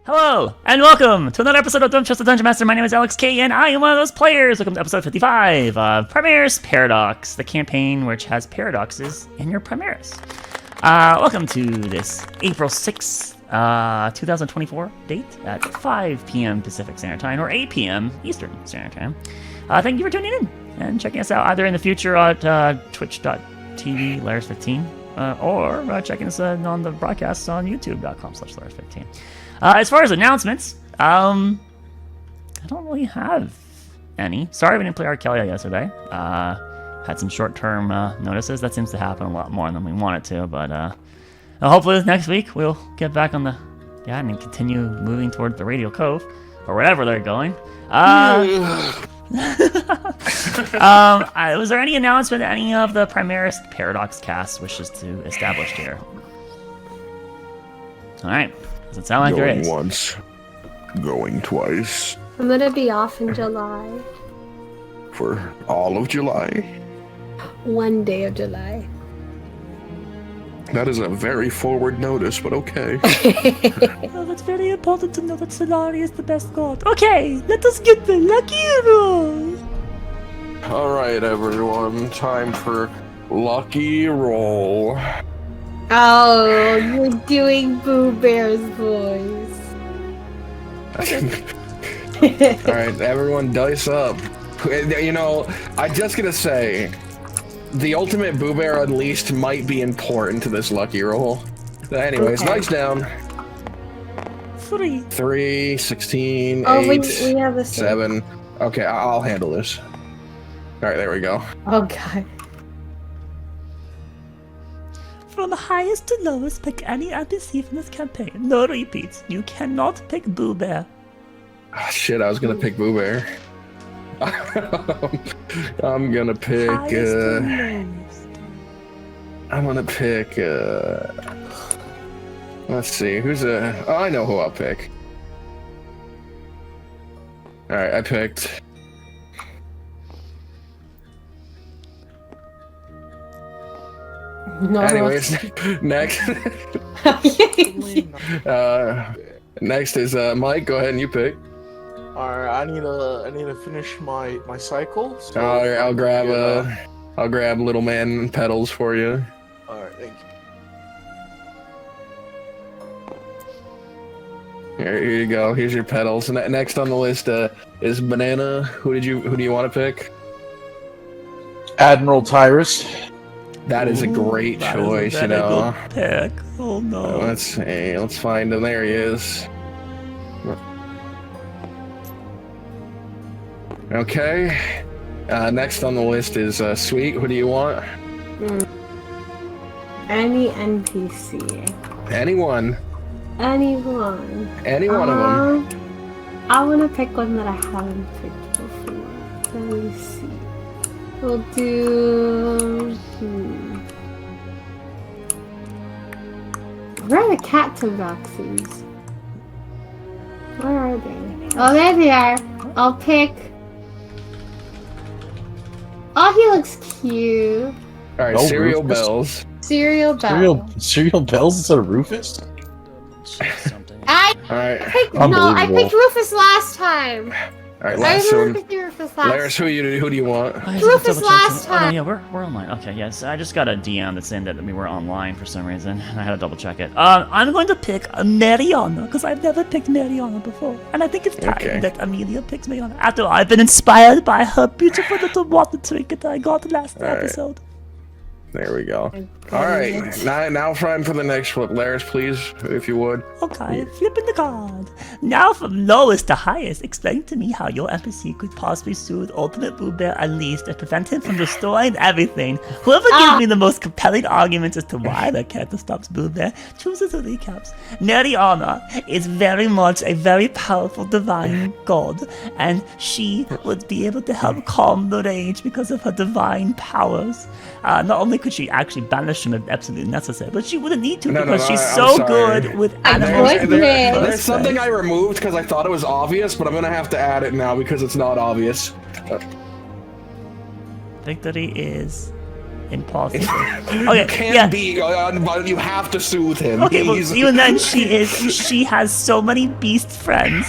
Hello, and welcome to another episode of Don't Trust the Dungeon Master. My name is Alex K, and I am one of those players. Welcome to episode 55 of Primerus Paradox, the campaign which has paradoxes in your Primerus. Welcome to this April 6th, 2024 date at 5 p.m. Pacific Standard Time, or 8 p.m. Eastern Standard Time. Thank you for tuning in and checking us out either in the future at twitch.tv/Lairs15 or checking us on the broadcasts on youtube.com/Lairs15. As far as announcements, I don't really have any. Sorry we didn't play Arkelya yesterday. Had some short-term notices. That seems to happen a lot more than we want it to, but hopefully next week we'll get back on the and continue moving toward the Radial Cove, or wherever they're going. Was there any announcement that any of the Primerus Paradox cast wishes to establish here? Alright. Does it sound like there is? Going once, going twice. I'm gonna be off in July. For all of July? One day of July. That is a very forward notice, but okay. Oh, that's very important to know that Solari is the best god. Okay, let us get the lucky roll. Alright, everyone, time for lucky roll. Oh, you're doing Boo Bear's voice. Alright, everyone, dice up. You know, I'm just gonna say, the ultimate Boo Bear Unleashed might be important to this lucky roll. Anyways, Okay. dice down. 3, 16, Oh, 8, we have a 7. Okay, I'll handle this. Alright, there we go. Oh god. From highest to lowest, pick any NPC from this campaign. No repeats. You cannot pick Boo Bear. Ah, shit, I was gonna pick Boo Bear. I'm gonna pick, Highest to lowest. I'm gonna pick, let's see, oh, I know who I'll pick. Alright, I picked. No. Anyways, next. Next is, Mike, go ahead and you pick. Alright, I need to finish my cycle. So Alright, I'll grab little man petals for you. Alright, thank you. Here you go. Here's your petals. Next on the list is Banana. Who do you want to pick? Admiral Tyrus. That is a great choice, you know. Pick. Oh no. Let's see. Let's find him. There he is. Okay. Next on the list is Sweet. Who do you want? Any NPC. Anyone. Anyone. Any one of them. I wanna pick one that I haven't picked before. Let me see. We'll do. Where are the cat tabaxis? Where are they? Oh, there they are. I'll pick. Oh, he looks cute. All right, No, Cereal Rufus. Bells. Cereal Bell. Cereal Bells instead of Rufus? I All right. picked I Unbelievable. picked Rufus last time. All right, I last remember one. picking Rufus last Lars, who do you want? Rufus last Oh, no, time. yeah, we're online. Okay, yes. I just got a DM that's saying that we were online for some reason. I had to double check it. I'm going to pick Mariana, because I've never picked Mariana before. And I think it's time Okay. that Amelia picks Mariana. After I've been inspired by her beautiful little water trinket that I got last All right. episode. There we go. All right, now time for the next flip. Lars, please, if you would. Okay, flipping the card. Now from lowest to highest, explain to me how your NPC could possibly soothe Ultimate Boo Bear Unleashed and prevent him from destroying everything. Whoever gives me the most compelling arguments as to why the character stops Boo Bear chooses the recaps. Neriana is very much a very powerful divine god, and she would be able to help calm the rage because of her divine powers. Not only could she actually banish him if absolutely necessary, but she wouldn't need to because she's I'm so sorry. good with animals. There's something I removed because I thought it was obvious, but I'm gonna have to add it now because it's not obvious. Victory is Impossible. You Okay, can't yeah. be. You have to soothe him. Okay, well, He's- even then, she has so many beast friends,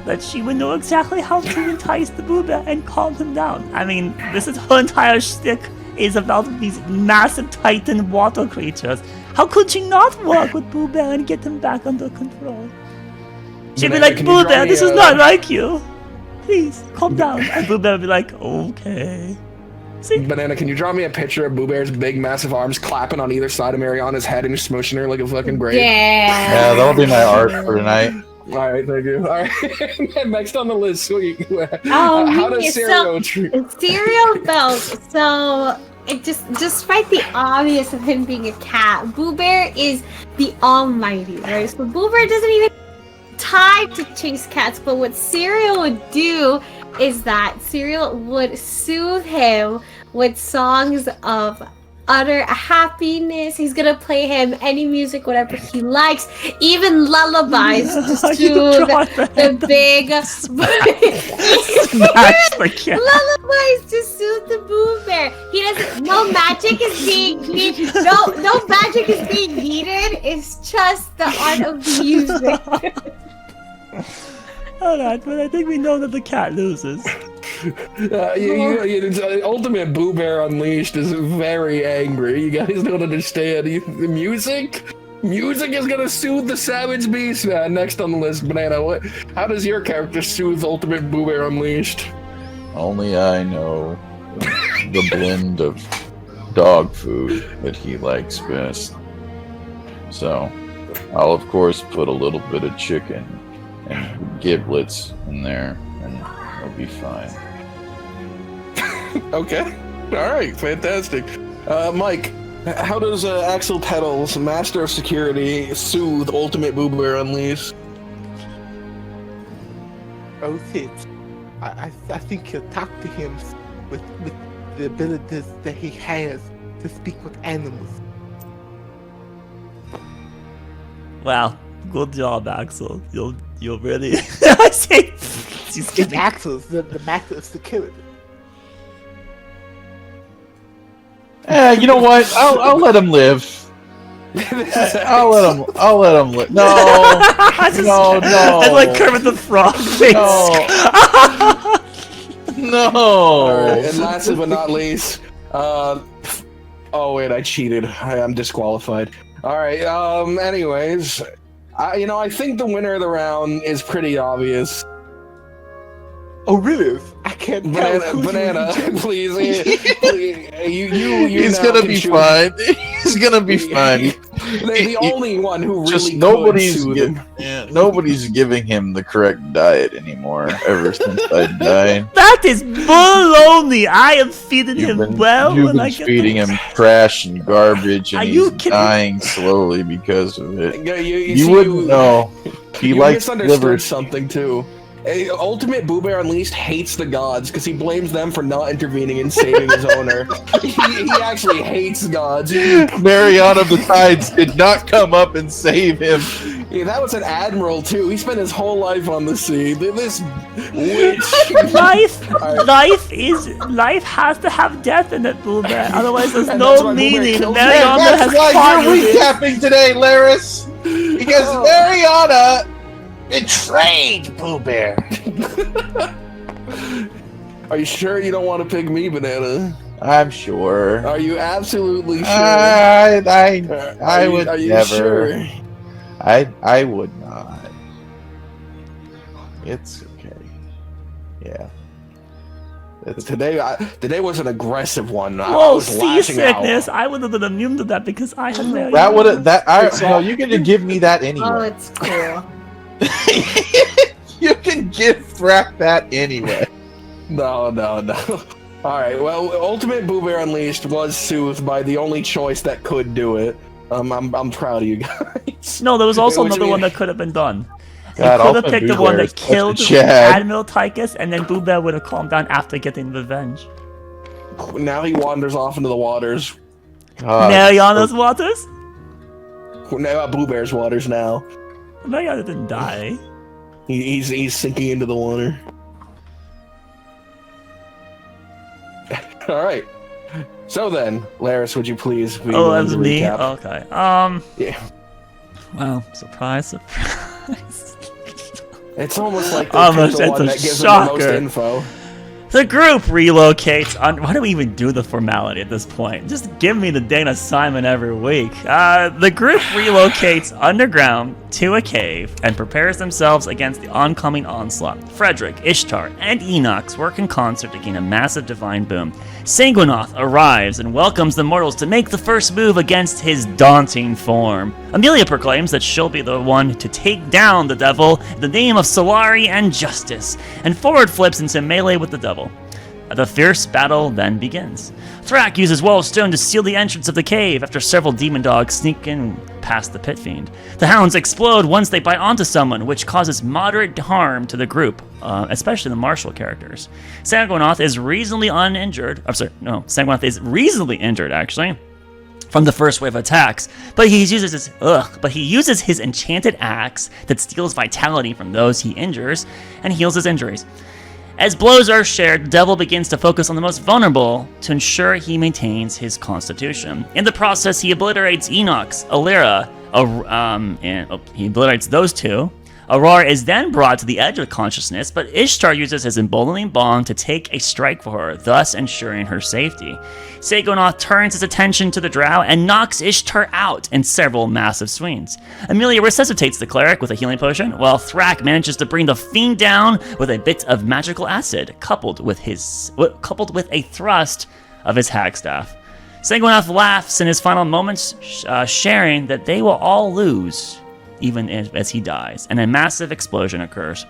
that she would know exactly how to entice the Boo Bear and calm him down. I mean, this is her entire shtick is about these massive titan water creatures. How could she not work with Boo Bear and get him back under control? She'd be Banana, like, can you Boo draw Bear, me this is a- not like you. Please, calm down. And Boo Bear would be like, okay. See? Banana, can you draw me a picture of Boo Bear's big, massive arms clapping on either side of Mariana's head and smooshing her like a fucking grape? Yeah, that'll be my art for tonight. All right, thank you. All right, next on the list, sweet. Oh, How does me, Cereal treat? Cereal felt so. It despite the obvious of him being a cat, Boo Bear is the almighty, right? So Boo Bear doesn't even have time to chase cats, but what Cereal would do is that Cereal would soothe him with songs of utter happiness. He's gonna play him any music, whatever he likes, even lullabies to soothe the big Smash the cat. lullabies to soothe the Boo Bear. He doesn't. No magic is being needed. No magic is being needed. It's just the art of music. Alright, but I think we know that the cat loses. Ultimate Boo Bear Unleashed is very angry. You guys don't understand. Music is gonna soothe the savage beast, man. Next on the list, Banana. How does your character soothe Ultimate Boo Bear Unleashed? Only I know the blend of dog food that he likes best. So, I'll of course put a little bit of chicken and giblets in there, and it'll be fine. Okay. All right. Fantastic. Mike, how does Axel Petals, Master of Security, soothe Ultimate Boo Bear Unleashed? Oh, shit. I think you'll talk to him with the abilities that he has to speak with animals. Wow, good job, Axel. You'll really. I say, she's It's kidding. Axel's the master of security. You know what? I'll let him live. I'll let him live. No, no. I like Kermit the Frog face. No. All right, and last but not least, oh wait, I cheated. I'm disqualified. All right. Anyways, I think the winner of the round is pretty obvious. Oh, really? I can't tell. Banana, please. He's now gonna can be choose. fine. He's gonna be fine. The only one who really Just could nobody's soothe him. nobody's giving him the correct diet anymore ever since I died. That is baloney. I am feeding You've him been, well you've when been I get feeding them. him trash and garbage, and Are you he's kidding? dying slowly because of it. You You wouldn't know. He You likes misunderstood liver. something too. Ultimate Boo Bear Unleashed hates the gods because he blames them for not intervening and saving his owner. He actually hates gods. Mariana of the Tides did not come up and save him. Yeah, that was an admiral too. He spent his whole life on the sea. This witch. Life has to have death in it, Boo Bear. Otherwise, there's And that's no why Boo Bear meaning. kills Mariana That's has why fought you're with it. recapping today, Laris. Because Oh. Mariana betrayed Pooh Bear. Are you sure you don't want to pick me, Banana? I'm sure. Are you absolutely sure? I Are would you never. sure? I would not. It's okay. Yeah. Today was an aggressive one. I Whoa, was lashing out. seasickness! I would have been immune to that because I had Mariana. That would no, you can give me that anyway. Oh, it's cool. You can give Frack that anyway. No. All right. Well, Ultimate Boo Bear Unleashed was soothed by the only choice that could do it. I'm proud of you guys. No, there was also Which another means- one that could have been done. God, You could have Ultimate picked the Boo one Bear is that such a killed Chad. Admiral Tychus, and then Boo Bear would have calmed down after getting revenge. Now he wanders off into the waters. God, Mariana's waters? Now Boo Bear's waters now. Mariana didn't die. He's sinking into the water. All right. So then, Laris, would you please be Oh, willing that's to me? recap? Okay. Yeah. Well, surprise. It's almost like Almost, the it's one a that gives them the most shocker. info. The group relocates on. Why do we even do the formality at this point? Just give me the dang assignment every week. The group relocates underground to a cave and prepares themselves against the oncoming onslaught. Frederick, Ishtar, and Enox work in concert to gain a massive divine boom. Sanguinoth arrives and welcomes the mortals to make the first move against his daunting form. Amelia proclaims that she'll be the one to take down the devil in the name of Solari and justice, and forward flips into melee with the devil. The fierce battle then begins. Thrak uses Wall of Stone to seal the entrance of the cave after several demon dogs sneak in past the pit fiend. The hounds explode once they bite onto someone, which causes moderate harm to the group, especially the martial characters. Sanguinoth is reasonably uninjured. Sanguinoth is reasonably injured, actually, from the first wave of attacks, but he uses his enchanted axe that steals vitality from those he injures and heals his injuries. As blows are shared, the devil begins to focus on the most vulnerable to ensure he maintains his constitution. In the process, he obliterates Enox, Alira, he obliterates those two. Aurora is then brought to the edge of consciousness, but Ishtar uses his emboldening bond to take a strike for her, thus ensuring her safety. Sanguinoth turns his attention to the drow and knocks Ishtar out in several massive swings. Amelia resuscitates the cleric with a healing potion, while Thrak manages to bring the fiend down with a bit of magical acid, coupled with a thrust of his hagstaff. Sanguinoth laughs in his final moments, sharing that they will all lose, even as he dies, and a massive explosion occurs.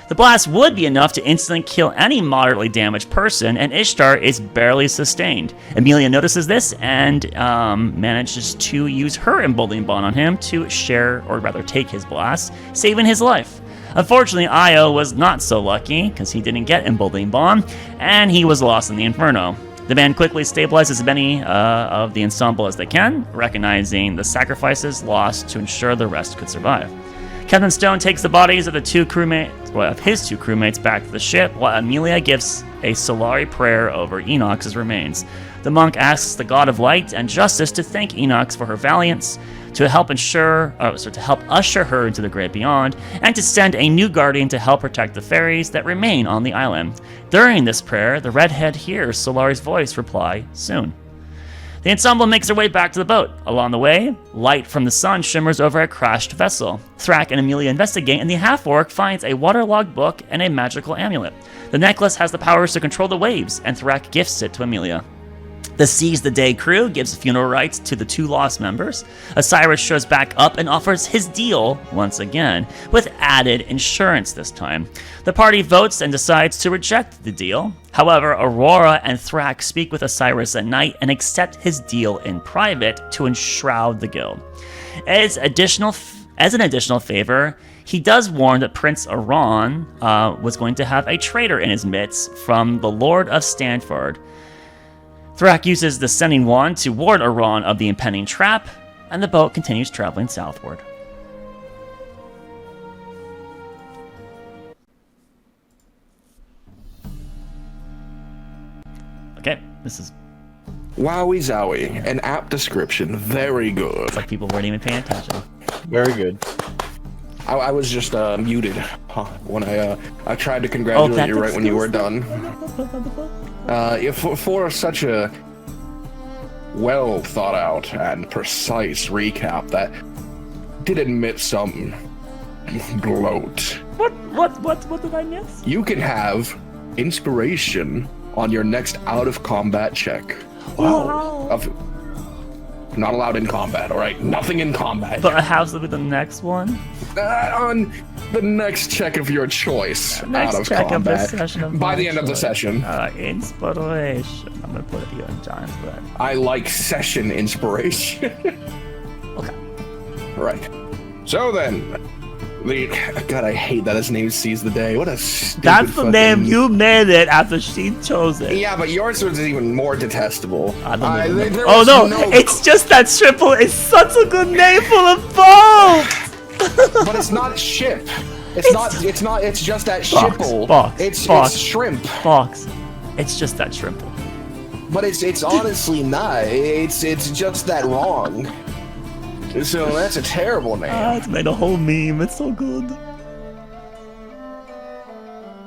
The blast would be enough to instantly kill any moderately damaged person, and Ishtar is barely sustained. Amelia notices this and manages to use her emboldening bond on him to take his blast, saving his life. Unfortunately, Io was not so lucky, because he didn't get emboldening bond, and he was lost in the Inferno. The band quickly stabilizes as many of the ensemble as they can, recognizing the sacrifices lost to ensure the rest could survive. Captain Stone takes the bodies of his two crewmates back to the ship, while Amelia gives a Solari prayer over Enox's remains. The monk asks the god of light and justice to thank Enox for her valiance, to help usher her into the great beyond, and to send a new guardian to help protect the fairies that remain on the island. During this prayer, the redhead hears Solari's voice reply, "Soon." The ensemble makes their way back to the boat. Along the way, light from the sun shimmers over a crashed vessel. Thrak and Amelia investigate, and the half-orc finds a waterlogged book and a magical amulet. The necklace has the powers to control the waves, and Thrak gifts it to Amelia. The Seize the Day crew gives funeral rites to the two lost members. Osiris shows back up and offers his deal once again, with added insurance this time. The party votes and decides to reject the deal. However, Aurora and Thrak speak with Osiris at night and accept his deal in private to enshroud the guild. As an additional favor, he does warn that Prince Aran was going to have a traitor in his midst from the Lord of Stanford. Thrak uses the sending wand to ward Aran of the impending trap, and the boat continues traveling southward. Okay, this is... Wowie zowie, an apt description, very good. It's like people weren't even paying attention. Very good. I was just muted when I tried to congratulate you right when you were done. For such a well thought out and precise recap that did admit some gloat. What did I miss? You can have inspiration on your next out of combat check. Wow. Not allowed in combat, alright? Nothing in combat. But I have to be the next one? On the next check of your choice out of combat. By the end of the session. Inspiration. I'm gonna put it here in Giant's Red. I like session inspiration. Okay. Right. So then, God, I hate that his name Seize the Day. What a stupid That's the fucking... name you made it after she chose it. Yeah, but yours was even more detestable. I don't know. No, it's just that triple. It's such a good name for the boat. But it's not ship. It's just that shipple. Fox. It's shrimp. Fox. It's just that shrimple. But it's honestly not. It's just that wrong. So that's a terrible name. It's made a whole meme. It's so good.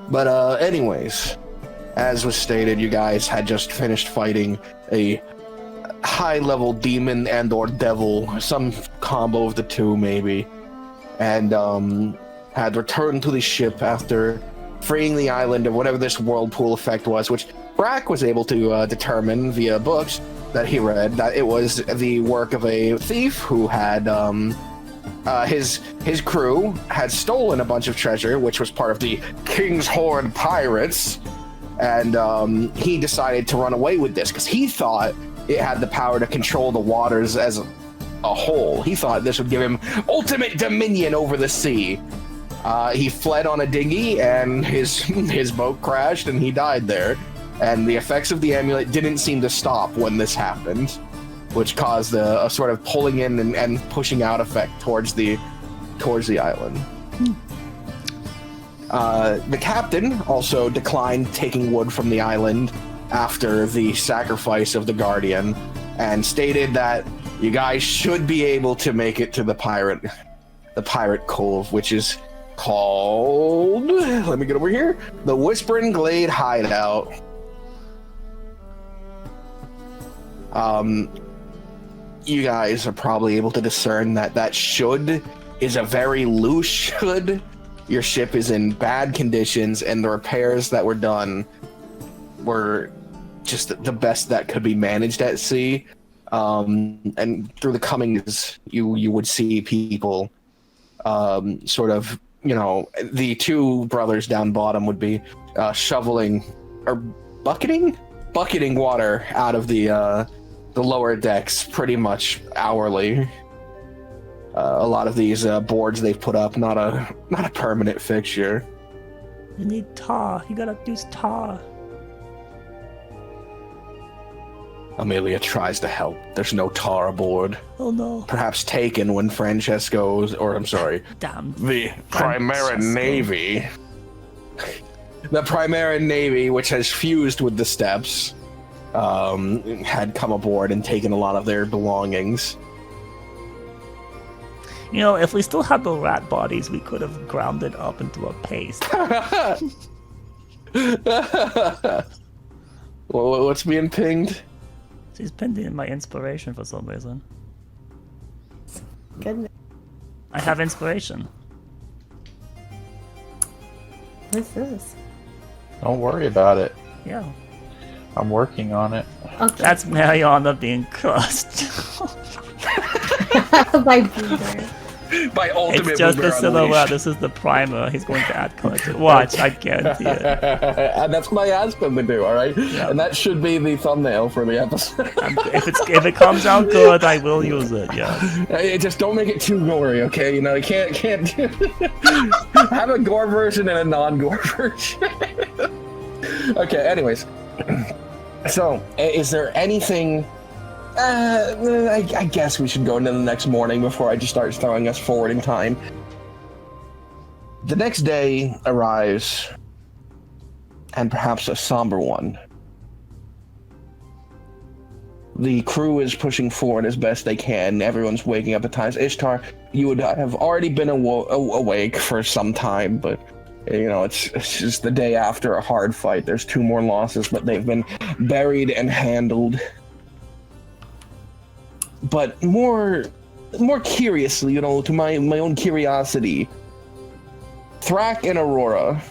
But anyways, as was stated, you guys had just finished fighting a high-level demon and/or devil, some combo of the two maybe, and had returned to the ship after freeing the island of whatever this whirlpool effect was, which Brack was able to determine via books that he read that it was the work of a thief who had his crew had stolen a bunch of treasure, which was part of the King's Horde pirates, and he decided to run away with this because he thought it had the power to control the waters as a whole. He thought this would give him ultimate dominion over the sea. He fled on a dinghy, and his boat crashed, and he died there. And the effects of the amulet didn't seem to stop when this happened, which caused a sort of pulling in and pushing out effect towards the island. The captain also declined taking wood from the island after the sacrifice of the Guardian, and stated that you guys should be able to make it to the pirate Cove, which is called, let me get over here, the Whispering Glade Hideout. You guys are probably able to discern that should is a very loose should. Your ship is in bad conditions, and the repairs that were done were just the best that could be managed at sea. And through the coming years, you would see people sort of, the two brothers down bottom would be shoveling or bucketing water out of the lower decks pretty much hourly. A lot of these boards they've put up, not a permanent fixture. You need tar. You gotta use tar. Amelia tries to help. There's no tar aboard. Oh no. Perhaps taken when Francesco's, or I'm sorry, Damn. the Primera Navy. The Primera Navy, which has fused with the Steps, had come aboard and taken a lot of their belongings. If we still had the rat bodies, we could have ground it up into a paste. What's being pinged? She's pinned in my inspiration for some reason. Goodness. I have inspiration. What's this? Don't worry about it. Yeah. I'm working on it. Okay. That's Mariana being crushed. By Boober. By ultimate It's just Boober the silhouette. Unleashed. This is the primer. He's going to add color to it. Watch, I guarantee it. And that's what I asked him to do, alright? Yeah. And that should be the thumbnail for the episode. If it comes out good, I will use it. Yeah. Hey, just don't make it too gory, okay? You can't have a gore version and a non-gore version. Okay, anyways. So, is there anything... I guess we should go into the next morning before I just start throwing us forward in time. The next day arrives, and perhaps a somber one. The crew is pushing forward as best they can. Everyone's waking up at times. Ishtar, you would have already been awake for some time, but it's just the day after a hard fight. There's 2 more losses, but they've been buried and handled. But more curiously, to my own curiosity, Thrak and Aurora,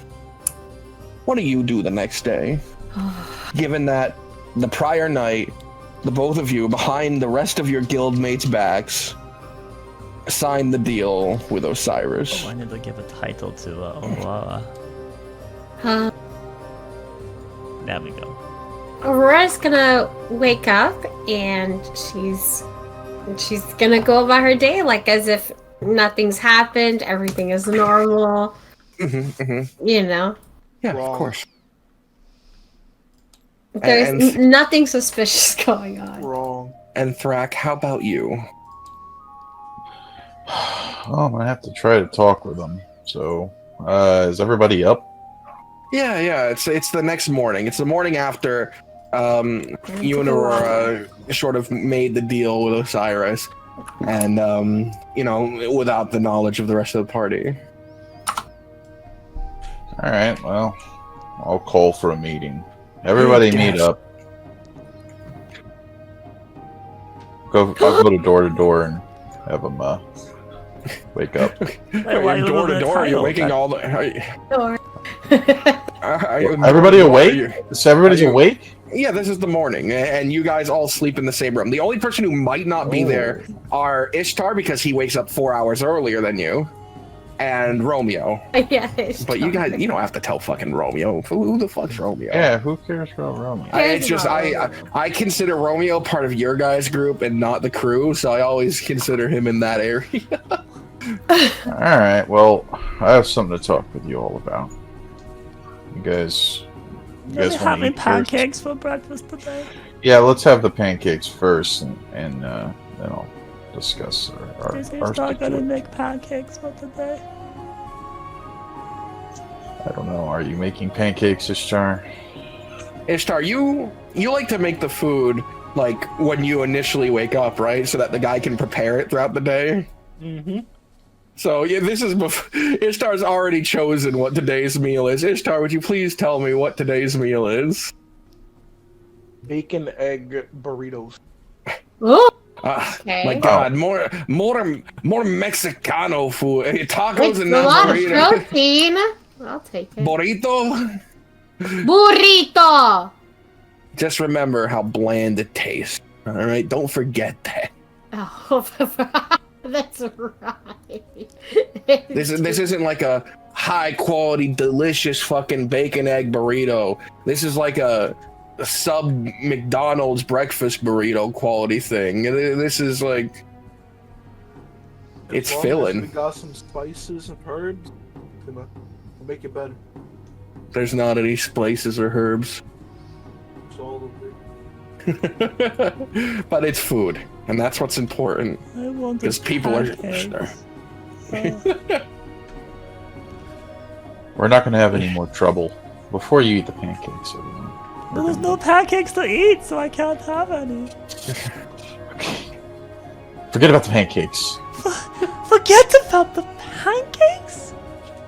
what do you do the next day? Given that the prior night, the both of you, behind the rest of your guildmates' backs, signed the deal with Osiris. Oh, I need to give a title to Aurora. There we go. Aurora's gonna wake up and she's gonna go about her day like as if nothing's happened, everything is normal. Yeah, Wrong. of course. There's nothing suspicious going on. Wrong. And Thrak, how about you? Oh, I'm gonna have to try to talk with them. So, is everybody up? Yeah, it's the next morning. It's the morning after you and Aurora sort of made the deal with Osiris, and you know, without the knowledge of the rest of the party. All right. Well, I'll call for a meeting. Everybody meet up. I'll go to door and have them wake up. You're door to door. You're waking all the. Everybody awake? So everybody's awake? Yeah, this is the morning, and you guys all sleep in the same room. The only person who might not be there are Ishtar, because he wakes up 4 hours earlier than you, and Romeo. Yeah, Ishtar. But you guys, you don't have to tell fucking Romeo. Who the fuck's Romeo? Yeah, who cares about Romeo? It's just I consider Romeo part of your guys' group and not the crew, so I always consider him in that area. All right. Well, I have something to talk with you all about. You guys Are we want having to eat pancakes for breakfast today? Yeah, let's have the pancakes first, and then I'll discuss our Is not gonna situation. make pancakes for today? I don't know. Are you making pancakes, Ishtar? Ishtar, you like to make the food like when you initially wake up, right? So that the guy can prepare it throughout the day. Mm-hmm. So yeah, this is Ishtar's already chosen what today's meal is. Ishtar, would you please tell me what today's meal is? Bacon egg burritos. Oh, My God, more Mexicano food. Tacos it's and a not lot of burritos. protein. I'll take it. Burrito. Burrito. Just remember how bland it tastes. All right, don't forget that. Oh, that's right. This isn't like a high quality, delicious fucking bacon egg burrito. This is like a sub McDonald's breakfast burrito quality thing. This is like it's As long as filling. We got some spices and herbs. We'll make it better. There's not any spices or herbs, It's all of it. but it's food, and that's what's important. I want Because people are. pancakes. We're not going to have any more trouble before you eat the pancakes, everyone. But there's no pancakes to eat, so I can't have any. Forget about the pancakes. Forget about the pancakes?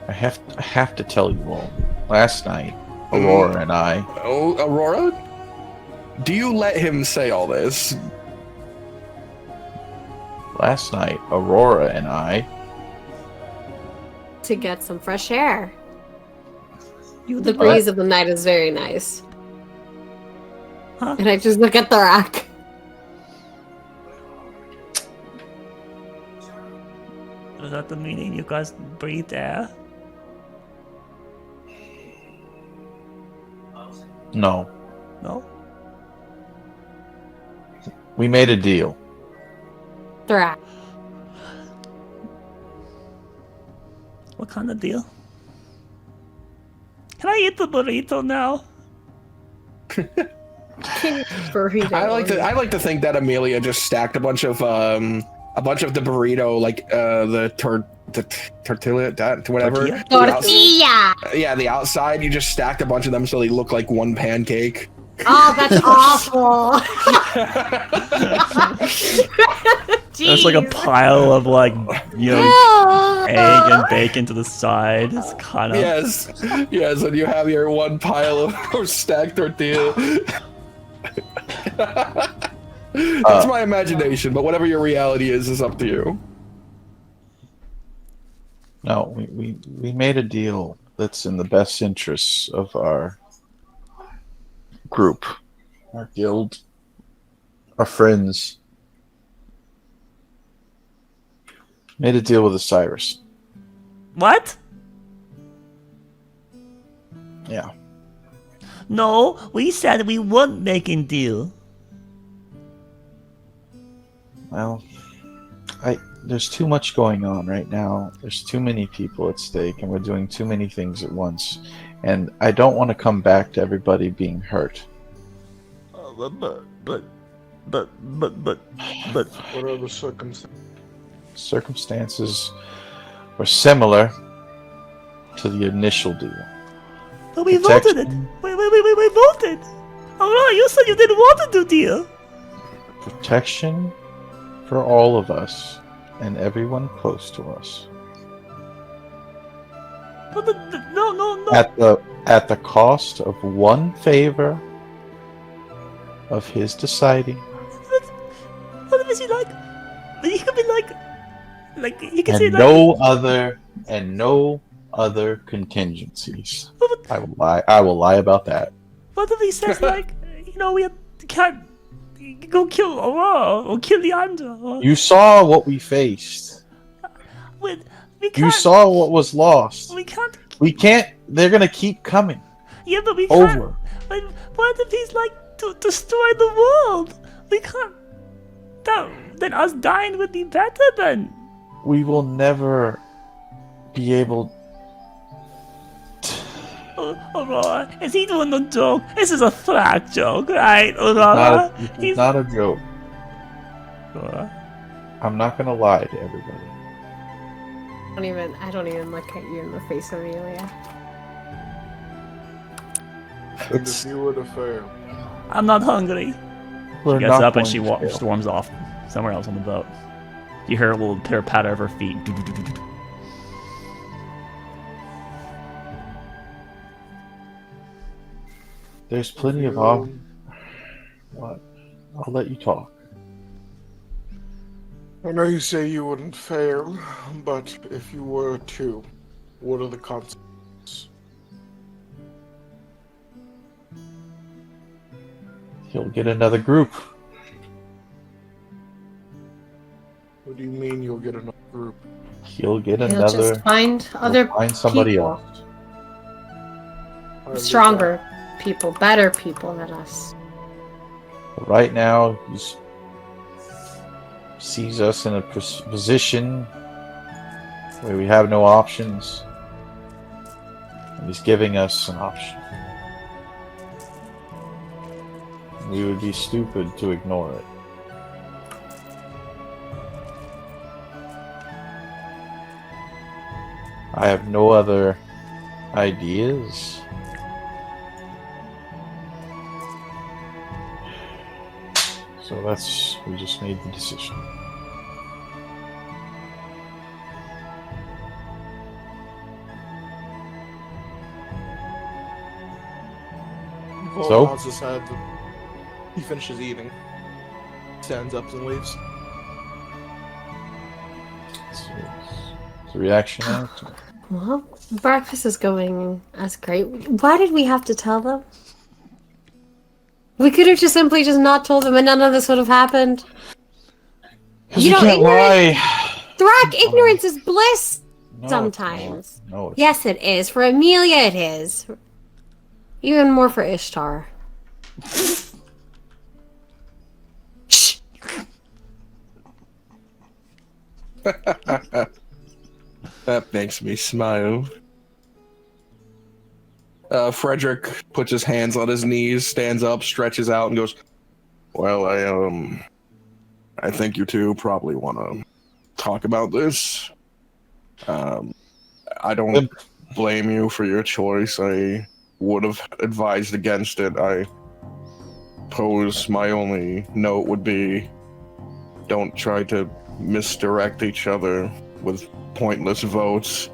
I have to tell you all. Last night, Aurora and I. Oh, Aurora? Do you let him say all this? Last night, Aurora and I. To get some fresh air. You The the breeze of the night is very nice. Huh? And I just look at the rock. Was that the meaning you guys breathed air? No, No? we made a deal. Thrak. What kind of deal? Can I eat the burrito now? Burrito. I like to think that Amelia just stacked a bunch of the burrito, like the tortilla, whatever. Tortilla? The outs- Tortilla. Yeah, the outside. You just stacked a bunch of them so they look like one pancake. Oh, that's awful. There's like a Jeez. pile of like, you know, Ew. egg and bacon to the side. It's kind of... Yes, and you have your one pile of stacked tortilla. That's my imagination, but whatever your reality is up to you. No, we made a deal that's in the best interests of our group, our guild, our friends. Made a deal with Osiris. What? Yeah. No, we said we weren't making deal. Well, there's too much going on right now. There's too many people at stake, and we're doing too many things at once. And I don't want to come back to everybody being hurt. But... What are the circumstances? Circumstances were similar to the initial deal. But we voted it. Protection. We voted. Alright, you said you didn't want to do deal. Protection for all of us and everyone close to us. But no. At the cost of one favor of his deciding. What if he like? He could be like you can say And no other contingencies. I will lie about that. What if he says like, we can't go kill Aurora or kill Leandra? Or, You saw what we faced. we can't. You saw what was lost. We can't. We can't. They're gonna keep coming. Yeah, but we can't. Over. Like, what if he's like to destroy the world? We can't. Then us dying would be better then. We will never be able. Aurora, is he doing the joke? This is a Thrak joke, right, Aurora? It's not a joke. Aurora. I'm not gonna lie to everybody. I don't even look at you in the face, Amelia. And if you would have failed. I'm not hungry. We're She gets not up and going she to fail. storms off somewhere else on the boat. You hear a little pitter patter of her feet. There's plenty of What? I'll let you talk. I know you say you wouldn't fail, but if you were to, what are the consequences? He'll get another group. What do you mean you'll get another group? He'll get He'll another. just find other Find somebody people. else. How does Stronger people, better people than us. Right now, he sees us in a position where we have no options, and he's giving us an option. We would be stupid to ignore it. I have no other ideas. So we just made the decision. So? nods his head. He finishes eating. Stands up and leaves. It's a reaction. Well, breakfast is going as great. Why did we have to tell them? We could have just simply not told them and none of this would have happened. You can't lie. Thrak, ignorance is bliss No, sometimes. No, it's Yes, it is. For Amelia, it is. Even more for Ishtar. Shh. That makes me smile. Frederick puts his hands on his knees, stands up, stretches out, and goes, "Well, I think you two probably want to talk about this. I don't blame you for your choice. I would have advised against it. I suppose my only note would be, don't try to misdirect each other with pointless votes.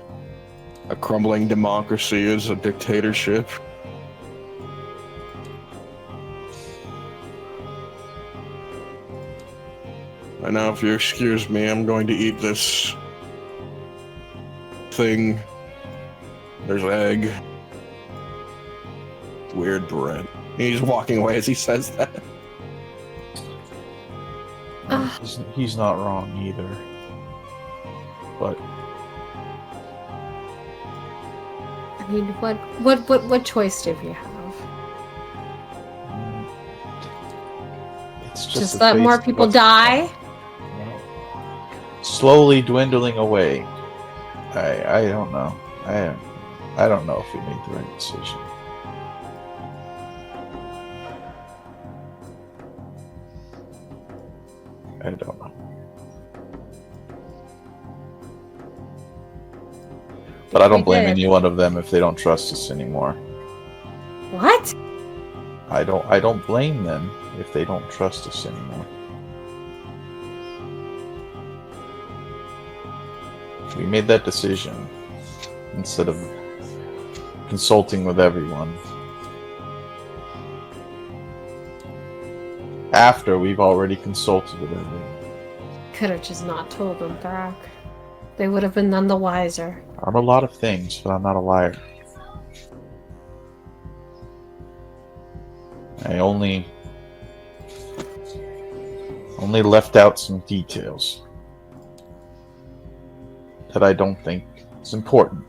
A crumbling democracy is a dictatorship." And now, if you excuse me, I'm going to eat this thing. There's egg. Weird bread. He's walking away as he says that. He's not wrong either. But I mean, what choice do we have? it's Just a let face more of people what's- die? you know, slowly dwindling away. I don't know. I don't know if we made the right decision. I don't know. But I don't We blame did. any one of them if they don't trust us anymore. What? I don't blame them if they don't trust us anymore. We made that decision instead of consulting with everyone. After we've already consulted with everyone. Could have just not told them, Brock. They would have been none the wiser. I'm a lot of things, but I'm not a liar. I only left out some details that I don't think is important.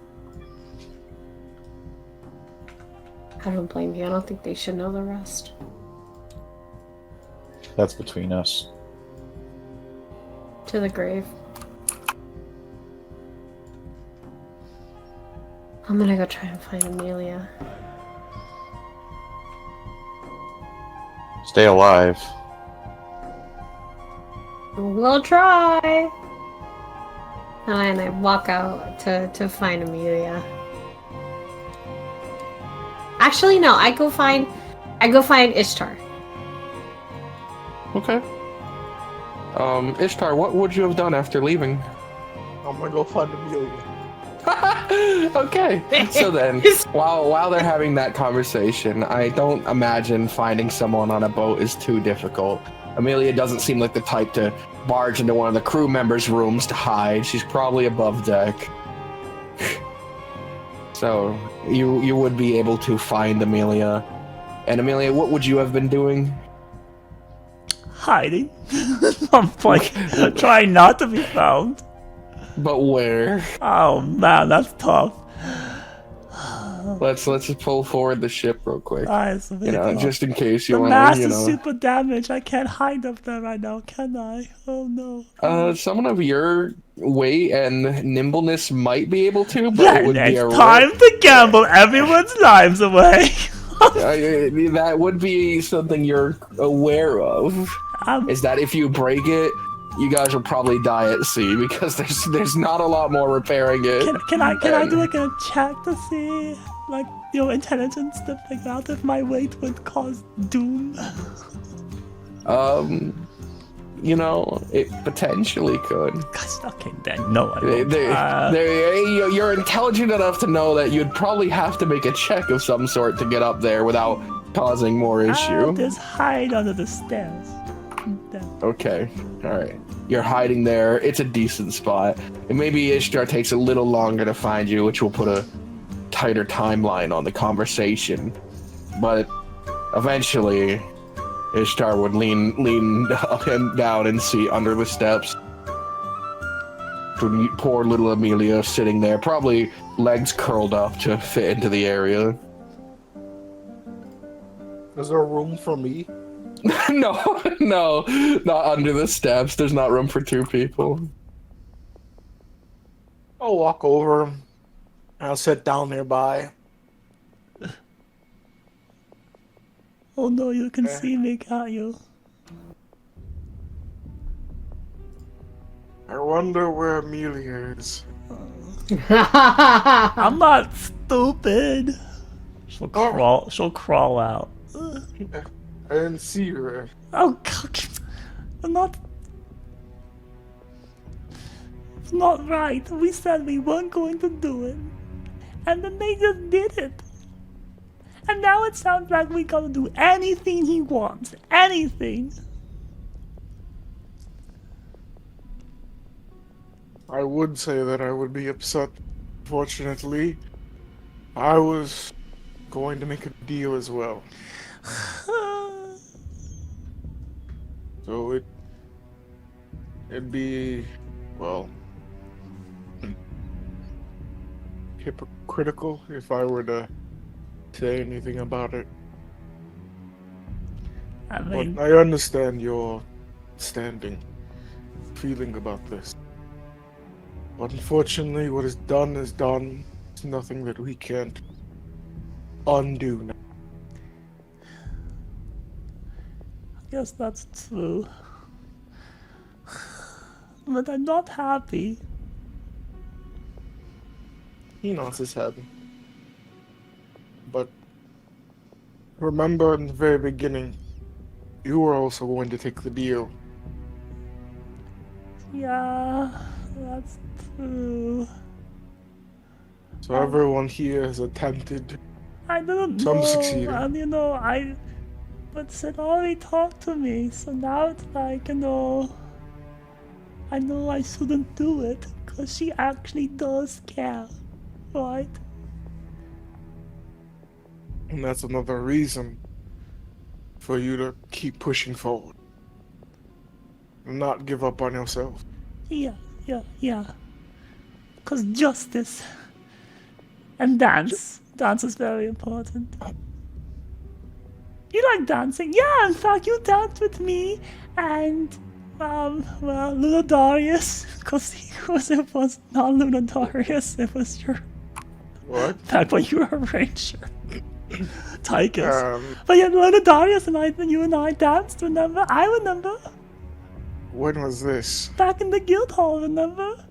I don't blame you. I don't think they should know the rest. That's between us. To the grave. I'm gonna go try and find Amelia. Stay alive. We'll try. And I walk out to find Amelia. Actually, no. I go find Ishtar. Okay. Ishtar, what would you have done after leaving? I'm gonna go find Amelia. Okay. So then, while they're having that conversation, I don't imagine finding someone on a boat is too difficult. Amelia doesn't seem like the type to barge into one of the crew members' rooms to hide. She's probably above deck. So you would be able to find Amelia. And Amelia, what would you have been doing? Hiding. I'm like trying not to be found. But where? Oh man, that's tough. Let's just pull forward the ship real quick. It's a bit You know, tough. just in case The you want mass to, you is know. super damaged. I can't hide up there right now, can I? Oh no. Someone of your weight and nimbleness might be able to, but Then it would be it's a time to gamble everyone's lives away. that would be something you're aware of. Is that if you break it, you guys will probably die at sea because there's not a lot more repairing it. Can I do like a check to see, like, intelligence to figure out if my weight would cause doom? It potentially could. Gosh, okay then, no. I won't. You're intelligent enough to know that you'd probably have to make a check of some sort to get up there without causing more issue. I'll just hide under the stairs. Okay, alright. You're hiding there. It's a decent spot. And maybe Ishtar takes a little longer to find you, which will put a tighter timeline on the conversation. But eventually, Ishtar would lean down and see under the steps. Poor little Amelia sitting there, probably legs curled up to fit into the area. Is there room for me? No, not under the steps. There's not room for two people. I'll walk over and I'll sit down nearby. Oh no, you can see me, can't you? I wonder where Amelia is. I'm not stupid. She'll crawl out. I didn't see her. Oh God, I'm not. It's not right. We said we weren't going to do it, and then they just did it. And now it sounds like we gotta do anything he wants. Anything. I would say that I would be upset. Fortunately, I was going to make a deal as well. So it'd be, well, hypocritical if I were to say anything about it. I mean, But I understand your feeling about this. But unfortunately, what is done is done. It's nothing that we can't undo now. I guess that's true. But I'm not happy. He knows his head. But Remember in the very beginning, you were also going to take the deal. Yeah, that's true. So everyone here has attempted. I didn't Some know, succeeded. and but Sonari talked to me, so now it's like, I know I shouldn't do it, because she actually does care, right? And that's another reason for you to keep pushing forward. And not give up on yourself. Yeah. Because justice and dance is very important. You like dancing? Yeah, in fact, you danced with me and, little Darius, because it was not little Darius, it was your, What? back when you were a ranger. Tychus. But yeah, little Darius and you and I danced, remember? I remember. When was this? Back in the guild hall, remember?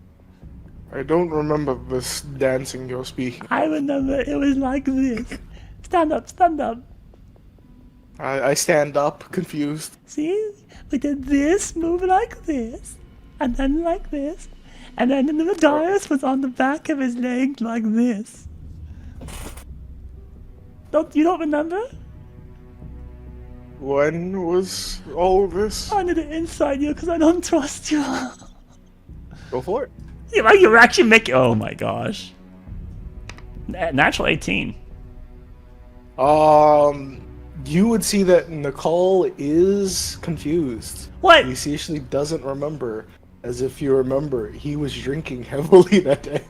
I don't remember this dancing you're speaking. I remember it was like this. Stand up. I stand up, confused. See? We did this move like this, and then like this, and then the Darius was on the back of his leg like this. You don't remember? When was all this? I need to inside you because I don't trust you. Go for it. You're actually making. Oh my gosh. Natural 18. You would see that Nicole is confused. What? He actually doesn't remember. As if you remember, he was drinking heavily that day.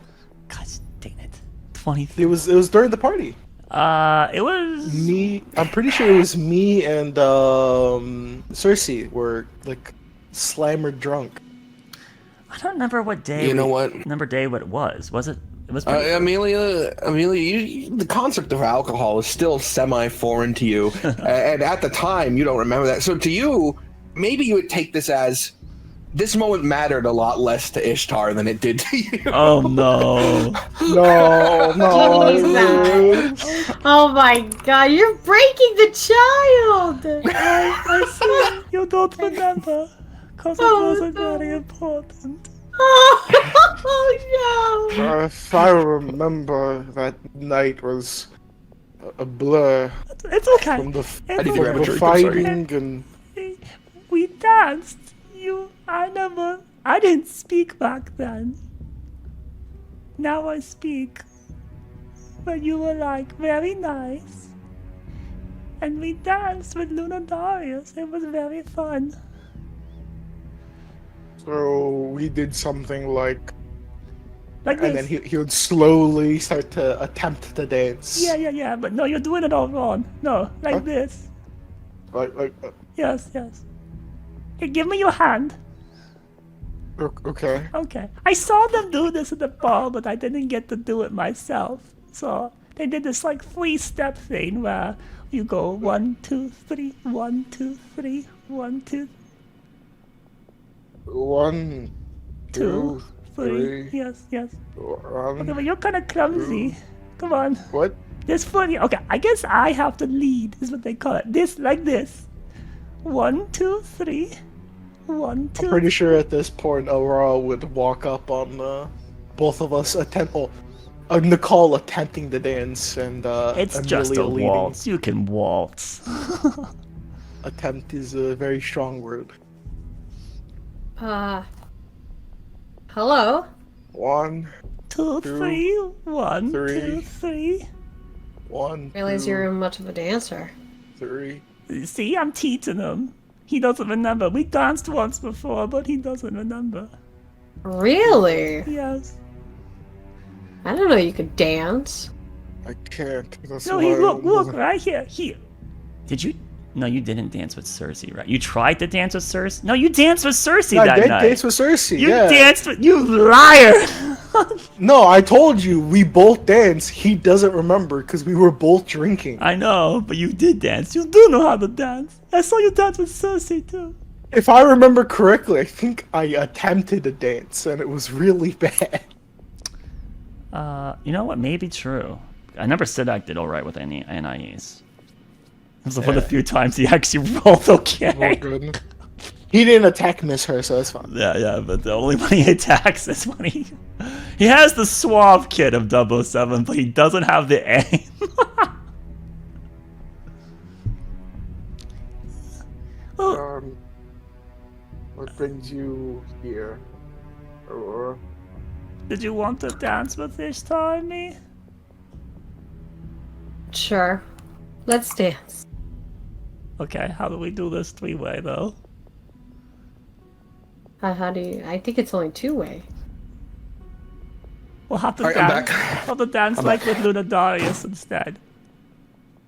God dang it. 20. It was during the party. It was Me. I'm pretty sure it was me and Cersei were like slammered drunk. I don't remember what day. You know what? Remember day what it was? Was it? It was. Pretty Amelia, the concept of alcohol is still semi-foreign to you, and at the time you don't remember that. So to you, maybe you would take this as this moment mattered a lot less to Ishtar than it did to you. Oh no! Jesus. Oh my god, you're breaking the child! I see. You don't remember, cause it wasn't very important. Oh no! If I remember, that night was a blur It's okay. from the, I need to It's grab a the drink, I'm sorry. fighting and We danced. I didn't speak back then. Now I speak. But you were like very nice. And we danced with Luna Darius. It was very fun. so we did something like, Like and this. then he would slowly start to attempt to dance. Yeah, but no, you're doing it all wrong. No, like Huh? this. Like Yes. Hey, give me your hand. okay. Okay. I saw them do this at the ball, but I didn't get to do it myself. So they did this like 3-step thing where you go 1, 2, 3, 1, 2, 3, 1, 2, 1, 2, 3. Yes. Okay, One. but you're kind of clumsy. Come on. What? This funny. Okay, I guess I have to lead, is what they call it. This, like this. 1, 2, 3. 1, 2. I'm pretty sure at this point Aurora would walk up on both of us Nicole attempting to dance and It's just a Amelia leading. waltz. You can waltz. Attempt is a very strong word. Hello? 1, 2, 2, 3. 1, 2, 3. 3. 1, Realize 2, you're much of a dancer. 3. See, I'm teaching him. He doesn't remember. We danced once before, but he doesn't remember. Really? Yes. I didn't know you could dance. I can't. That's No, why he I look wasn't- right here. Here. Did you? No, you didn't dance with Cersei, right? You tried to dance with Cersei. No, you danced with Cersei I that did night. dance with Cersei. You yeah. danced with you liar. No, I told you we both danced. He doesn't remember because we were both drinking. I know, but you did dance. You do know how to dance. I saw you dance with Cersei too. If I remember correctly, I think I attempted to dance and it was really bad. You know what? Maybe true. I never said I did all right with any NIEs. So for the few times he actually rolled okay. Well, good. He didn't attack miss her, so it's fine. Yeah, but the only when he attacks is when he has the suave kit of 007, but he doesn't have the aim. What brings you here, Aurora? Did you want to dance with Ishtar and me? Sure. Let's dance. Okay, how do we do this three-way though? How do you... I think it's only two-way. We'll have to Alright, I'm dance. back. We'll have to dance like with Lunadarius instead.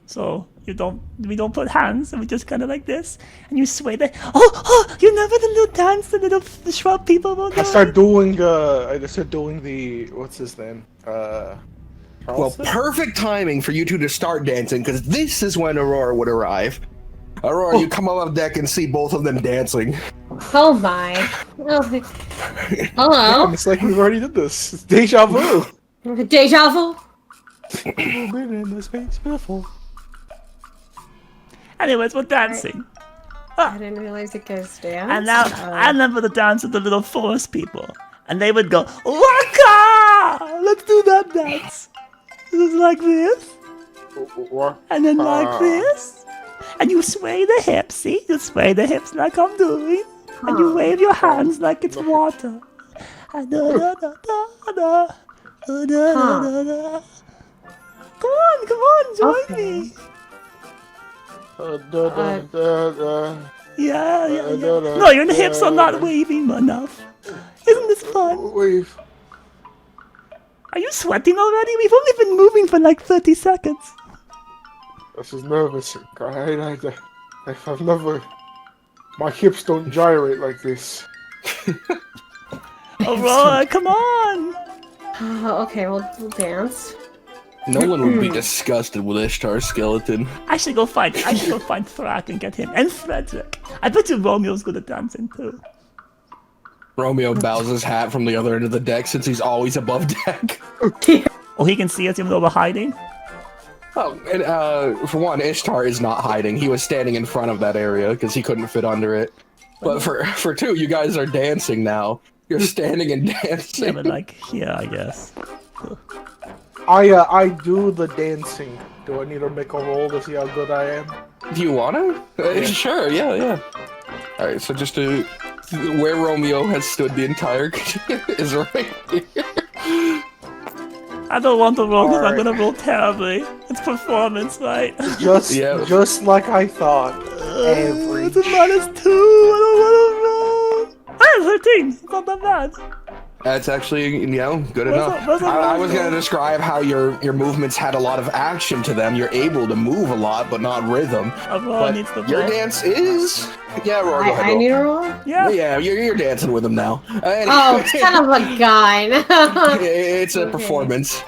So we don't put hands, and we just kind of like this, and you sway the. Oh! You never the little dance, the little shrub people will do. I start doing the what's his name? Well, Charleston? perfect timing for you two to start dancing, because this is when Aurora would arrive. Aurora, you come on deck and see both of them dancing. Oh my. Oh. Hello. Damn, it's like we already did this. It's deja vu. Deja vu. We've been in this space before. Anyways, we're dancing. I didn't realize it goes dance. And now I remember the dance with the little forest people, and they would go Waka! Let's do that dance. This is like this, What? and then like this, and you sway the hips. See, you sway the hips like I'm doing, and you wave your hands like it's water. Come on, join me. Yeah. No, your hips are not waving enough. Isn't this fun? Wave. Are you sweating already? We've only been moving for like 30 seconds. This is nervous. I've never. My hips don't gyrate like this. Aurora, come on! Okay, we'll dance. No one would be disgusted with Ishtar's skeleton. I should go find Thrak and get him. And Frederick. I bet you Romeo's good at dancing too. Romeo bows his hat from the other end of the deck since he's always above deck. Oh, he can see us even though we're hiding? Oh, and for one, Ishtar is not hiding. He was standing in front of that area because he couldn't fit under it. But for two, you guys are dancing now. You're standing and Yeah, dancing. but like here, I guess. I do the dancing. Do I need to make a roll to see how good I am? Do you want to? Sure, yeah. Alright, so just to... Where Romeo has stood the entire... is right here. I don't want to roll because I'm Alright. gonna roll terribly. It's performance, right? Just like I thought. Every It's a -2. I don't want to roll. Ah, 13. It's not that bad. That's actually, good enough. where's that I was Romeo? going to describe how your movements had a lot of action to them. You're able to move a lot, but not rhythm. Aurora But needs to your roll. dance is... Yeah, Roar, go ahead. I roll. need a roll? Yeah. Yeah, you're dancing with him now. Oh, son of a gun. It's a Okay. performance.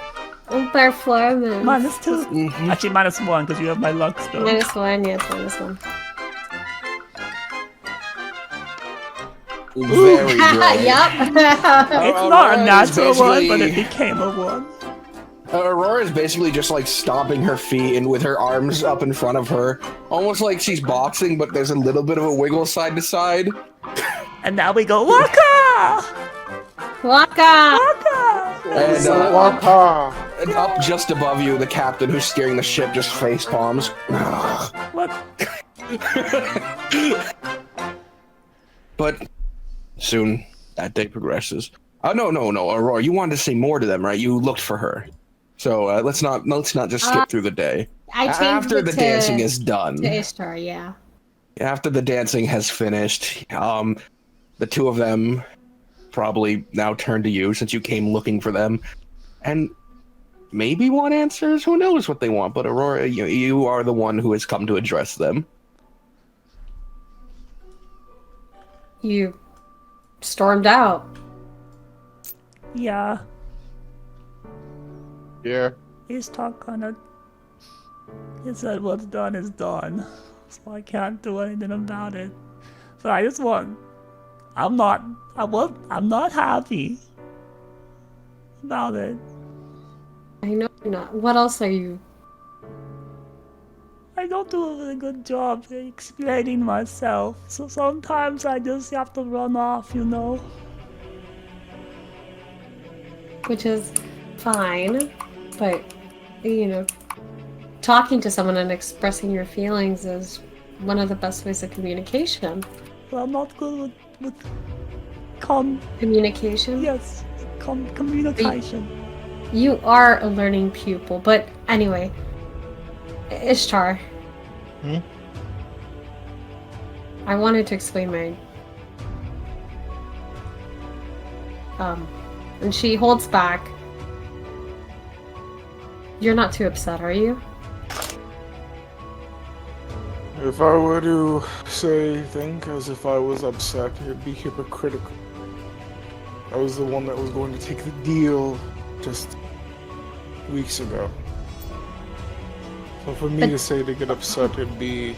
Performance. -2. Mhm. Actually, -1 because you have my luck still. -1, yes, -1. Very good. Yup. It's not a Aurora is natural one, but it basically- became a 1. Aurora is basically just like stomping her feet and with her arms up in front of her, almost like she's boxing, but there's a little bit of a wiggle side to side. And now we go Waka! Waka. Waka! And, Waka. and up just above you, the captain who's steering the ship just face palms. What? But soon that day progresses. No, Aurora, you wanted to say more to them, right? You looked for her. So let's not just skip through the day. I changed After it the to, dancing is done, to Ishtar, yeah. after the dancing has finished, the two of them probably now turn to you since you came looking for them, and maybe want answers. Who knows what they want? But Aurora, you are the one who has come to address them. You stormed out. Yeah. Yeah. He's talking. He said what's done is done. So I can't do anything about it. So I just want. I'm not happy about it. I know you're not. What else are you? I don't do a really good job explaining myself, so sometimes I just have to run off, you know? Which is fine, but, you know, talking to someone and expressing your feelings is one of the best ways of communication. But I'm not good with Communication? yes, communication. You are a learning pupil, but anyway. Ishtar. I wanted to explain my... and she holds back. You're not too upset, are you? If I were to say think as if I was upset, it'd be hypocritical. I was the one that was going to take the deal just weeks ago. So for me to say to get upset, it'd be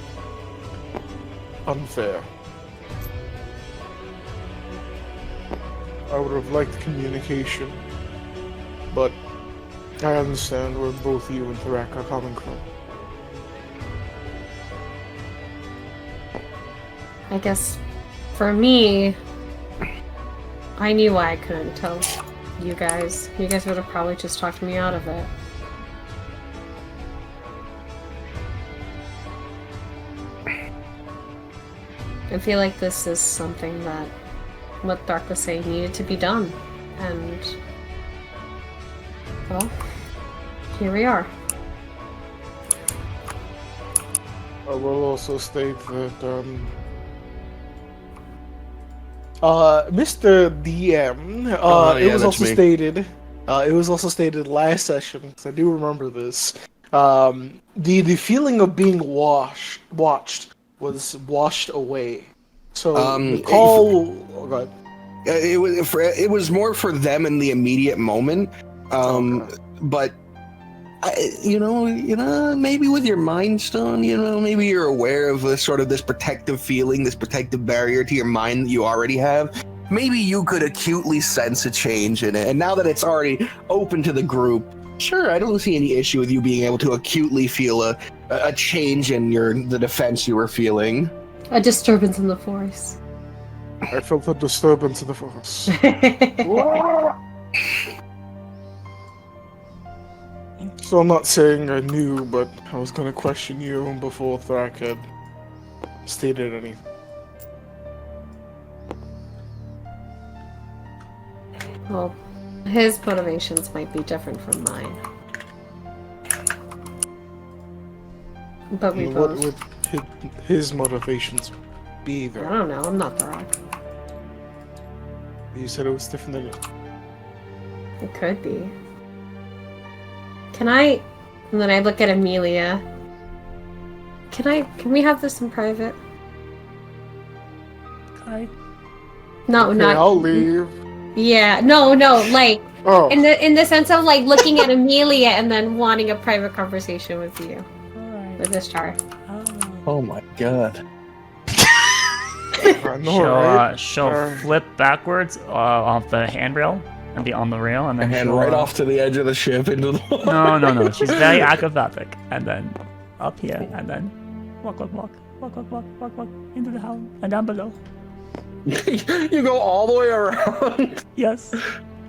unfair. I would have liked communication, but I understand where both you and Thrak are coming from. I guess for me, I knew why I couldn't tell you guys. You guys would have probably just talked me out of it. I feel like this is something that, what Dark was saying, needed to be done. And, well, here we are. I will also state that, Mr. DM, it was also stated, it was also stated last session, because I do remember this, the feeling of being watched was washed away. So, oh god. It was more for them in the immediate moment, Okay. but you know, maybe with your mind stone, maybe you're aware of this protective feeling, this protective barrier to your mind that you already have. Maybe you could acutely sense a change in it, and now that it's already open to the group, sure, I don't see any issue with you being able to acutely feel a change in the defense you were feeling. A disturbance in the force. I felt a disturbance in the force. So I'm not saying I knew, but I was gonna question you before Thrak had stated anything. Well, his motivations might be different from mine. But we What both... would his motivations be I then? don't know, I'm not the rock. You said it was different than It could be. Can I... And then I look at Amelia. Can we have this in private? Okay. No, okay, not... I'll leave. Yeah, no, like... Oh, In the sense of, like, looking at Amelia and then wanting a private conversation with you. Alright. With this chart. Oh my god. I know, right? She'll flip backwards off the handrail and be on the rail, and then And she'll, right off to the edge of the ship into the No. She's very acrobatic, and then up here, and then walk into the house and down below. You go all the way around. Yes.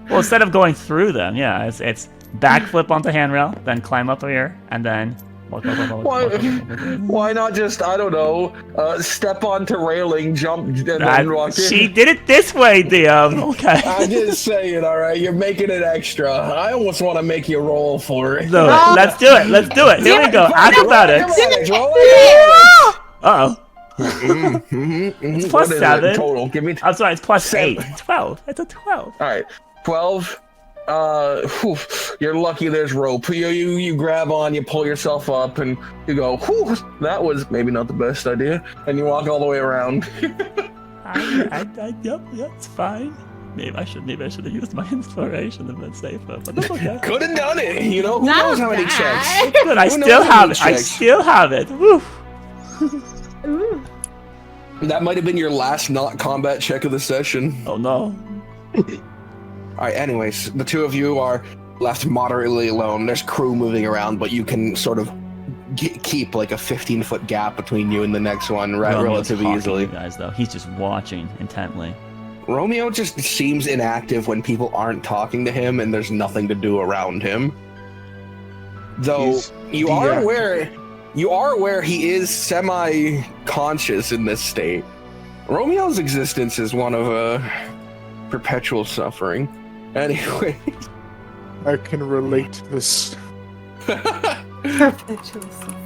Well, instead of going through them, yeah, it's backflip onto handrail, then climb up here, and then walk. Why not just, I don't know, step onto railing, jump, and then walk in? She did it this way, DM. Okay. I'm just saying, alright, you're making it extra. I almost want to make you roll for it. No, let's do it. Here we go. Acrobatics. Uh-oh. It's plus What is it 7. total. Give me. I'm sorry, it's plus 7. 8. 12. It's a 12. Alright, 12. Whew, you're lucky there's rope. You grab on, you pull yourself up, and you go, whew, that was maybe not the best idea. And you walk all the way around. Yep, it's fine. Maybe I should have used my inspiration and been safer, but that's okay. Could have done it, you know? Who Not knows how many bad. checks? But I Who knows still how have many it. I checks? still have it. Woo. That might have been your last not combat check of the session. Oh no. Alright, anyways, the two of you are left moderately alone. There's crew moving around, but you can sort of keep like a 15-foot gap between you and the next one Romeo's relatively hawking easily. you guys, though. He's just watching intently. Romeo just seems inactive when people aren't talking to him and there's nothing to do around him. Though He's you are deactivated. aware he is semi-conscious in this state. Romeo's existence is one of perpetual suffering. Anyway, I can relate to this. Perpetual suffering.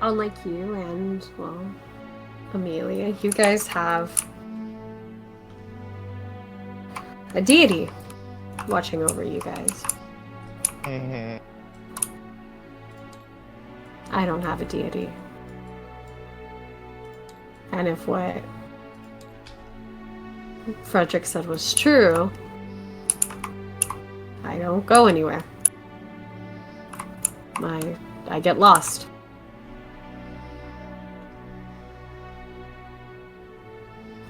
Unlike you and, well, Amelia, you guys have a deity watching over you guys. Mhm. I don't have a deity. And if what Frederick said was true, I don't go anywhere. I get lost.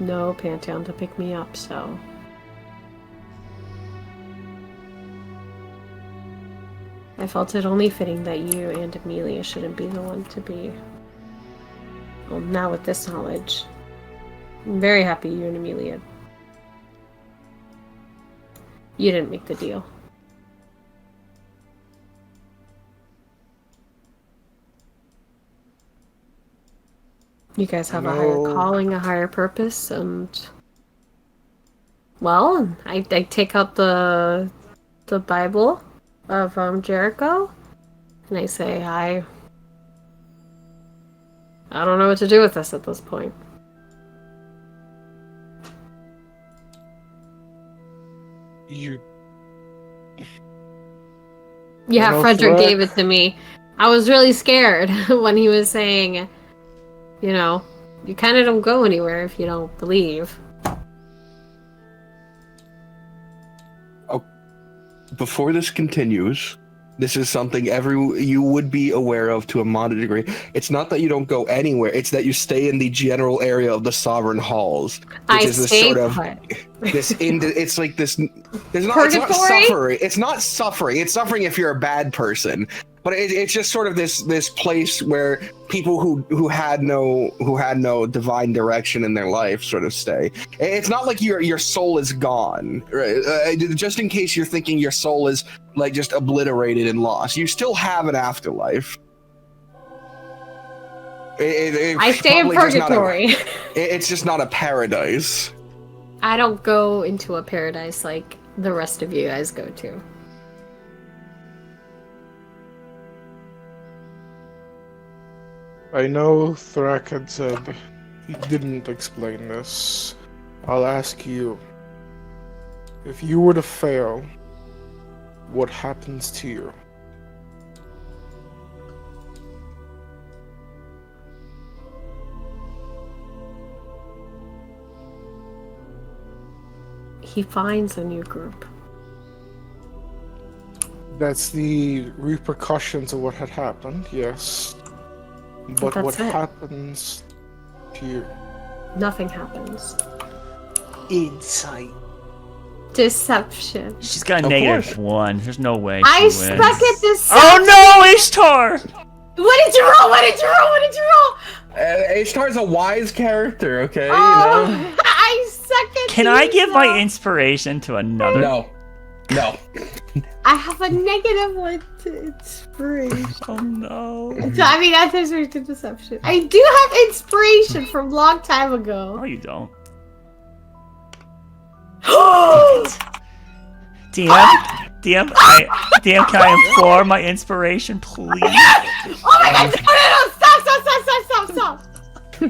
No Pantheon to pick me up, so... I felt it only fitting that you and Amelia shouldn't be the one to be... Well, now with this knowledge, I'm very happy you and Amelia... You didn't make the deal. You guys have a higher No. calling, a higher purpose, and... Well, I take out the Bible of Jericho, and I say, I don't know what to do with this at this point. You Yeah, No Frederick threat. gave it to me. I was really scared when he was saying, you know, you kind of don't go anywhere if you don't believe. before this continues, this is something you would be aware of to a moderate degree. It's not that you don't go anywhere; it's that you stay in the general area of the sovereign halls, which is this sort of this. It's like this. There's not. It's not Purgatory? suffering. It's not suffering. It's suffering if you're a bad person. But it's just sort of this place where people who had no divine direction in their life sort of stay. It's not like your soul is gone, right? Just in case you're thinking your soul is like just obliterated and lost, you still have an afterlife. I stay in purgatory. It's just not a paradise. I don't go into a paradise like the rest of you guys go to. I know Thrak had said he didn't explain this. I'll ask you. If you were to fail, what happens to you? He finds a new group. That's the repercussions of what had happened, yes. But That's what it. happens to you? Nothing happens. Insight. Deception. She's got a Of negative course. 1. There's no way I she suck wins. at deception. Oh no, Ishtar! What did you roll? What did you roll? What did you roll? Ishtar's a wise character, okay? You know? Oh, I suck at Can I these, give my though. inspiration to another? No. I have a negative one to inspiration. Oh no. So, I mean, that's inspiration to deception. I do have inspiration from long time No, ago. you don't. Oh DM, DM, can I implore my inspiration, please? my god! No! Stop! Stop! You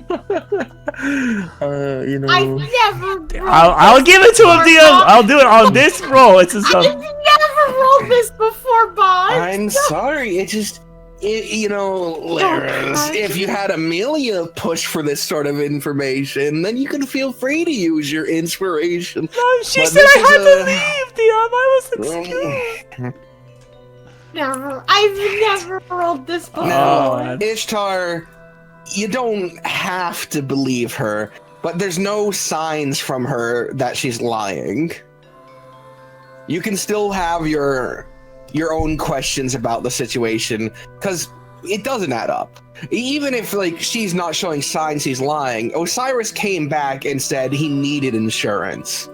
know. I've never. I'll give it to him, DM. I'll do it on this roll. It's just I've never rolled this before, Bob. I'm sorry. You know, Laris, if you had Amelia push for this sort of information, then you can feel free to use your inspiration. No, she But said this I had is to leave, DM. I wasn't scared. Never. I've never rolled this before. Oh, Ishtar, you don't have to believe her, but there's no signs from her that she's lying. You can still have your own questions about the situation, because it doesn't add up. Even if like she's not showing signs he's lying, Osiris came back and said he needed insurance.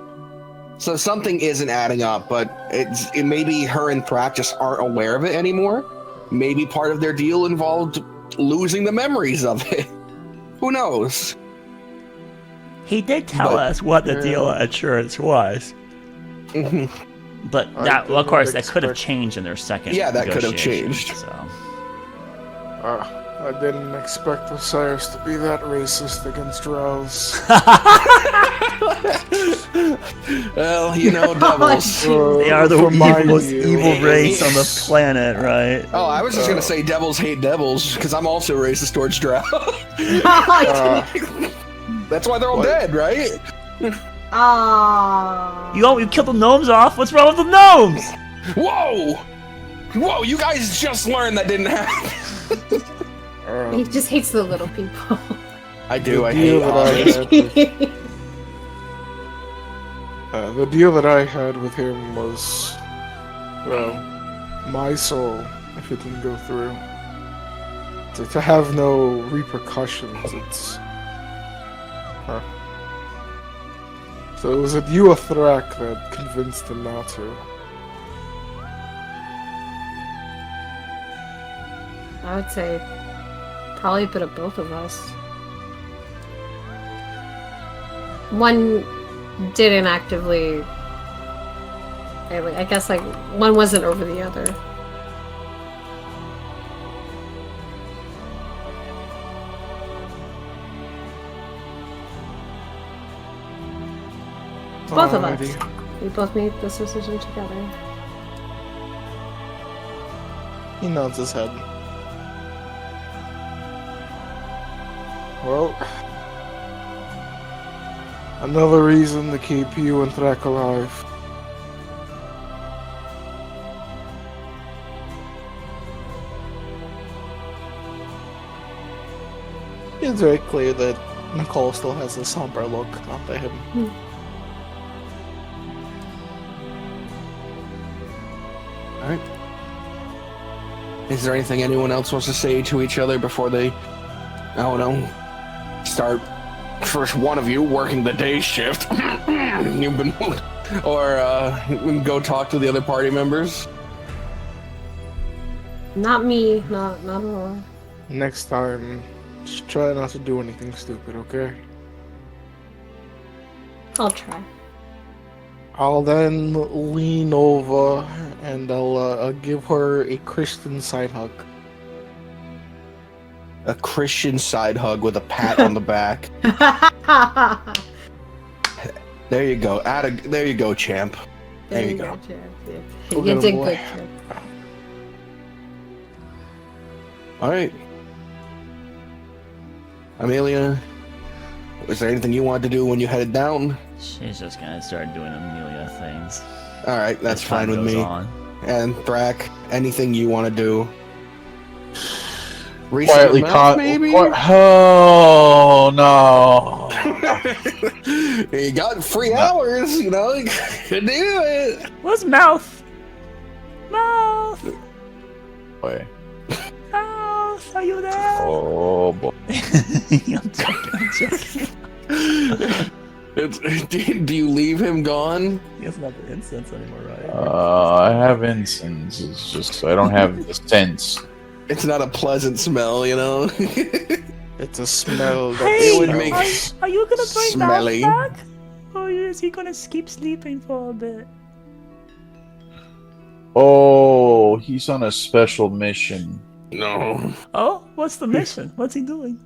So something isn't adding up, but it maybe her and Thrak just aren't aware of it anymore. Maybe part of their deal involved losing the memories of it. Who knows? He did tell us what the deal of insurance was. But that, well, of course, that could have changed in their second. Yeah, that could have negotiation, changed. So. I didn't expect Osiris to be that racist against Rose. Well, you know, devils. They are the most evil race on the Yes. planet, right? Oh, I was just gonna say devils hate devils, because I'm also racist towards Drow. That's why they're all dead, right? You killed the gnomes off? What's wrong with the gnomes? Whoa! Whoa, you guys just learned that didn't happen. He just hates the little people. I do, I The hate deal that I Amish. had, the deal that I had with him was, well, my soul, if it didn't go through. To have no repercussions, it's... So it was you of Thrak that convinced him not to. I would say probably a bit of both of us. One didn't actively. I guess like one wasn't over the other. Both of us. Alrighty. We both made this decision together. He nods his head. Well, another reason to keep you and Thrak alive. It's very clear that Nicole still has a somber look onto him. Alright. Is there anything anyone else wants to say to each other before they, I don't know, start first one of you working the day shift? You've been, or go talk to the other party members? Not me. Not at all. Next time, just try not to do anything stupid, okay? I'll try. I'll then lean over and I'll give her a Christian side hug. A Christian side hug with a pat on the back. There you go. There you go, champ. There you go. Champ. Yeah. Go You get did him, boy. good, champ. All right. Amelia, was there anything you wanted to do when you headed down? She's just gonna start doing Amelia things. All right, that's as time fine with goes me. on. And Thrak, anything you want to do? Quietly Reset caught. maybe? Oh no! You got 3 hours, you know. You could do it. Where's Mouth? Mouth! Boy. Mouth, are you there? Oh boy. I'm joking. Do you leave him gone? He doesn't have the incense anymore, right? I have incense. It's just I don't have the sense. It's not a pleasant smell, you know. It's a smell that Hey, it would make are you gonna bring smelly. Mouth back? Or is he gonna keep sleeping for a bit? Oh, he's on a special mission, No, Oh, what's the mission? What's he doing?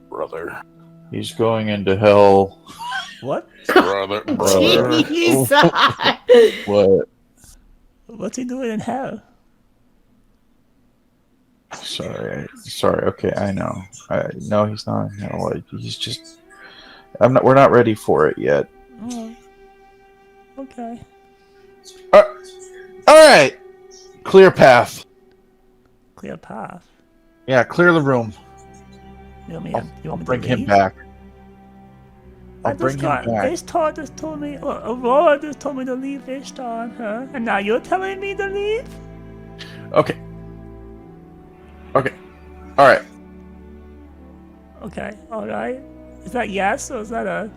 brother. he's going into hell. What? Brother. Jesus. What? What's he doing in hell? Sorry. Okay, I know. No, he's not in hell. He's just. I'm not. We're not ready for it yet. Oh. Okay. All right. Clear path. Clear path. Yeah, clear the room. You want me I'll to bring him leave? back. I'll bring him back. Ishtar just told me, or Aurora just told me to leave Ishtar on her, and now you're telling me to leave? Okay. Alright. Okay, alright. Is that yes, or is that a...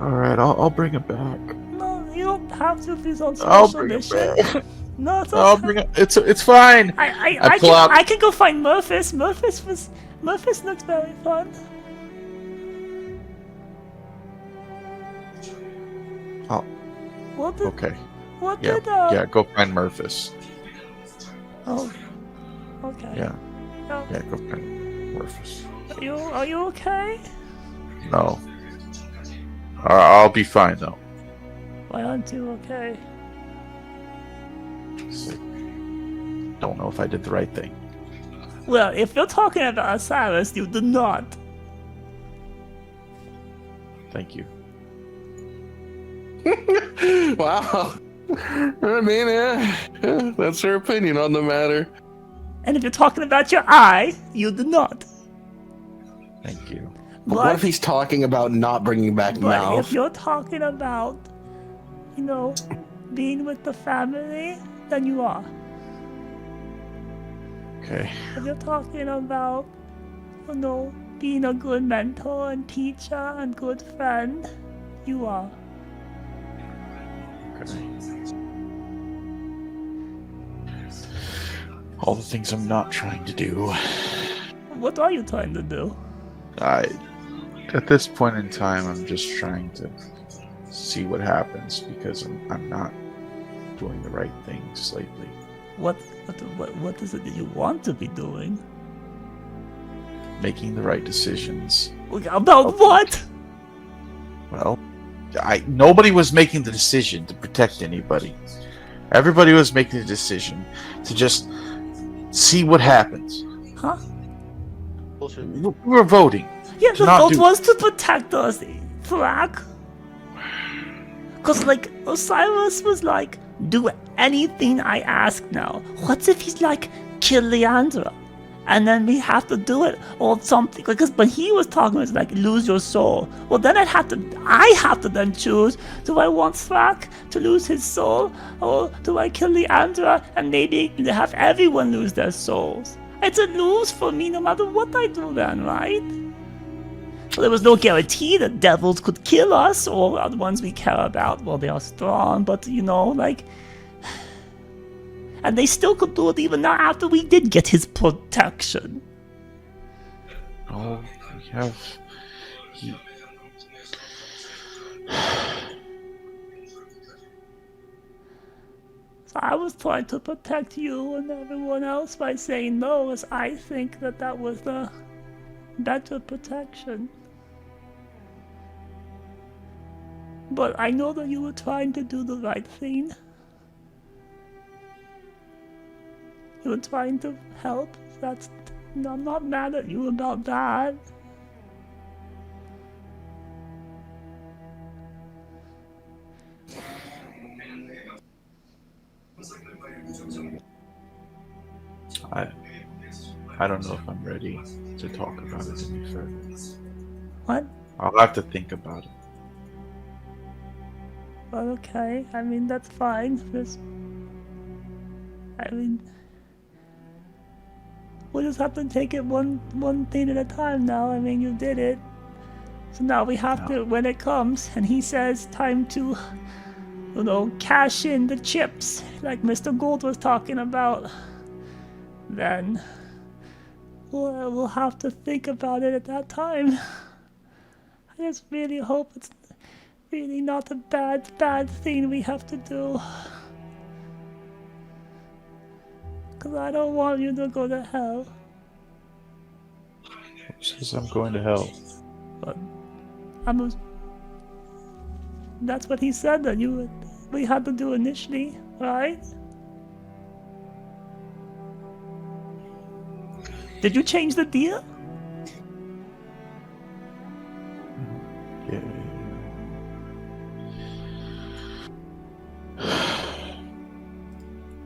Alright, I'll bring him back. No, you don't have to if he's on I'll special bring him mission. back. No, it's I'll okay. bring him. It's fine. I can go find Murphys. Murphys looks very fun. Oh. What did... Okay. What Yeah. did, Yeah. Go find Murphys. Oh. Okay. Yeah. Oh, Yeah. Go find Murphys. Are you okay? No. I'll be fine though. Why aren't you okay? So, don't know if I did the right thing. Well, if you're talking about Osiris, you did not. Thank you. Wow. I mean, yeah, that's her opinion on the matter. And if you're talking about your eye, you did not. Thank you. But what if he's talking about not bringing back But Mouth? if you're talking about, being with the family, then you are. Okay. If you're talking about, being a good mentor and teacher and good friend, you are. Okay. All the things I'm not trying to do. What are you trying to do? At this point in time, I'm just trying to see what happens because I'm not doing the right things lately. What is it that you want to be doing? Making the right decisions. About what? Well, nobody was making the decision to protect anybody. Everybody was making the decision to just see what happens. Huh? Bullshit. We were voting. Yeah, the not vote do- was to protect us, Flak. Cause Osiris was like, do anything I ask now. What if he's like, kill Leandra? And then we have to do it or something. Because when he was talking, it was like, lose your soul. Well, then I have to then choose, do I want Thrak to lose his soul? Or do I kill Leandra and maybe have everyone lose their souls? It's a lose for me no matter what I do then, right? Well, there was no guarantee that devils could kill us or the ones we care about. Well, they are strong, but and they still could do it even now after we did get his protection. Oh, we have. So I was trying to protect you and everyone else by saying no, as I think that was the better protection. But I know that you were trying to do the right thing. You were trying to help. I'm not mad at you about that. I don't know if I'm ready to talk about it any further. What? I'll have to think about it. Well, okay. I mean, that's fine. We'll just have to take it one thing at a time now. I mean, you did it. So now we have to, when it comes, and he says, time to, cash in the chips, like Mr. Gold was talking about, then we'll have to think about it at that time. I just really hope it's really not a bad thing we have to do. Because I don't want you to go to hell. Who says I'm going to hell? But that's what he said that we had to do initially, right? Did you change the deal? Yeah.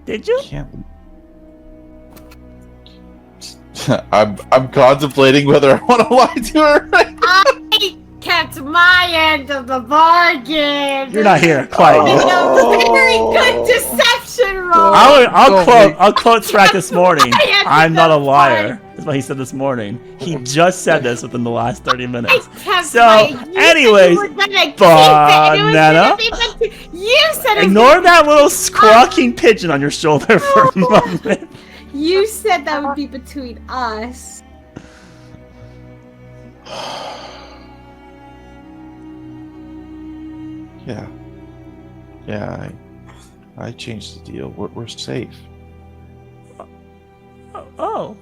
Did you? Can't. I'm contemplating whether I want to lie to her. I kept my end of the bargain. You're not here, quiet. Very good deception roll. I'll quote Thrak this morning. I'm not a liar. That's what he said this morning. He just said this within the last 30 minutes. So, anyways, Banana, you said ignore that little squawking pigeon on your shoulder for a moment. You said that would be between us. Yeah, I changed the deal. We're safe. Oh.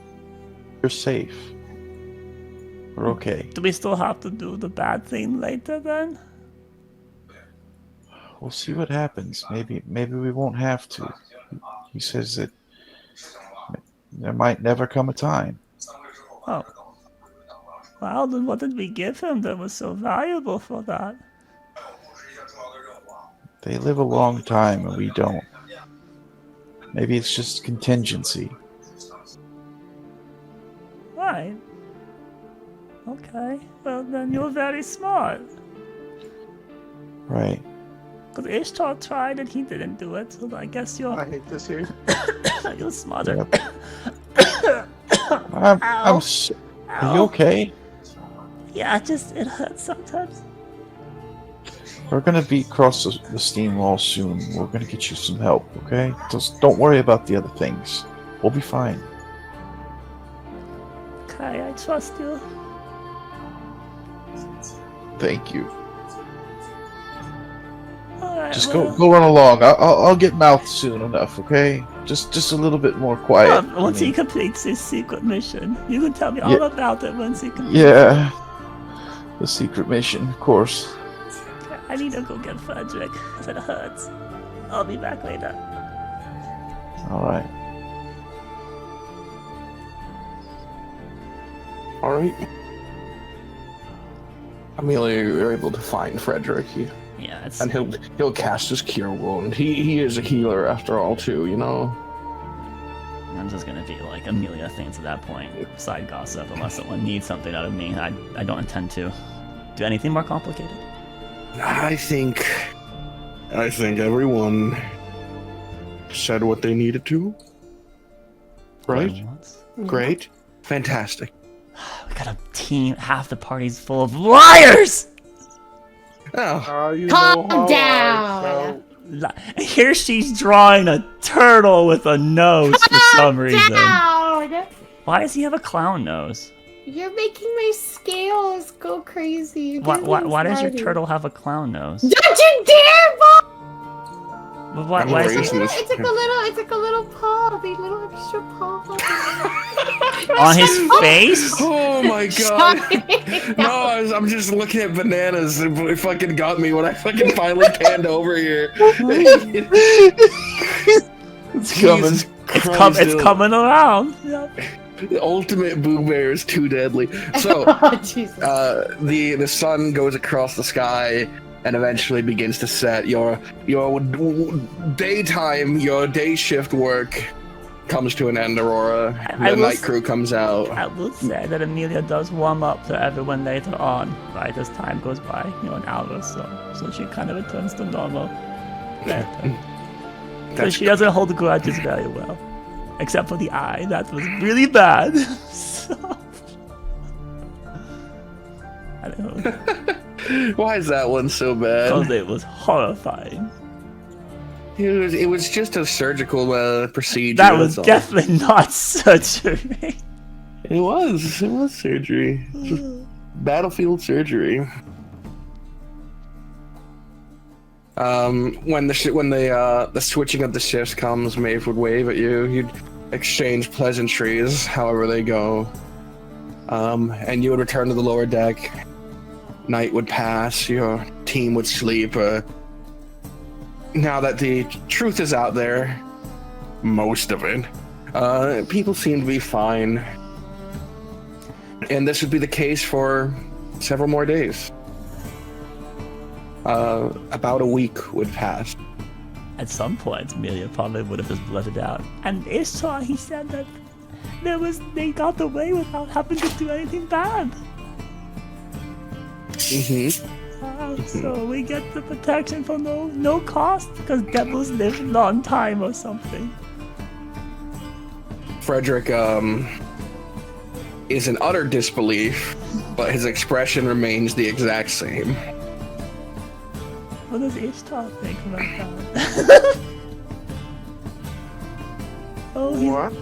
You're safe. We're okay. Do we still have to do the bad thing later then? We'll see what happens. Maybe we won't have to. He says that there might never come a time. Oh. Well, then what did we give him that was so valuable for that? They live a long time and we don't. Maybe it's just contingency. Right. Okay. Well, then you're very smart. Right. Because Ishtar tried and he didn't do it, so I guess I you're hate this here. you're smarter. Yep. Are you okay? Yeah, it hurts sometimes. We're gonna be across the steam wall soon. We're gonna get you some help, okay? Just don't worry about the other things. We'll be fine. Okay, I trust you. Thank you. Alright, Just well, go run along. I'll get mouth soon enough, okay? Just a little bit more quiet. once he completes his secret mission, you can tell me all about it once he completes Yeah. The secret mission, of course. it. I need to go get Frederick, because it hurts. I'll be back later. Alright. All right. Amelia, you're able to find Frederick, Yeah, it's... and he'll cast his cure wound. He is a healer after all, too. You know. I'm just gonna be like Amelia thinks at that point. Side gossip, unless someone needs something out of me. I don't intend to do anything more complicated. I think everyone said what they needed to. Right? Great. Fantastic. We got a team, half the party's full of liars! Oh. You Calm know how down. Here she's drawing a turtle with a nose for some reason. Down. Why does he have a clown nose? You're making my scales go crazy. Why does your turtle have a clown nose? Don't you dare, Bob! But why is he... It's like a little paw, the little extra paw. On his face? Oh my god. No, I'm just looking at bananas. It fucking got me when I fucking finally panned over here. It's coming. It's coming around. Yep. The ultimate Boo Bear is too deadly. So, Jesus. the sun goes across the sky and eventually begins to set. Your daytime, your day shift work comes to an end, Aurora. The night crew comes out. I will say that Amelia does warm up to everyone later on, right, as time goes by, an hour or so she kind of returns to normal. But she doesn't hold grudges very well. Except for the eye, that was really bad. So... I don't know. Why is that one so bad? Because it was horrifying. It was just a surgical procedure. That was definitely not surgery. It was surgery. Just battlefield surgery. When the switching of the shifts comes, Maeve would wave at you. You'd exchange pleasantries, however they go. And you would return to the lower deck. Night would pass. Your team would sleep. Now that the truth is out there, most of it, people seem to be fine. And this would be the case for several more days. About a week would pass. At some point, Amelia probably would have just blurted out. And Ishtar, he said that they got away without having to do anything bad. Mm-hmm. So we get the protection for no cost because devils live a long time or something. Frederick is in utter disbelief, but his expression remains the exact same. What does Ishtar think about that? Oh, What?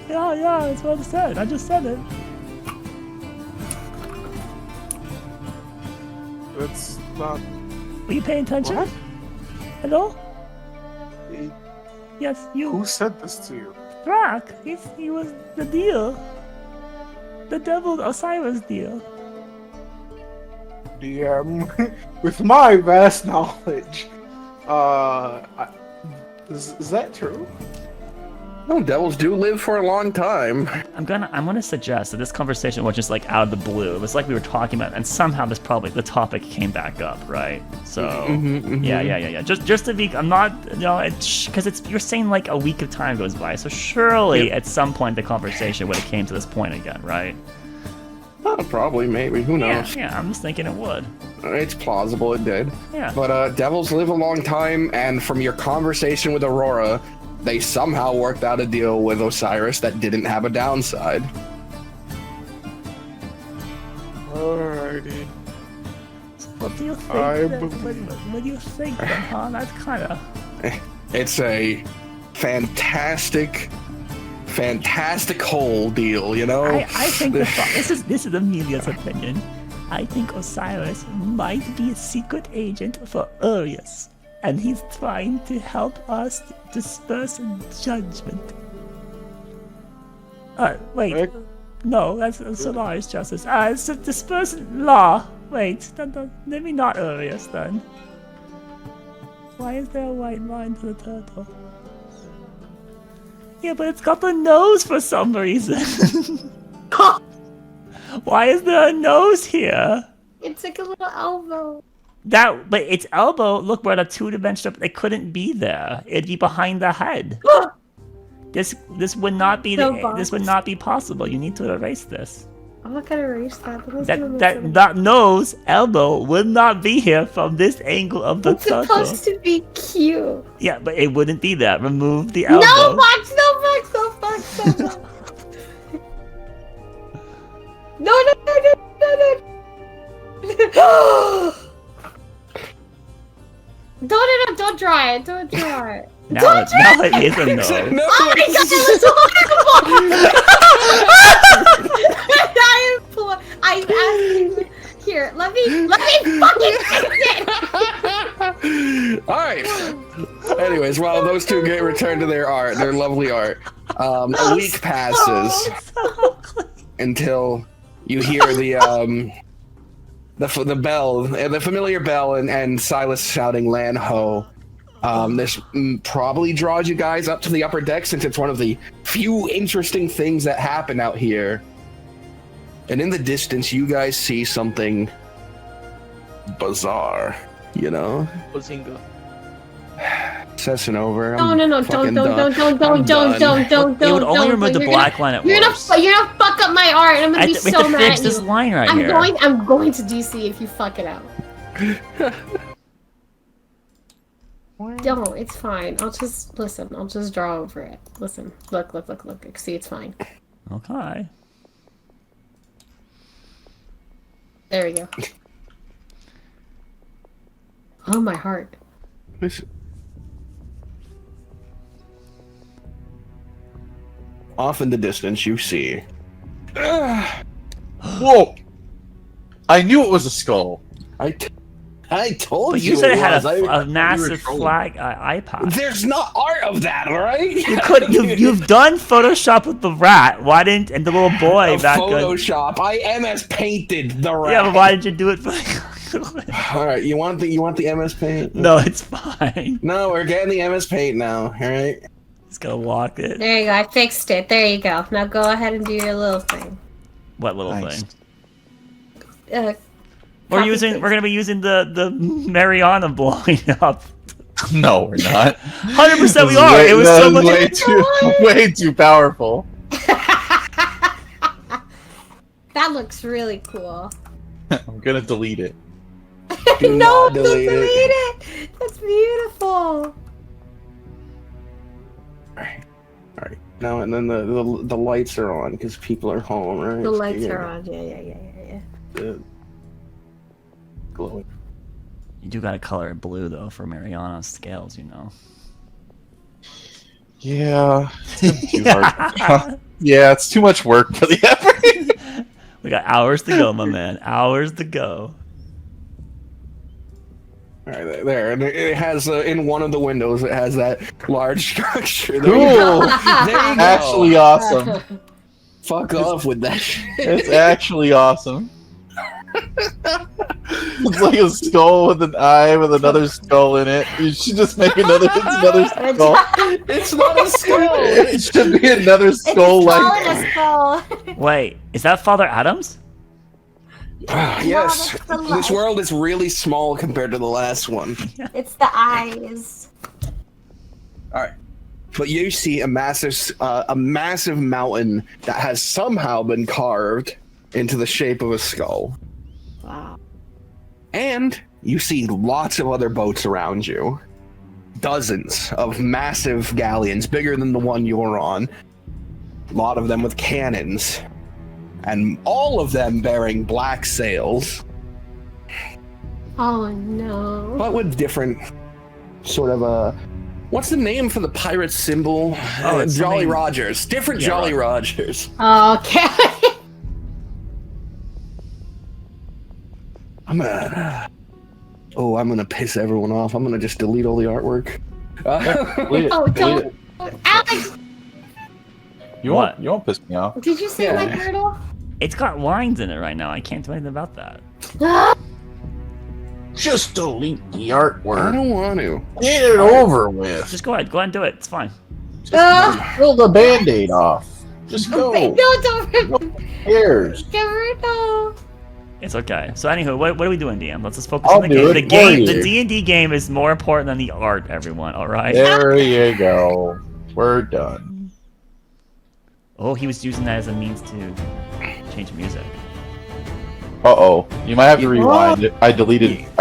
Yeah, that's what I said. I just said it. That's not. Were you paying attention? What? Hello? He- Yes, you. Who said this to you? Thrak. He was the deal. The devil Osiris deal. With my vast knowledge, is that true? No, devils do live for a long time. I'm gonna suggest that this conversation was just like out of the blue. It was like we were talking about, and somehow the topic came back up, right? So yeah. Just to be, I'm not, because you're saying like a week of time goes by, so surely at some point the conversation would have came to this point again, right? Probably, maybe. Who knows? Yeah. I'm just thinking it would. It's plausible it did. Yeah. But devils live a long time, and from your conversation with Aurora, they somehow worked out a deal with Osiris that didn't have a downside. Alrighty. What do you think? What do you think, then, huh? That's kind of. It's a fantastic whole deal, you know? I think this is Amelia's opinion. I think Osiris might be a secret agent for Urius, and he's trying to help us disperse judgment. Wait. No, that's Solari's justice. It's disperse law. Wait, maybe not Urius then. Why is there a white line to the turtle? Yeah, but it's got the nose for some reason. Why is there a nose here? It's like a little elbow. But its elbow, look, we're at a two-dimensional, it couldn't be there. It'd be behind the head. This would not be this would not be possible. You need to erase this. I'm not gonna erase that. That nose, elbow would not be here from this angle of the turtle. It's supposed to be cute. Yeah, but it wouldn't be there. Remove the elbow. No, Max, no. No. Don't draw it. Don't draw it. Now it is a nose. No, Oh my god, that was horrible! I'm asking. Here, let me fucking fix it! Alright. Anyways, while those two get returned to their lovely art, a week passes until you hear the bell, the familiar bell, and Silas shouting "Lan Ho." This probably draws you guys up to the upper deck, since it's one of the few interesting things that happen out here. And in the distance, you guys see something bizarre, you know? Bazinga. Sessing over. No, don't. It would only remove the black line at You're gonna fuck up my art, and I'm gonna be so mad fix at this you. line right I'm here. going to DC if you fuck it out. Don't. It's fine. I'll just listen. I'll just draw over it. Listen. Look. See, it's fine. Okay. There we go. Oh, my heart. Off in the distance, you see. Whoa! I knew it was a skull. I told But you. you said it had was. a massive flag iPod. There's not art of that, all right? You've done Photoshop with the rat. Why didn't and the little boy back then? Photoshop. I MS painted the rat. Yeah, but why did you do it for? All right, you want the MS Paint? No, it's fine. No, we're getting the MS Paint now. All right. Just gonna walk it. There you go. I fixed it. There you go. Now go ahead and do your little thing. What little Nice. thing? We're gonna be using the Mariana blowing up. No, we're not. 100% we are. It was so much. Way too powerful. That looks really cool. I'm gonna delete it. Do No, not don't delete delete it. it. That's beautiful. Alright. Now and then the lights are on because people are home, right? The So lights you're are on. Yeah. good. Glowing. You do gotta color it blue though for Mariana's scales, you know. Yeah. It's too hard. Yeah, it's too much work for the effort. We got hours to go, my man. Hours to go. Alright, there. And it has in one of the windows. It has that large structure. There Cool. you go. There you go. Actually awesome. Fuck off with that shit. It's actually awesome. It's like a skull with an eye with another skull in it. You should just make another skull. It's not a skull. It should be another skull like. It's a skull. Wait, is that Father Adams? Yes. that's the This light. world is really small compared to the last one. It's the eyes. Alright. But you see a massive mountain that has somehow been carved into the shape of a skull. Wow. And you see lots of other boats around you. Dozens of massive galleons, bigger than the one you're on. A lot of them with cannons. And all of them bearing black sails, Oh no. but with different sort of what's the name for the pirate symbol? Oh, it's Jolly something- Rogers. Different Yeah, Jolly right. Rogers. Okay. I'm gonna piss everyone off. I'm gonna just delete all the artwork. Delete it, Oh, delete it. don't. Alex, You won't piss me off. did you say Yeah. my girdle? It's got lines in it right now. I can't do anything about that. Just delete the I artwork. don't want to. Get it over with. Just go ahead and do it. It's fine. Pull the band-aid off. Just go. No, don't. Who cares? Girdle. It's okay. So anywho, what are we doing, DM? Let's just focus I'll on the do game. it The game, for the you. D&D game is more important than the art, everyone. All right. There you go. We're done. Oh, he was using that as a means to change music. Uh-oh. You might have to rewind it. I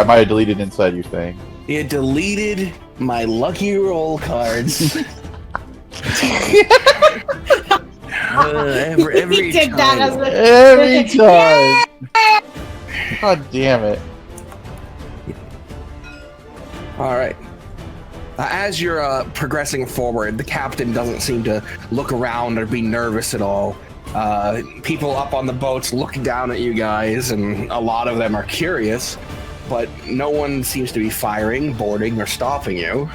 might have deleted inside your thing. It deleted my lucky roll cards. every He did that as a- Every time. God damn it. All right. As you're progressing forward, the captain doesn't seem to look around or be nervous at all. People up on the boats look down at you guys, and a lot of them are curious, but no one seems to be firing, boarding, or stopping you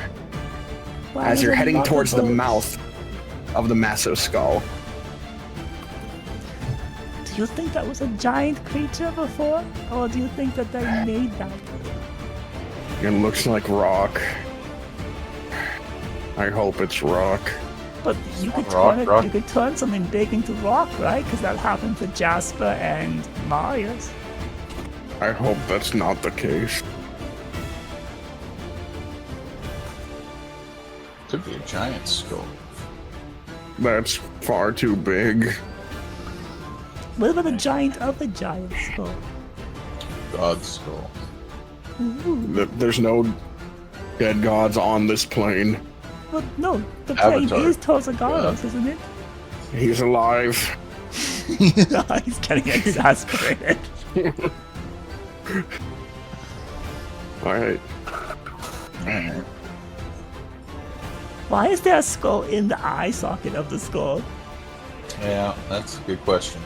as you're heading towards the mouth of the massive skull. Do you think that was a giant creature before? Or do you think that they made that? It looks like rock. I hope it's rock. But you could Rock, turn it, rock. you could turn something big into rock, right? Because that happened to Jasper and Marius. I hope that's not the case. Could be a giant skull. That's far too big. What about the giant of the giant skull? God's skull. There's no dead gods on this plane. Well, no, the plane Avatar. is Tosagoros, isn't it? He's alive. He's getting exasperated. Alright. Alright. Why is there a skull in the eye socket of the skull? Yeah, that's a good question.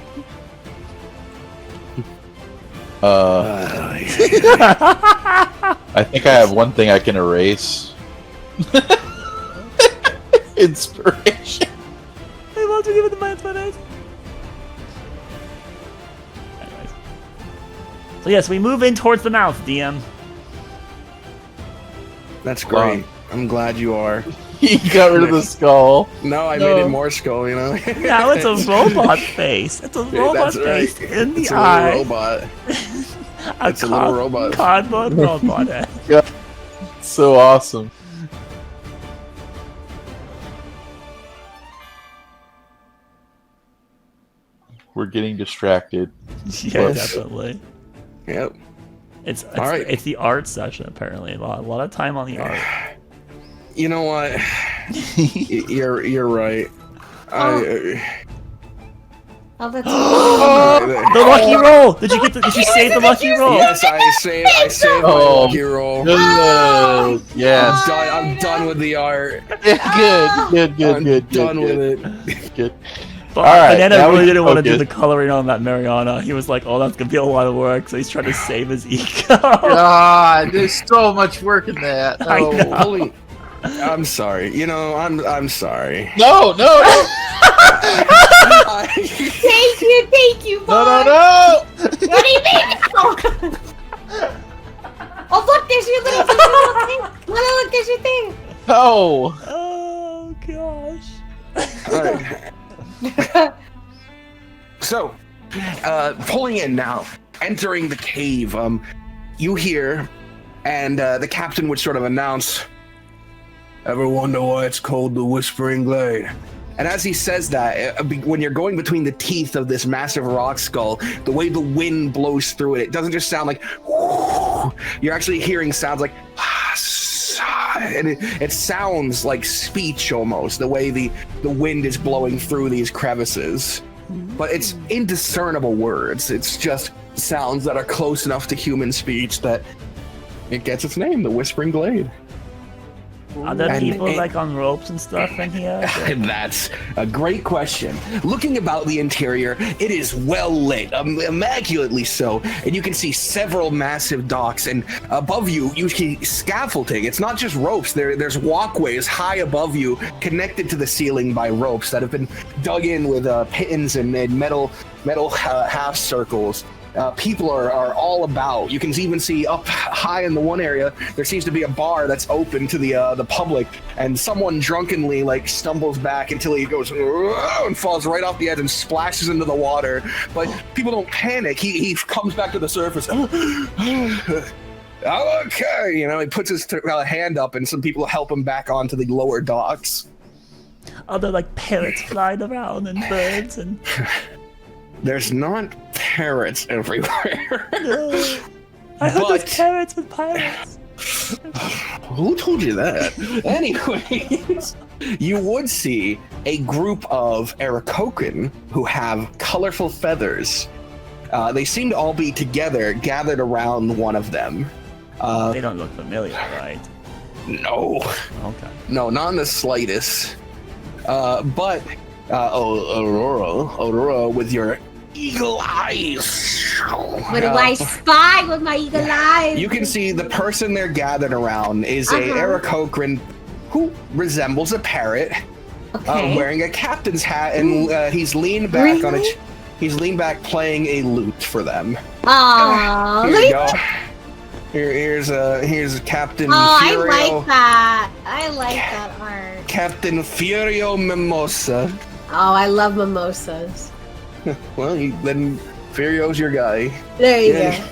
I think I have one thing I can erase. Inspiration. Hey, why don't you give it to my explanation? Anyways. So yes, we move in towards the mouth, DM. That's great. I'm glad you are. He got rid of the skull. No, I No. made it more skull, you know? Now it's a robot face. It's a robot That's right. face in the It's a eye. little robot. A It's a little robot. Cardboard robot. eh? So awesome. We're getting distracted. Yeah, Whoops. definitely. Yep. It's All right. It's the art session apparently. A lot of time on the art. You know what? You're right. Oh, that's The lucky roll. Did you save the lucky roll? Yes, I saved my lucky roll. Good. Yes. I'm done with the art. Good. I'm done with it. Good. But Alright, Banana now we really can didn't want to do focus. the coloring on that Mariana. He was like, "Oh, that's gonna be a lot of work," so he's trying to save his ego. God, there's so much work in that. I Oh. know. Holy, I'm sorry. You know, I'm sorry. No. Thank you, No. What do you mean? Oh, look, there's your little thing. Look, there's your thing. No. Oh gosh. Alright. So, pulling in now, entering the cave, you hear, and the captain would sort of announce, "Ever wonder why it's called the Whispering Glade?" And as he says that, when you're going between the teeth of this massive rock skull, the way the wind blows through it, it doesn't just sound like, you're actually hearing sounds like, and it sounds like speech almost, the way the wind is blowing through these crevices. But it's indiscernible words. It's just sounds that are close enough to human speech that it gets its name, the Whispering Glade. Are there And- people like on ropes and stuff in here? That's a great question. Looking about the interior, it is well lit, immaculately so, and you can see several massive docks, and above you, you see scaffolding. It's not just ropes. There's walkways high above you, connected to the ceiling by ropes that have been dug in with pins and metal half circles. People are all about. You can even see up high in the one area, there seems to be a bar that's open to the public, and someone drunkenly like stumbles back until he goes and falls right off the edge and splashes into the water. But people don't panic. He comes back to the surface. Okay, you know, he puts his hand up, and some people help him back onto the lower docks. Are there like parrots flying around and birds and? There's not parrots everywhere. I heard there's But- parrots with pirates. Who told you that? Anyways, you would see a group of Aarakocra who have colorful feathers. They seem to all be together, gathered around one of them. They don't look familiar, right? No, Okay. no, not in the slightest. But Aurora, with your eagle eyes. What do I spy with my eagle eyes? You can see the person they're gathered around is a Aarakocra who resembles a parrot, Okay. wearing a captain's hat, and he's leaned back on Really? it. He's leaned back playing a lute for them. Aw, Here look you at go. Here's Captain Oh, I Furio. like that. I like that art. Captain Furio Mimosa. Oh, I love mimosas. Well, then Furio's your guy. There you Yeah.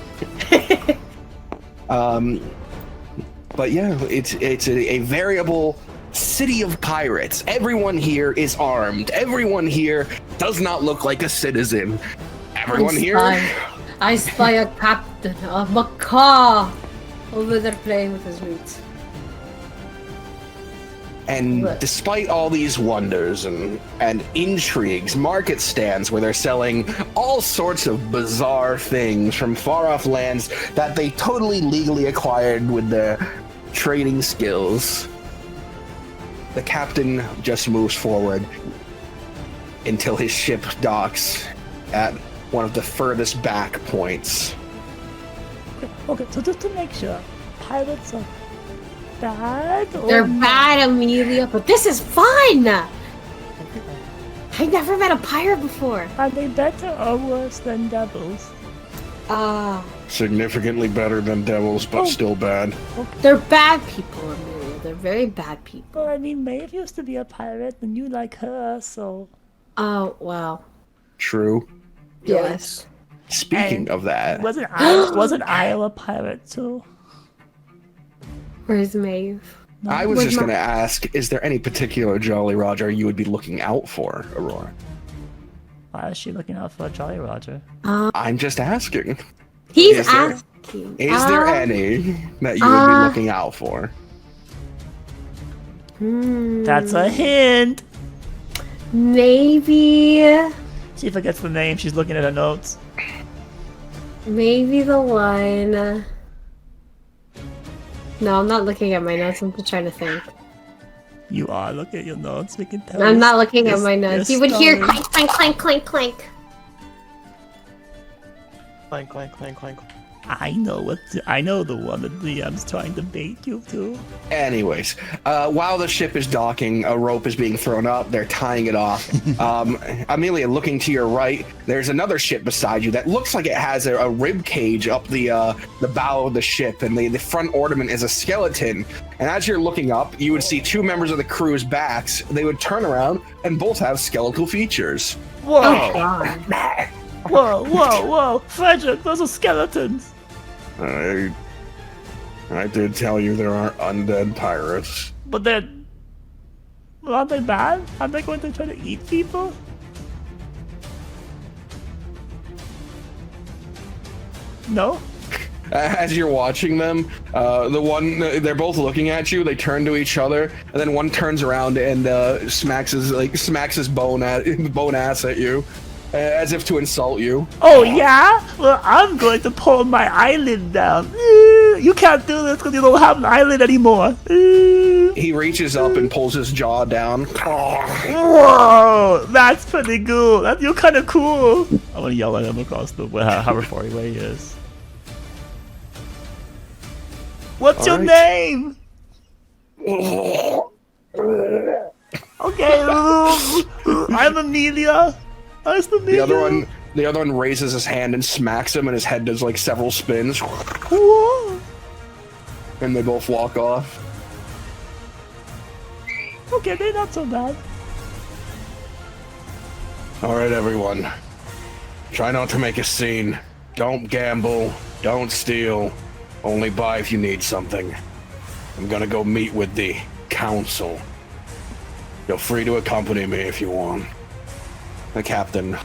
But yeah, it's a variable city of pirates. Everyone here is armed. Everyone here does not look like a citizen. Everyone here. I spy a captain, a macaw, over there playing with his lute. And What? despite all these wonders and intrigues, market stands where they're selling all sorts of bizarre things from far off lands that they totally legally acquired with their trading skills. The captain just moves forward until his ship docks at one of the furthest back points. Okay, so just to make sure, pirates are bad? Or They're not? bad, Amelia, but this is fun! I never met a pirate before. Are they better or worse than devils? Significantly better than devils, but still bad. They're bad people, Amelia. They're very bad people. Well, I mean, Maeve used to be a pirate, and you like her, so... Oh, well. True. Yes. Speaking of that, Wasn't Iowa a pirate, too? Where's Maeve? I was Where's just my- going to ask, is there any particular Jolly Roger you would be looking out for, Aurora? Why is she looking out for Jolly Roger? I'm just asking. He's Is there? Keen. Is there any that you would be looking out for? That's a hint. Maybe She forgets the name. She's looking at her notes. the one. No, I'm not looking at my notes. I'm just trying to think. You are. Look at your notes. We can tell. I'm not looking at Yes, my notes. yes, You would hear darling. clank, clank, clank, clank, clank. Clank, clank, clank, clank. I know I know the one that DM's trying to bait you to. Anyways, while the ship is docking, a rope is being thrown up. They're tying it off. Amelia, looking to your right, there's another ship beside you that looks like it has a rib cage up the bow of the ship, and the front ornament is a skeleton. And as you're looking up, you would see two members of the crew's backs. They would turn around, and both have skeletal features. Whoa! God. Whoa! Frederick, those are skeletons. I did tell you there are undead pirates. But aren't they bad? Aren't they going to try to eat people? No? As you're watching them, they're both looking at you. They turn to each other, and then one turns around and smacks his bone ass at you, as if to insult you. Oh yeah? Well, I'm going to pull my eyelid down. You can't do this because you don't have an eyelid anymore. He reaches up and pulls his jaw down. Whoa! That's pretty cool. You're kind of cool. I want to yell at him across the however far away he is. What's your name? Okay, I'm Amelia. Nice to meet The you. other one raises his hand and smacks him, and his head does like several spins. Whoa. And they both walk off. Okay, they're not so bad. All right, everyone. Try not to make a scene. Don't gamble. Don't steal. Only buy if you need something. I'm gonna go meet with the council. Feel free to accompany me if you want. The captain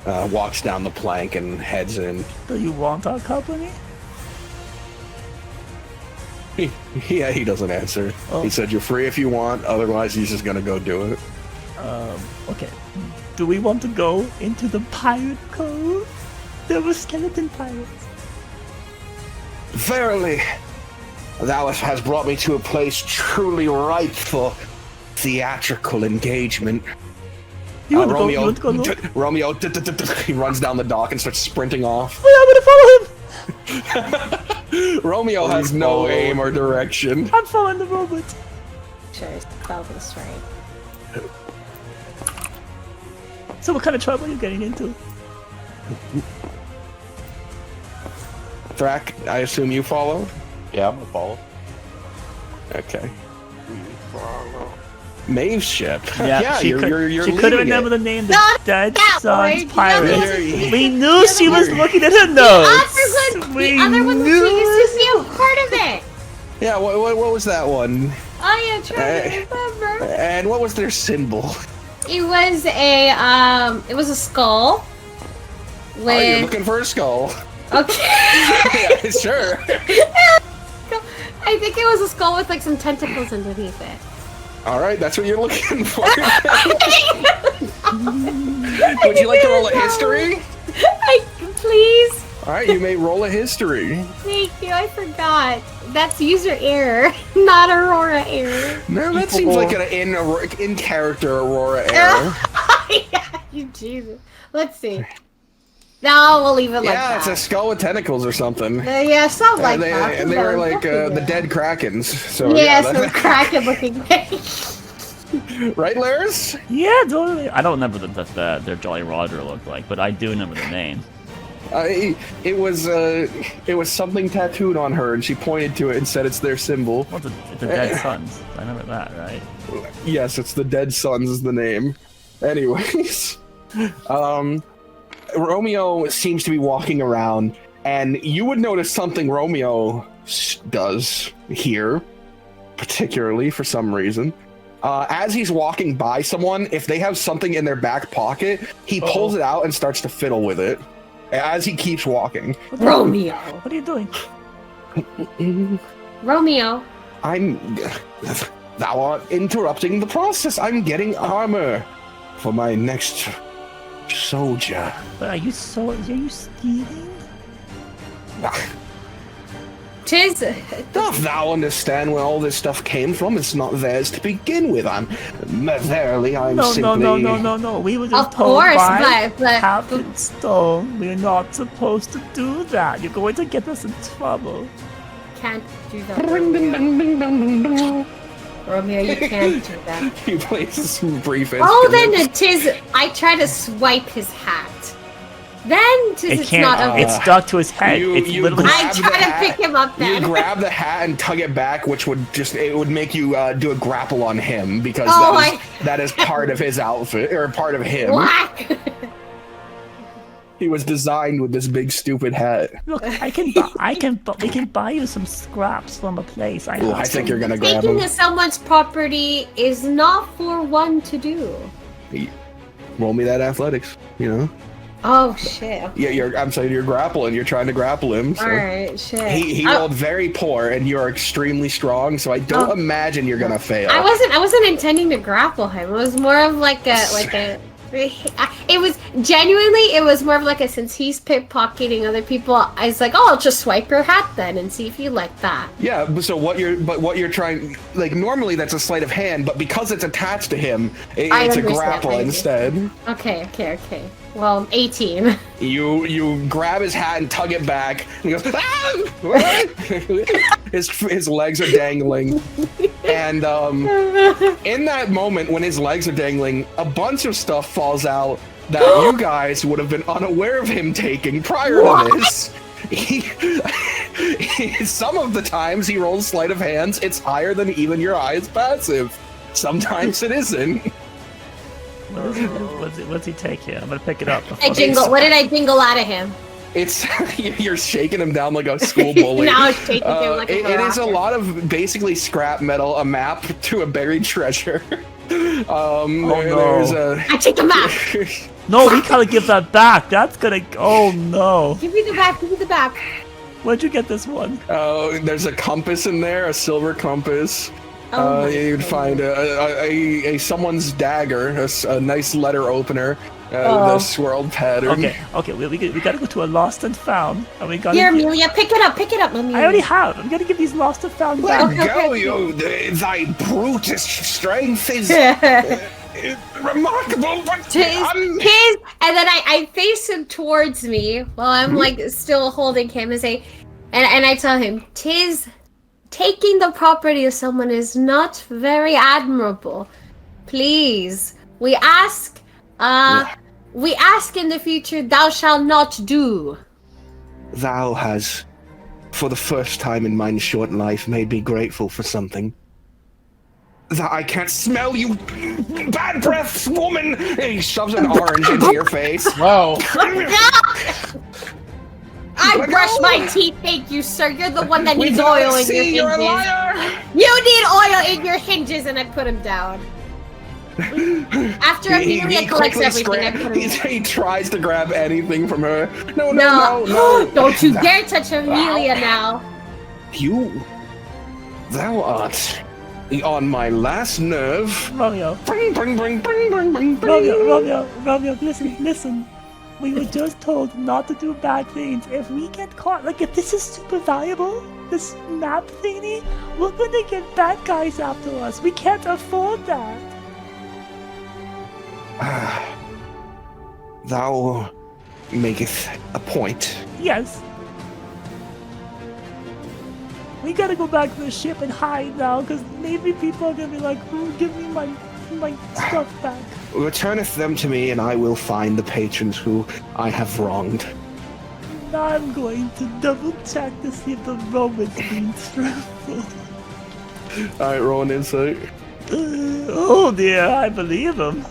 walks down the plank and heads in. Do you want our company? Yeah, he doesn't answer. Oh. He said you're free if you want, otherwise he's just gonna go do it. Okay. Do we want to go into the pirate cove? There were skeleton pirates. Verily, thou has brought me to a place truly ripe for theatrical engagement. You want to go look? Romeo, he runs down the dock and starts sprinting off. Wait, I'm gonna follow him! Romeo has no aim or direction. I'm following the robot. Sure, I spelled this right. So what kind of trouble are you getting into? Thrak, I assume you follow? Yeah, I'm gonna follow. Okay. Maeve's ship. She you're couldn't leading remember it. the name. The Not Dead that Sons word. Pirates. You're- We knew she was looking at her notes. The other one was used to be a part of it. Yeah, what was that one? I am trying to remember. And what was their symbol? It was a skull. Oh, you're With looking for a skull. okay. Yeah, sure. I think it was a skull with like some tentacles underneath it. All right, that's what you're looking for. Would you like to roll a history? Please. All right, you may roll a history. Thank you. I forgot. That's user error, not Aurora error. No, that seems like an in character Aurora error. Yeah, you Jesus. Let's see. No, we'll leave it like Yeah, that. it's a skull with tentacles or something. Yeah, something like that. And they were like the dead Krakens. So Yeah, that- some Kraken looking thing. right, Laris? Yeah, totally. I don't remember what their Jolly Roger looked like, but I do remember the name. It was something tattooed on her, and she pointed to it and said it's their symbol. What's it's the Dead Sons. I remember that, right? Yes, it's the Dead Sons is the name. Anyways, Romeo seems to be walking around, and you would notice something Romeo does here, particularly for some reason. As he's walking by someone, if they have something in their back pocket, he pulls it out and starts to fiddle with it. as he keeps walking. Romeo. What are you doing? Romeo. Thou art interrupting the process. I'm getting armor for my next soldier. But are you stealing? Tis. Doth thou understand where all this stuff came from? It's not theirs to begin with. Verily, I'm simply... No. We were just Of told course, by but Captain Stone we're not supposed to do that. You're going to get us in trouble. Can't do that. Romeo. Romeo, you can't do that. He plays some brief Oh, instruments. then Tis. I try to swipe his hat. Then Tis, It it's can't. not a. It's stuck to his head. You- It's you literally. grab I the try to hat. pick him up You then. grab the hat and tug it back, which would make you do a grapple on him because Oh, that is part of his outfit or part of him. Whack! He was designed with this big stupid hat. Look, we can buy you some scraps from a place. Ooh, I think you're gonna grab Taking him. someone's property is not for one to do. Roll me that athletics. You know. Oh shit. Yeah, I'm saying you're grappling. You're trying to grapple him. So. All right, shit. He rolled very poor, and you're extremely strong. So I don't imagine you're gonna fail. I wasn't intending to grapple him. It was more of like a. It was genuinely. It was more of like a, since he's pickpocketing other people, I was like, oh, I'll just swipe your hat then and see if you like that. Yeah, so what you're trying, like, normally that's a sleight of hand, but because it's attached to him, it's a understand, grapple I instead. Okay. Well, 18. You grab his hat and tug it back, and he goes, ah! his legs are dangling, and in that moment when his legs are dangling, a bunch of stuff falls out that you guys would have been unaware of him taking prior to this. Some of the times he rolls sleight of hands, it's higher than even your highest passive. Sometimes it isn't. What's he take here? I'm gonna pick it up. What did I jingle out of him? It's you're shaking him down like a school bully. Now it's shaking him like a it is a harasser. lot of basically scrap metal, a map to a buried treasure. There's I take the map. No, we gotta give that back. That's gonna. Oh no. Give me the back. Where'd you get this one? there's a compass in there, a silver compass. Oh my You'd find a someone's dagger, a nice letter opener, the swirled pattern. Okay. We gotta go to a lost and found, and we gotta. Here, Amelia, pick it up, Amelia. I already have. I'm gonna give these lost and found Let back. go, you! Thy brutish strength is remarkable, but His, and then I face him towards me while I'm like still holding him and say, and I tell him, "Tis taking the property of someone is not very admirable. Please, we ask in the future, thou shalt not do." Thou has, for the first time in my short life, made me grateful for something. That I can't smell, you bad breath woman! He shoves an orange into your face. Wow. I brush my teeth, thank you, sir. You're the one that needs oil in your hinges. You're a liar! You need oil in your hinges, and I put him down. After Amelia collects quickly everything, I put him down. he tries to grab anything from her. No. Don't you dare touch Amelia now. Thou art on my last nerve. Romeo, Bring. Romeo, listen. We were just told not to do bad things. If we get caught, like if this is super valuable, this map thingy, we're gonna get bad guys after us. We can't afford that. Thou maketh a point. Yes. We gotta go back to the ship and hide now, because maybe people are gonna be like, "Ooh, give me my stuff back." Returneth them to me, and I will find the patrons who I have wronged. Now I'm going to double check to see if the Roman's being truthful. Alright, roll an insight. Oh dear, I believe him.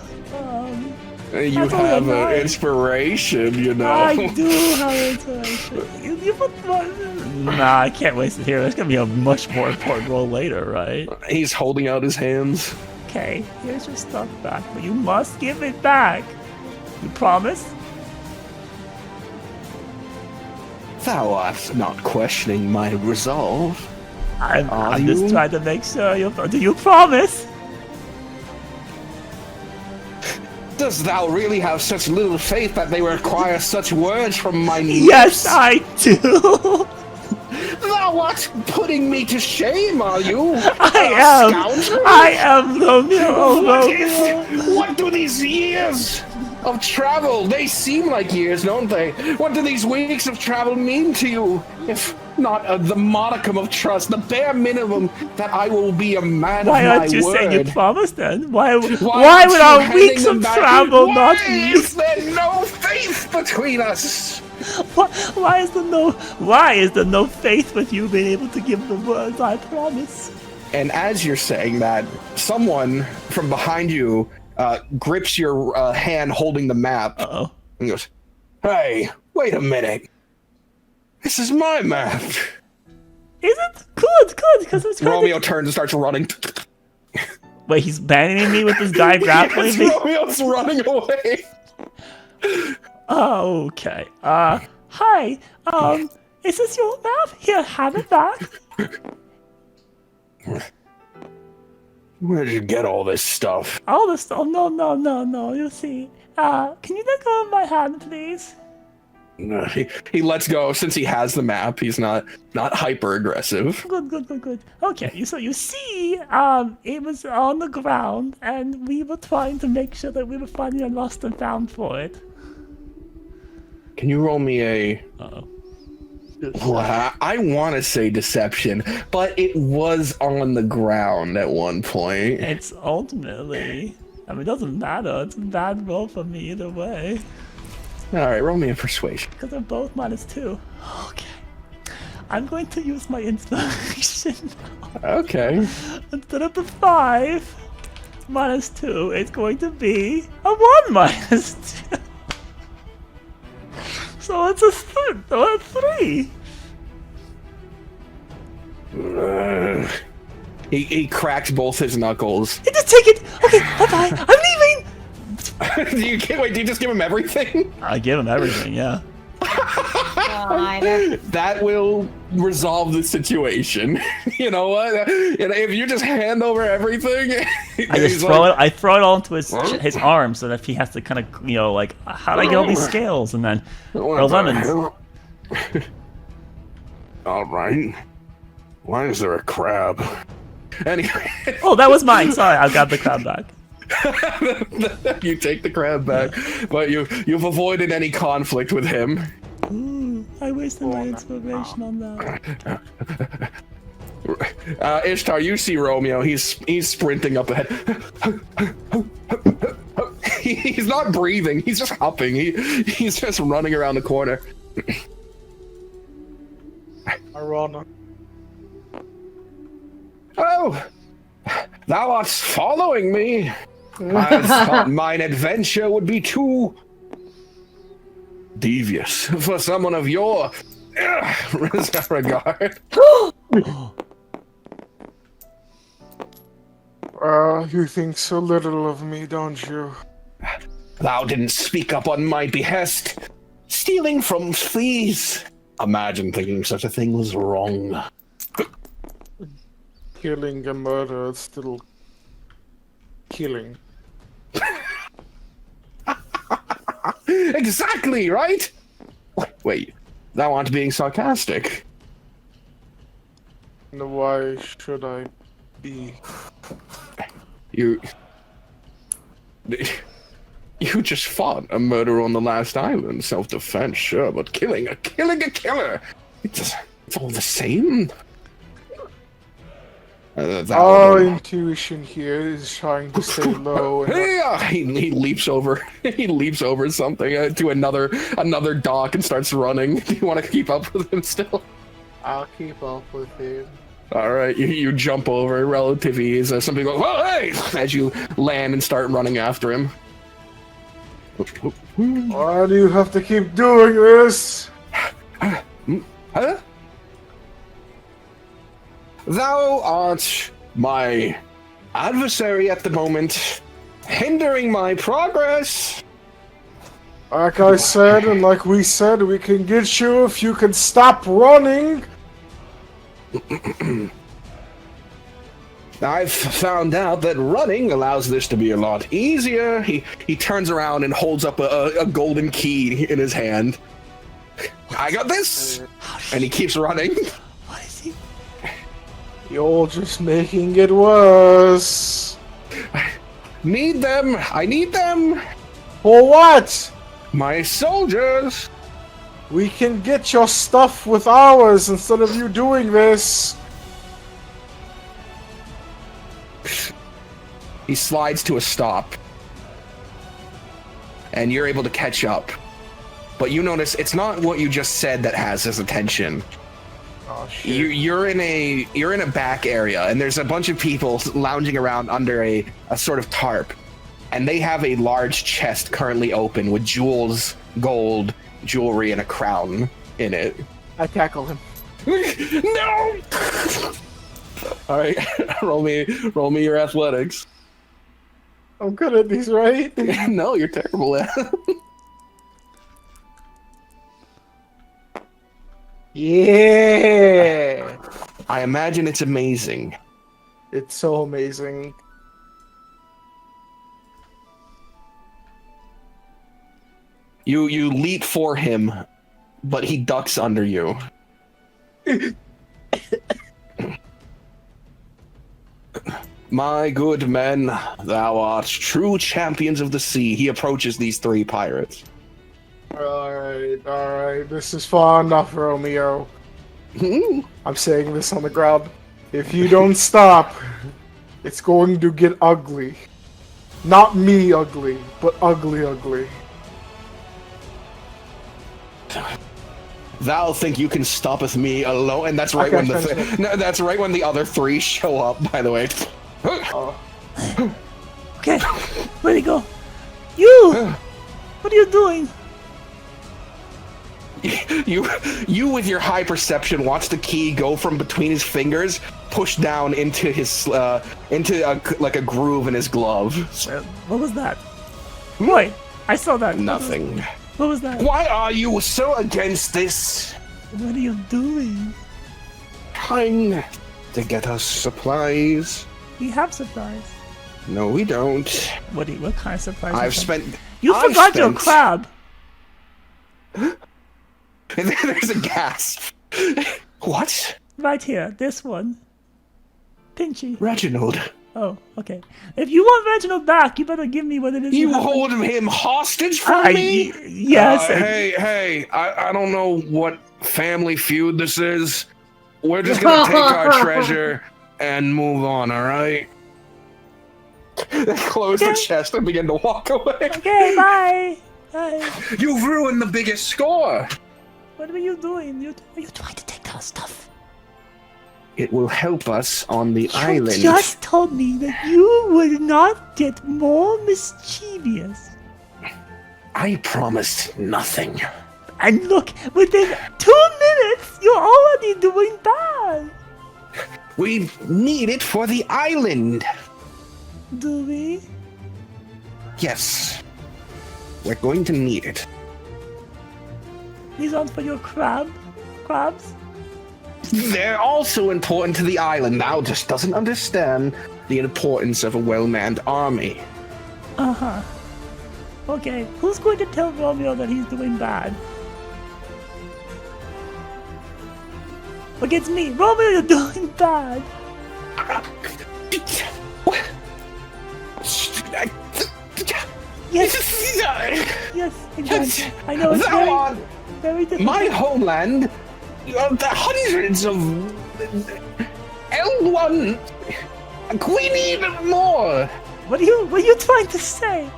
You That's all have I an inspiration, you know. I do have inspiration. You put Nah, I can't waste it here. There's gonna be a much more important role later, right? He's holding out his hands. Okay, here's your stuff back, but you must give it back. You promise? Thou art not questioning my resolve. I'm just trying to make sure do you promise? Dost thou really have such little faith that they require such words from my lips? Yes, I do. Thou art putting me to shame, are you? I am Romeo. What do these years of travel, they seem like years, don't they? What do these weeks of travel mean to you? If not the modicum of trust, the bare minimum that I will be a man of my word. Why aren't you saying you promised then? Why would our weeks of travel not Why is there no faith between us? Why is there no faith with you being able to give the words I promise? And as you're saying that, someone from behind you grips your hand holding the map. Uh-oh. And goes, "Hey, wait a minute. This is my map." Is it? Good, because it's Romeo turns and starts running. Wait, he's abandoning me with this guy grappling me? Romeo's running away. Oh, okay. Hi. Is this your map? Here, have it back. Where did you get all this stuff? All this stuff? No. You see. Can you let go of my hand, please? He lets go since he has the map. He's not hyper aggressive. Good. Okay, so you see, it was on the ground, and we were trying to make sure that we were finding a lost and found for it. Can you roll me a... Uh-oh. I want to say deception, but it was on the ground at one point. It's ultimately... it doesn't matter. It's a bad roll for me either way. Alright, roll me a persuasion. Because they're both -2. Okay. I'm going to use my inspiration. Okay. Instead of the 5 -2, it's going to be a 1 -2. So it's a 3. He cracks both his knuckles. Hey, just take it! Okay, bye-bye! I'm leaving! Do you just give him everything? I give him everything, yeah. God. That will resolve the situation. You know what? If you just hand over everything, I throw it all into his arm so that if he has to kind of, like, how do I get all these scales? And then, or lemons. All right. Why is there a crab? Anyway. Oh, that was mine. Sorry, I got the crab back. You take the crab back, but you've avoided any conflict with him. Ooh, I wasted my inspiration on that. Ishtar, you see Romeo. He's sprinting up ahead. He's not breathing. He's just hopping. He's just running around the corner. Arana. Oh, thou art following me. I thought mine adventure would be too devious for someone of your regard. You think so little of me, don't you? Thou didn't speak up on my behest. Stealing from fleas. Imagine thinking such a thing was wrong. Killing and murder is still killing. Exactly, right? Wait, thou aren't being sarcastic. And why should I be? You just fought a murderer on the last island. Self-defense, sure, but killing a killer. It's all the same. Our intuition here is trying to stay low. And he leaps over. He leaps over something to another dock and starts running. Do you want to keep up with him still? I'll keep up with him. All right, you jump over relative ease. Some people go, "Oh, hey!" as you land and start running after him. Why do you have to keep doing this? Huh? Thou art my adversary at the moment, hindering my progress. Like I said, and like we said, we can get you if you can stop running. I've found out that running allows this to be a lot easier. He turns around and holds up a golden key in his hand. I got this! And he keeps running. What is he? You're just making it worse. Need them! I need them! For what? My soldiers! We can get your stuff with ours instead of you doing this. He slides to a stop. And you're able to catch up. But you notice it's not what you just said that has his attention. Oh shit. You're in a back area, and there's a bunch of people lounging around under a sort of tarp. And they have a large chest currently open with jewels, gold, jewelry, and a crown in it. I tackle him. No! Alright, roll me your athletics. I'm good at these, right? No, you're terrible at it. Yeah! I imagine it's amazing. It's so amazing. You leap for him, but he ducks under you. My good men, thou art true champions of the sea. He approaches these three pirates. Alright. This is far enough, Romeo. I'm saying this on the ground. If you don't stop, it's going to get ugly. Not me ugly, but ugly. Thou think you can stoppeth me alone, and that's right Okay, when finish that's right when the other three show up. By the way. Oh. Okay, where'd he go? You! What are you doing? You with your high perception watch the key go from between his fingers, push down into his like a groove in his glove. What was that? Boy, I saw that. Nothing. What was that? Why are you so against this? What are you doing? Trying to get us supplies. We have supplies. No, we don't. What kind of supplies? I've spent. You I've forgot your spent- crab. There's a gasp. What? Right here, this one. Pinchy. Reginald. Oh, okay. If you want Reginald back, you better give me what it is. You have. hold him hostage from me? Yes. Hey, I don't know what family feud this is. We're just gonna take our treasure and move on, alright? They close the chest and begin to walk away. Okay, bye. Bye. You've ruined the biggest score! What are you doing? Are you trying to take our stuff? It will help us on the You island. just told me that you would not get more mischievous. I promised nothing. And look, within 2 minutes, you're already doing bad. We need it for the island. Do we? Yes. We're going to need it. These aren't for your crabs? They're also important to the island. Thou just doesn't understand the importance of a well-manned army. Uh-huh. Okay, who's going to tell Romeo that he's doing bad? Against me. Romeo, you're doing bad. Yes. Yes, exactly. I know it's very difficult. My homeland, the hundreds of L1. We need more. What are you trying to say?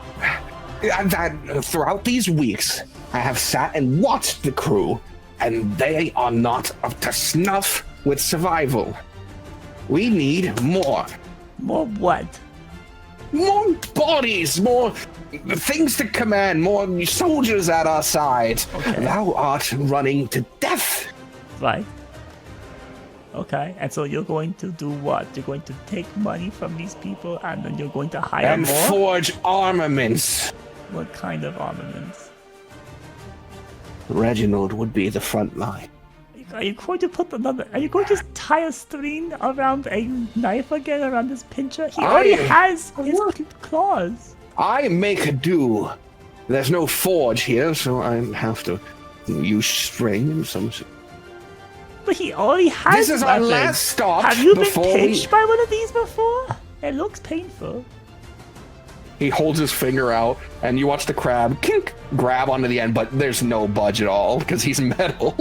That throughout these weeks, I have sat and watched the crew, and they are not up to snuff with survival. We need more. More what? More bodies, more things to command, more soldiers at our side. Okay. Thou art running to death. Right. Okay, and so you're going to do what? You're going to take money from these people and then you're going to hire And more? forge armaments. What kind of armaments? Reginald would be the front line. Are you going to put another? Are you going to just tie a string around a knife again around his pincher? He already has his claws. I make do. There's no forge here, so I have to use string and some. But he already has. This is our weapons. last stop. Have you been before pinched by one of these before? It looks painful. He holds his finger out, and you watch the crab kink, grab onto the end, but there's no budge at all because he's metal.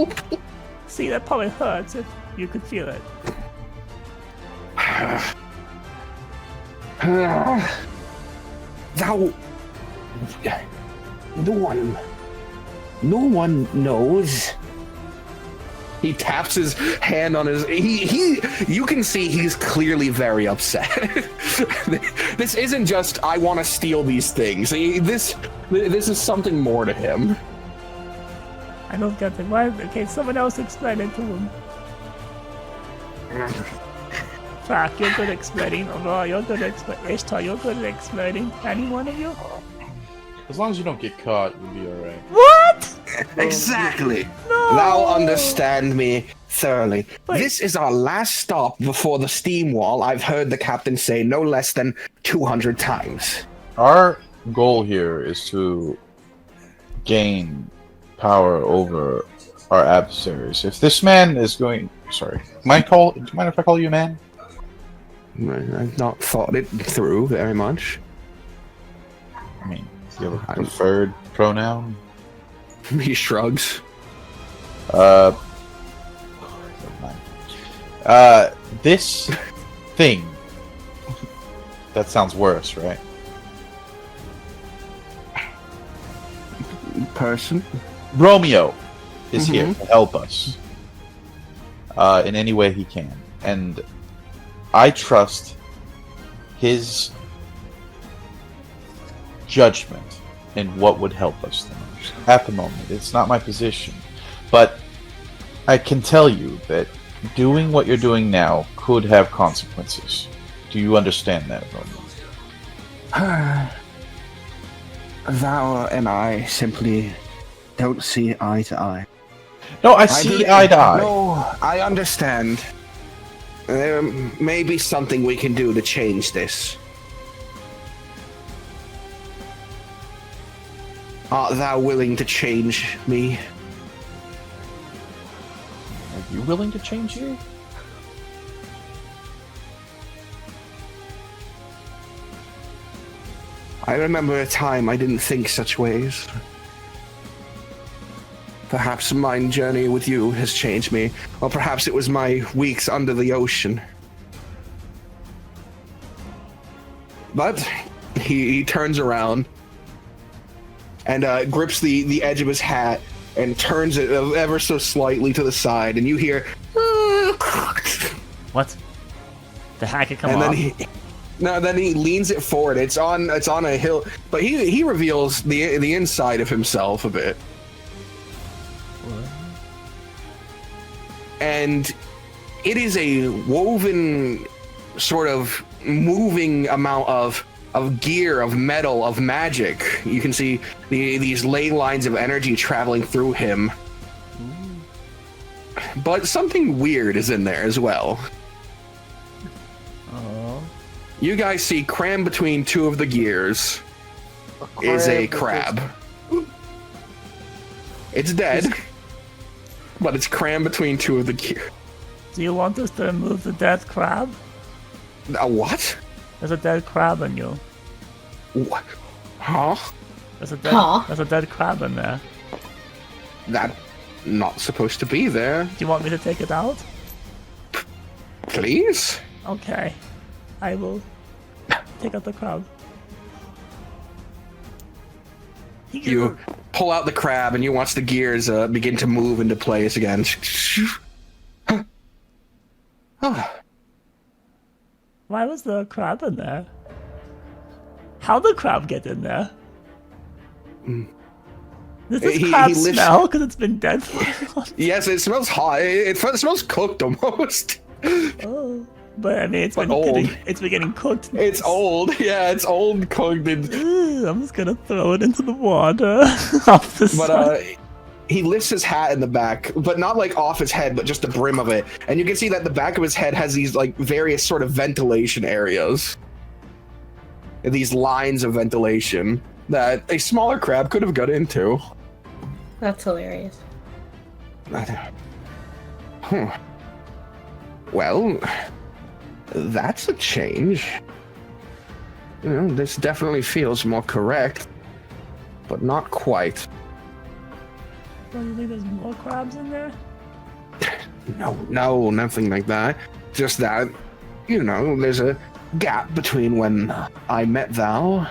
See, that probably hurts if you could feel it. Thou. No one knows. He taps his hand on his. You can see he's clearly very upset. This isn't just I want to steal these things. This is something more to him. I don't get it. Why? Okay, someone else explain it to him. Fuck, you're good at explaining. Aurora, you're good at explaining. Ishtar, you're good at explaining. Any one of you? As long as you don't get caught, you'll be alright. What? Exactly. No. Thou understand me thoroughly. Wait. This is our last stop before the steam wall. I've heard the captain say no less than 200 times. Our goal here is to gain power over our adversaries. If this man is going... Sorry. Do you mind if I call you man? I've not thought it through very much. I mean, do you have a preferred pronoun? He shrugs. Never mind. This thing... That sounds worse, right? Person? Romeo is here to help us in any way he can, and I trust his judgment in what would help us the most. At the moment, it's not my position, but I can tell you that doing what you're doing now could have consequences. Do you understand that, Romeo? Thou and I simply don't see eye to eye. No, I see eye to eye. No, I understand. There may be something we can do to change this. Art thou willing to change me? Are you willing to change you? I remember a time I didn't think such ways. Perhaps my journey with you has changed me, or perhaps it was my weeks under the ocean. But he turns around and grips the edge of his hat and turns it ever so slightly to the side, and you hear... What? The hat could come and off? then he leans it forward. It's on a hill, but he reveals the inside of himself a bit. And it is a woven, sort of moving amount of gear, of metal, of magic. You can see these ley lines of energy traveling through him. But something weird is in there as well. You guys see crammed between two of the gears is a crab. It's dead, but it's crammed between two of the gears. Do you want us to remove the dead crab? A what? There's a dead crab in you. What? Huh? There's a dead crab in there. That not supposed to be there. Do you want me to take it out? Please? Okay. I will take out the crab. You pull out the crab and you watch the gears begin to move into place again. Why was the crab in there? How'd the crab get in there? Does this crab smell because it's been dead for a while? Yes, it smells hot. It smells cooked almost. Oh. But I mean, it's been getting cooked. It's old, yeah, it's old cooked. I'm just gonna throw it into the water. Off the side. he lifts his hat in the back, but not like off his head, but just the brim of it. And you can see that the back of his head has these like various sort of ventilation areas. These lines of ventilation that a smaller crab could have got into. That's hilarious. Well, that's a change. You know, this definitely feels more correct, but not quite. So you think there's more crabs in there? No, nothing like that. Just that, you know, there's a gap between when I met thou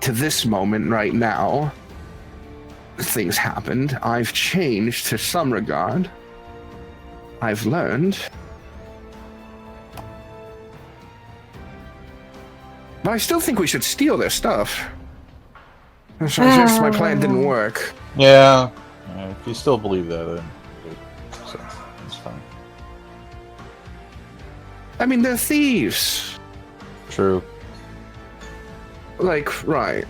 to this moment right now. Things happened. I've changed to some regard. I've learned. But I still think we should steal their stuff. So just my plan didn't work. Yeah. If you still believe that, then so, it's fine. I mean, they're thieves. True. Like, right.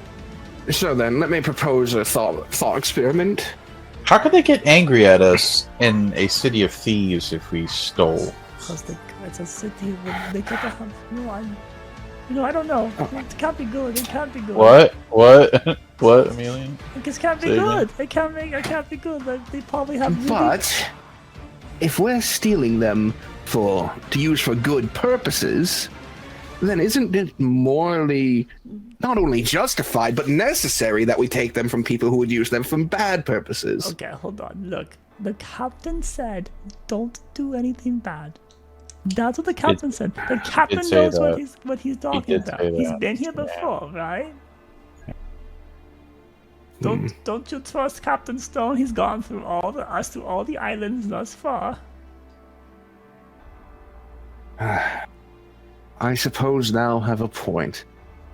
So then, let me propose a thought experiment. How could they get angry at us in a city of thieves if we stole? Because it's a city where they could have I don't know. It can't be good. It can't be good. What? What, Amelia? It can't be good. It can't be good. Like, they probably have. Really... But if we're stealing them to use for good purposes, then isn't it morally not only justified but necessary that we take them from people who would use them for bad purposes? Okay, hold on. Look, the captain said, "Don't do anything bad." That's what the captain said. The captain knows what he's talking about. He's been here before, right? Don't you trust Captain Stone? He's gone through all the islands thus far. I suppose thou have a point.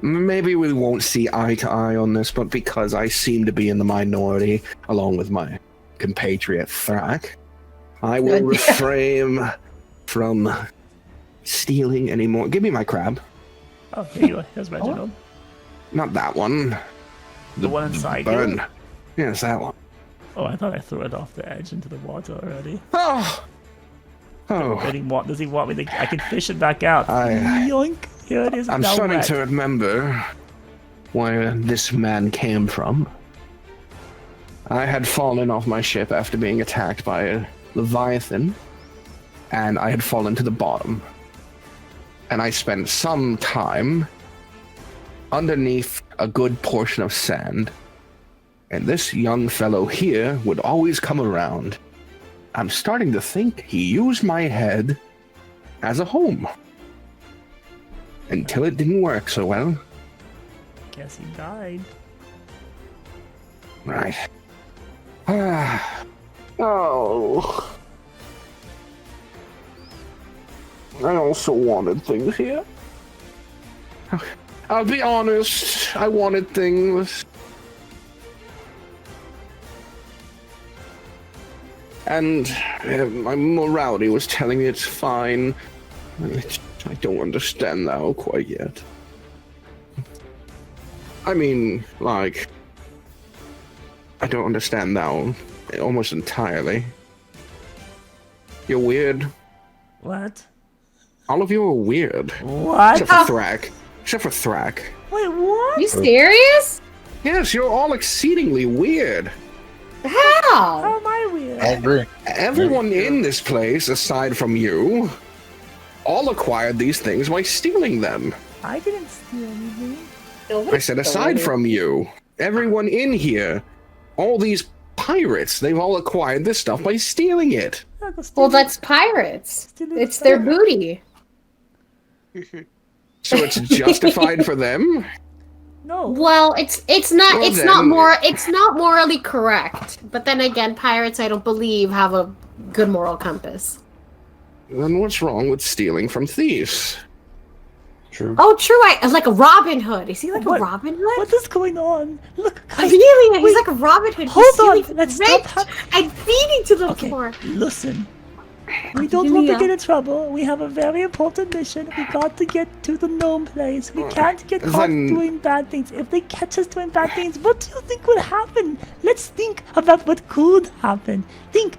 Maybe we won't see eye to eye on this, but because I seem to be in the minority, along with my compatriot Thrak, I will refrain from stealing anymore. Give me my crab. Oh, here you go. Here's Reginald. Not that one. The one inside burn. you? Yes, that one. Oh, I thought I threw it off the edge into the water already. Oh! Does he want me to... I can fish it back out. Yoink! Here it is. I'm now starting wet. to remember where this man came from. I had fallen off my ship after being attacked by a Leviathan, and I had fallen to the bottom. And I spent some time underneath a good portion of sand. And this young fellow here would always come around. I'm starting to think he used my head as a home. Until it didn't work so well. Guess he died. Right. Oh. I also wanted things here. I'll be honest, I wanted things. And my morality was telling me it's fine. I don't understand that quite yet. I mean, like, I don't understand now almost entirely. You're weird. What? All of you are weird. What? Except for Thrak. Except for Thrak. Wait, what? You serious? Yes, you're all exceedingly weird. How? How am I weird? I agree. Everyone in this place, aside from you, all acquired these things by stealing them. I didn't steal anything. I said aside from you. Everyone in here, all these pirates, they've all acquired this stuff by stealing it. Well, that's pirates. It's their booty. So it's justified for them? No. Well, it's not Well, it's not morally correct. But then again, pirates, I don't believe, have a good moral compass. Then what's wrong with stealing from thieves? True. Oh, true. Like a Robin Hood. Is he like What? a Robin Hood? What is going on? Look, guys. Really? He's wait. like a Robin Hood. Hold He's stealing on, let's rich stop and feeding to the Okay, poor. listen. We don't want to get in trouble. We have a very important mission. We got to get to the gnome place. We can't get caught doing bad things. If they catch us doing bad things, what do you think would happen? Let's think about what could happen. Think.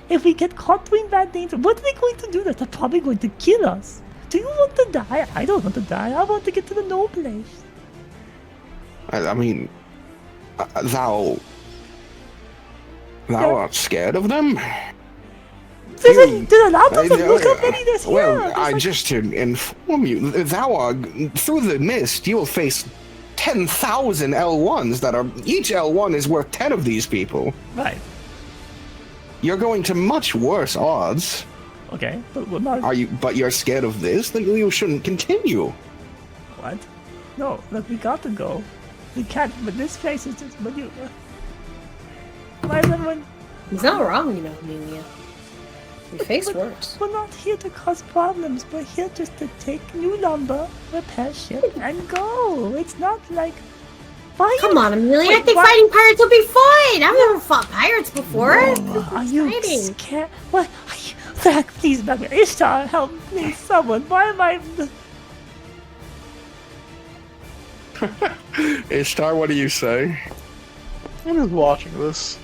If we get caught doing bad things, what are they going to do? They're probably going to kill us. Do you want to die? I don't want to die. I want to get to the gnome place. I mean, thou art scared of them? There's a lot of them. Look how many there's here. Well, just to inform you, thou are, through the mist, you will face 10,000 L1s that are, each L1 is worth 10 of these people. Right. You're going to much worse odds. Okay, but we're not... But you're scared of this? Then you shouldn't continue. What? No, look, we got to go. We can't, but this place is just... But you... Why is everyone... He's not wrong, you know, Amelia. We face worse. We're not here to cause problems. We're here just to take new lumber, repair ship, and go. It's not like... Why Come on, Amelia. I think fighting pirates will be fun. I've never fought pirates before. Are you scared? What? Zach, please, back me. Ishtar, help me, someone. Why am I... Ishtar, what do you say? I'm just watching this.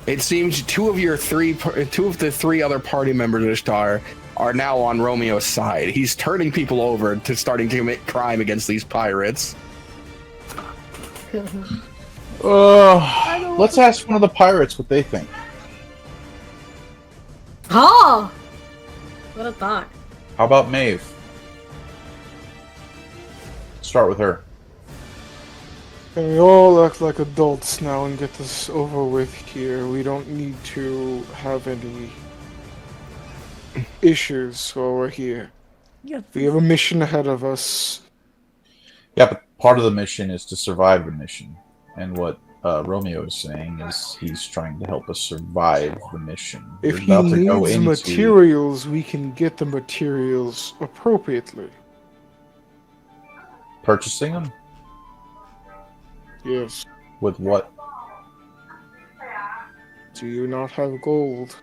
It seems two of the three other party members of Ishtar are now on Romeo's side. He's turning people over to starting to commit crime against these pirates. Let's ask one of the pirates what they think. Oh! What a thought. How about Maeve? Start with her. Can we all act like adults now and get this over with here? We don't need to have any issues while we're here. Yeah, we have a mission ahead of us. Yeah, but part of the mission is to survive the mission. And what Romeo is saying is he's trying to help us survive the mission. If he needs materials, we can get the materials appropriately. Purchasing them? Yes. With what? Do you not have gold?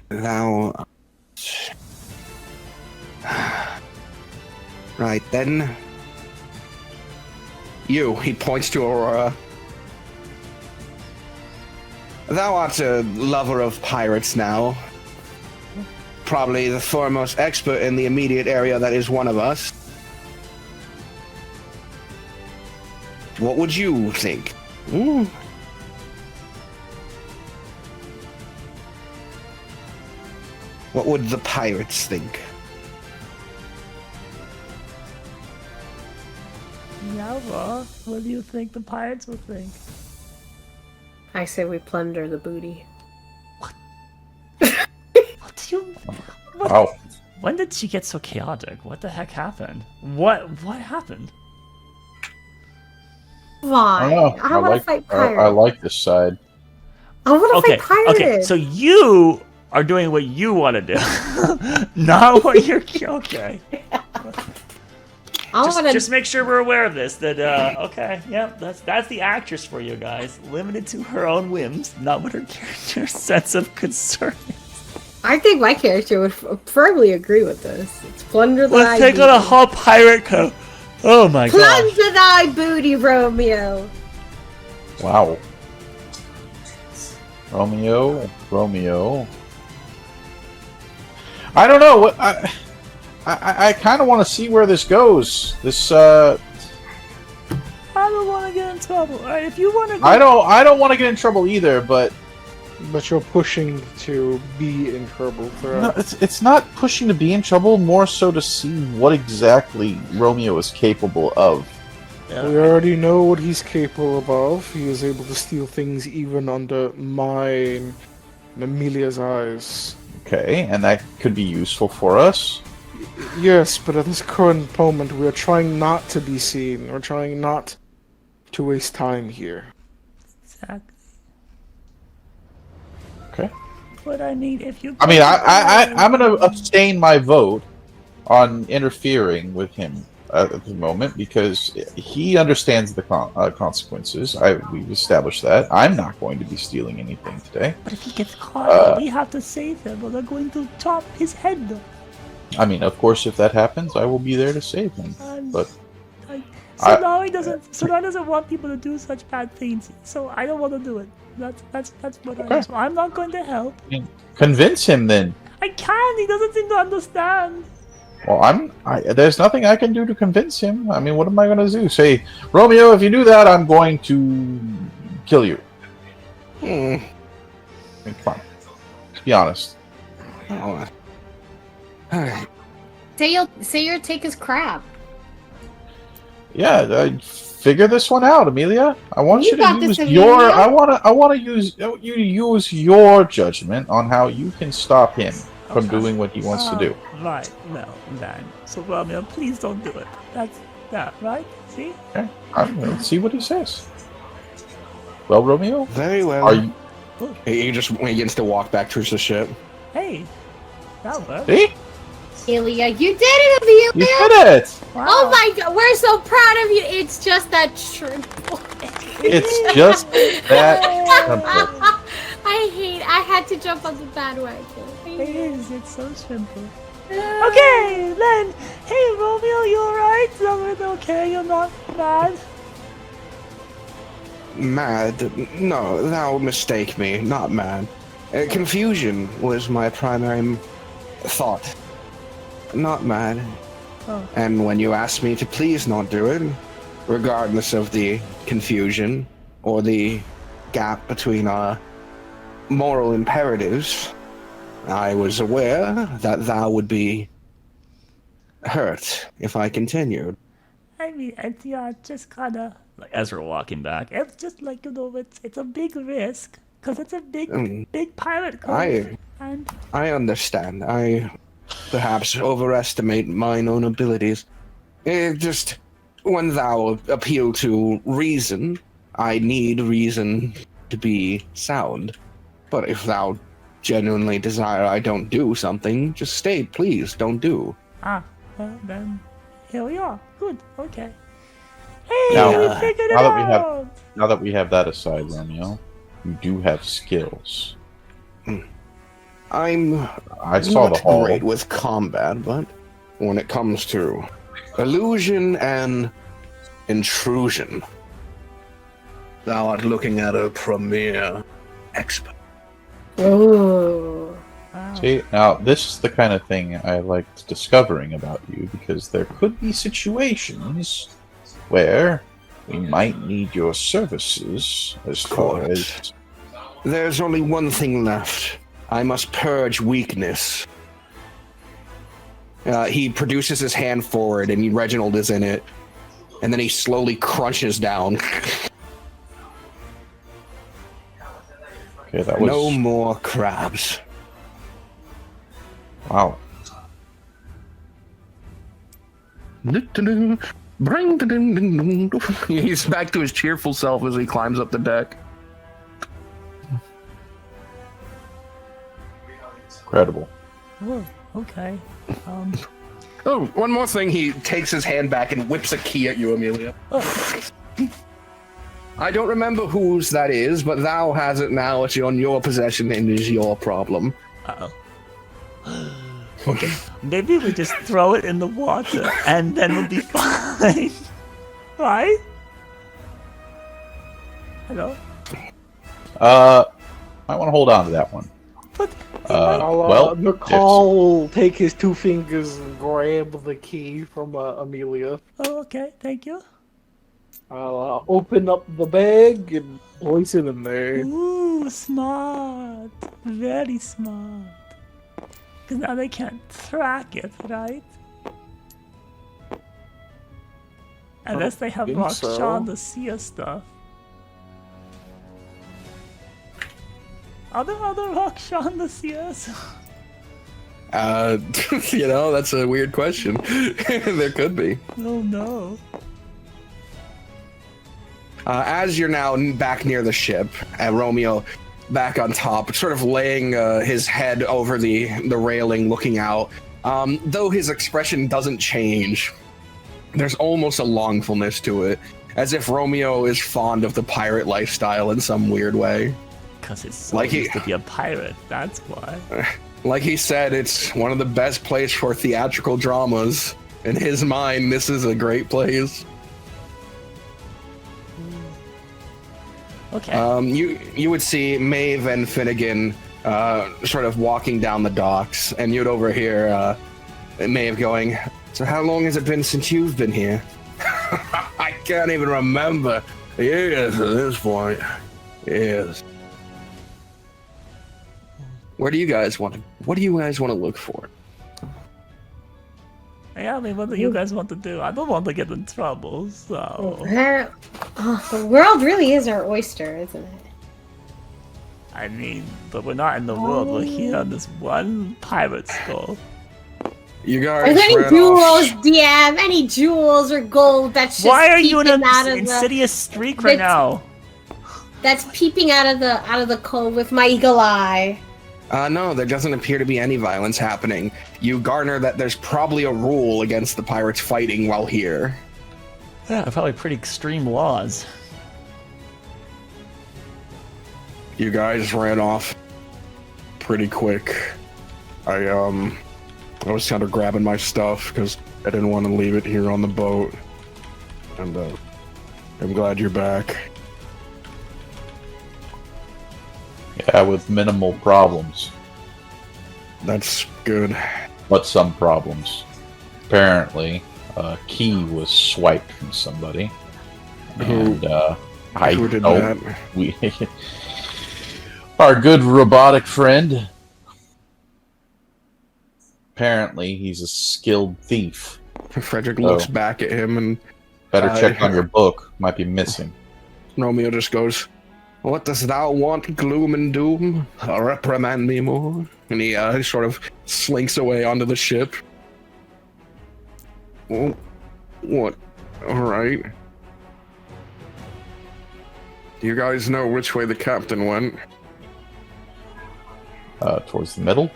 Thou... Right then. You, he points to Aurora. Thou art a lover of pirates now. Probably the foremost expert in the immediate area that is one of us. What would you think? What would the pirates think? Yeah, well, what do you think the pirates would think? I say we plunder the booty. What do you... What? Wow. When did she get so chaotic? What the heck happened? What happened? Why? I want to fight pirates. I like this side. I want to fight pirates. Okay, so you are doing what you want to do, not what you're... Okay. Just make sure we're aware of this. That okay, yeah, that's the actress for you guys. Limited to her own whims, not what her character's sense of concern is. I think my character would firmly agree with this. It's plunder the Let's take on a whole pirate code. Oh my god. Plunder thy booty, Romeo. Wow. Romeo. I don't know what I kind of want to see where this goes. This I don't want to get in trouble. All right, if you want to. I don't want to get in trouble either, but you're pushing to be in trouble. No, it's not pushing to be in trouble. More so to see what exactly Romeo is capable of. Yeah. We already know what he's capable of. He is able to steal things even under mine and Amelia's eyes. Okay, and that could be useful for us. Yes, but at this current moment, we are trying not to be seen. We're trying not to waste time here. Exactly. Okay. What I need, if you... I mean, I'm going to abstain my vote on interfering with him at the moment because he understands the consequences. We've established that. I'm not going to be stealing anything today. But if he gets caught, we have to save him, or they're going to chop his head off. I mean, of course, if that happens, I will be there to save him. But Sonari doesn't want people to do such bad things, so I don't want to do it. That's what I am. So I'm not going to help. Convince him then. I can't. He doesn't seem to understand. Well, there's nothing I can do to convince him. I mean, what am I going to do? Say, Romeo, if you do that, I'm going to kill you. I mean, come on. Let's be honest. Oh. Alright. Say you'll take his crap. Yeah, figure this one out, Amelia. I want you got to use this, your. Amelia. I want to use you to use your judgment on how you can stop him from doing what he wants to do. Right. Well, then. So Romeo, please don't do it. That's that, right? See? Okay. Let's see what he says. Well, Romeo, Very well. are you? He just begins to walk back towards the ship. Hey, that worked. See? Amelia, you did it, Amelia! You did it. Wow. Oh my god, we're so proud of you! It's just that shrimp. It's just that simple. I had to jump on the bandwagon. It is. It's so simple. Okay, then. Hey, Romeo, you alright? Everything okay? You're not bad? Mad? No, thou mistake me. Not mad. Confusion was my primary thought. Not mad. Oh. And when you asked me to please not do it, regardless of the confusion or the gap between our moral imperatives, I was aware that thou would be hurt if I continued. I mean, just kind of like as we're walking back, it's just like it's a big risk because it's a big pirate cove. I understand. I perhaps overestimate mine own abilities. Just when thou appeal to reason, I need reason to be sound. But if thou genuinely desire I don't do something, just state, please, don't do. Well, then here we are. Good. Okay. Hey, Now, we figured it out. now that we have that aside, Romeo, you do have skills. I saw not the hall. great with combat, but when it comes to illusion and intrusion, thou art looking at a premier expert. Oh. See, now this is the kind of thing I liked discovering about you because there could be situations where we might need your services as far as. There's only one thing left. I must purge weakness. He produces his hand forward, and Reginald is in it, and then he slowly crunches down. Okay, that was No more crabs. wow. He's back to his cheerful self as he climbs up the deck. Incredible. Oh, okay. Oh, one more thing. He takes his hand back and whips a key at you, Amelia. I don't remember whose that is, but thou has it now. It's on your possession and is your problem. Uh-oh. Okay. Maybe we just throw it in the water and then we'll be fine. Right? Hello? I want to hold on to that one. But I'll McCall take his 2 fingers and grab the key from Amelia. oh, okay, thank you. I'll open up the bag and place it in there. Ooh, smart. Very smart. Because now they can't track it, right? Unless they have think Rockshaw so. the Seer stuff. Are there other Rockshaw the Seers? That's a weird question. There could be. Oh no. As you're now back near the ship, Romeo back on top, sort of laying his head over the railing, looking out. Though his expression doesn't change. there's almost a longfulness to it, as if Romeo is fond of the pirate lifestyle in some weird way. Because it's so Like he- used to be a pirate, that's why. Like he said, it's one of the best plays for theatrical dramas. In his mind, this is a great place. Okay. You would see Maeve and Finnegan sort of walking down the docks, and you'd overhear Maeve going, "So how long has it been since you've been here?" I can't even remember. Years at this point. Years. What do you guys want to look for? Yeah, I mean, what do you guys want to do? I don't want to get in trouble, so... The world really is our oyster, isn't it? I mean, but we're not in the world. We're here on this one pirate skull. You guys Are there any ran jewels, off. DM? Any jewels or gold that's just Why are you in peeping out an of insidious streak right now? that's peeping out of the cove with my eagle eye? No, there doesn't appear to be any violence happening. You garner that there's probably a rule against the pirates fighting while here. Yeah, probably pretty extreme laws. You guys ran off pretty quick. I was kind of grabbing my stuff because I didn't want to leave it here on the boat. And I'm glad you're back. Yeah, with minimal problems, That's good. but some problems. Apparently, a key was swiped from somebody, and I Who did know that? we, our good robotic friend. Apparently, he's a skilled thief. Frederick looks back at him and Better check on your book. Might be missing. Romeo just goes, What dost thou want, gloom and doom? Reprimand me more. and he sort of slinks away onto the ship. Well, what? Alright. Do you guys know which way the captain went? Towards the middle.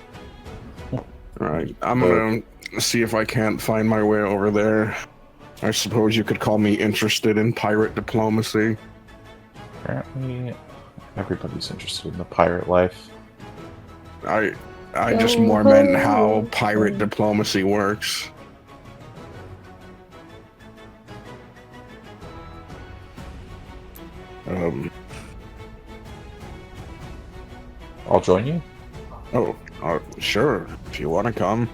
Alright, I'm gonna see if I can't find my way over there. I suppose you could call me interested in pirate diplomacy. Apparently, everybody's interested in the pirate life. I just more meant how pirate diplomacy works. I'll join you. Oh, sure, if you want to come.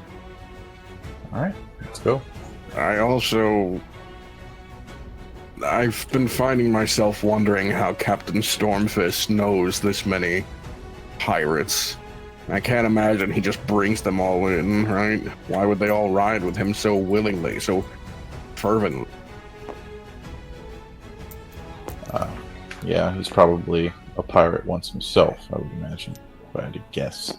All right, let's go. I've been finding myself wondering how Captain Stormfist knows this many pirates. I can't imagine he just brings them all in, right? Why would they all ride with him so willingly, so fervently? Yeah, he's probably a pirate once himself, I would imagine, if I had to guess.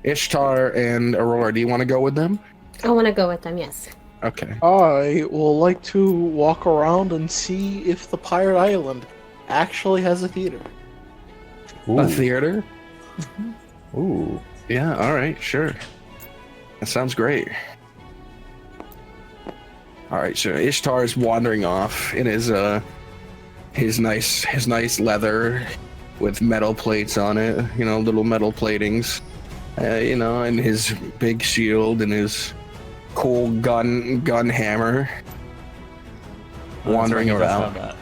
Ishtar and Aurora, do you want to go with them? I want to go with them. Yes. Okay. I will like to walk around and see if the pirate island actually has a theater. A theater? Ooh. Yeah, alright, sure. That sounds great. Alright, so Ishtar's wandering off in his nice leather with metal plates on it, you know, little metal platings. You know, and his big shield and his cool gun hammer. Wandering around.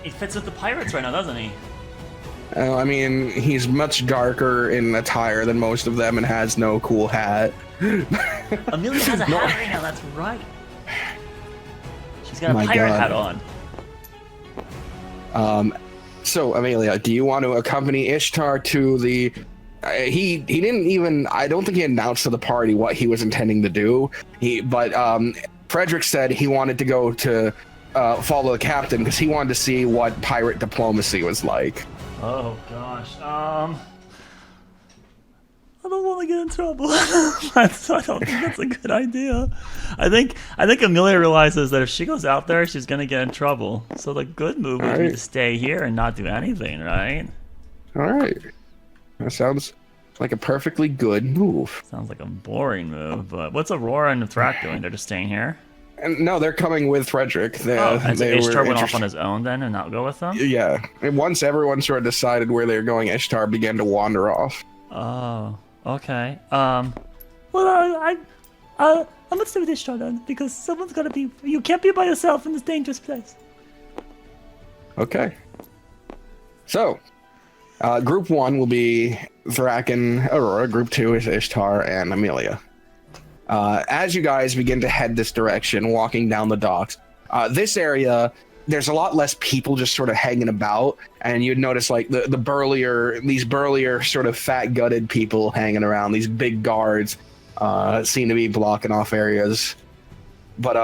He fits with the pirates right now, doesn't he? I mean, he's much darker in attire than most of them and has no cool hat. Amelia has a hat right now, that's right. She's got a My pirate God. hat on. So, Amelia, do you want to accompany Ishtar to the... he didn't even... I don't think he announced to the party what he was intending to do. But Frederick said he wanted to go to follow the captain because he wanted to see what pirate diplomacy was like. Oh gosh. I don't want to get in trouble. I don't think that's a good idea. I think Amelia realizes that if she goes out there, she's gonna get in trouble. So the good move would be to stay here and not do anything, right? All right. That sounds like a perfectly good move. Sounds like a boring move, but what's Aurora and Thrak doing? They're just staying here? And no, they're coming with Frederick. And so they Ishtar were went off on his own then and not go with them? Yeah. And once everyone sort of decided where they were going, Ishtar began to wander off. Oh, okay. Well, I'm gonna stay with Ishtar then, because someone's gotta be. You can't be by yourself in this dangerous place. Okay. So, Group 1 will be Thrak and Aurora. Group 2 is Ishtar and Amelia. As you guys begin to head this direction, walking down the docks, this area, there's a lot less people just sort of hanging about, and you'd notice like these burlier sort of fat-gutted people hanging around. These big guards seem to be blocking off areas, but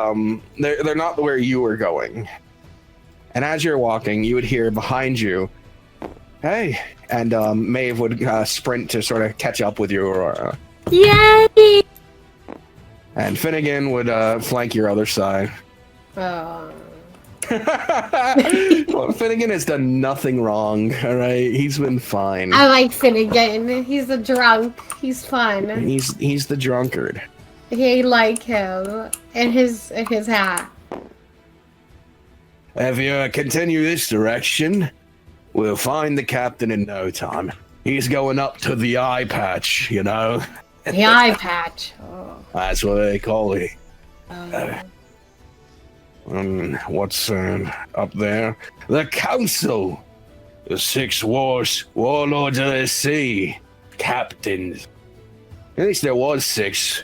they're not where you were going. And as you're walking, you would hear behind you, "Hey!" And Maeve would sprint to sort of catch up with you, Aurora. Yay! And Finnegan would flank your other side. Oh. Well, Finnegan has done nothing wrong, alright? He's been fine. I like Finnegan. He's a drunk. He's fun. He's the drunkard. I like him. And his hat. If you continue this direction, we'll find the captain in no time. He's going up to the eye patch, you know? The eye patch. Oh. That's what they call it. Oh. What's up there? The council! The 6 warlords of the sea. Captains. At least there was 6.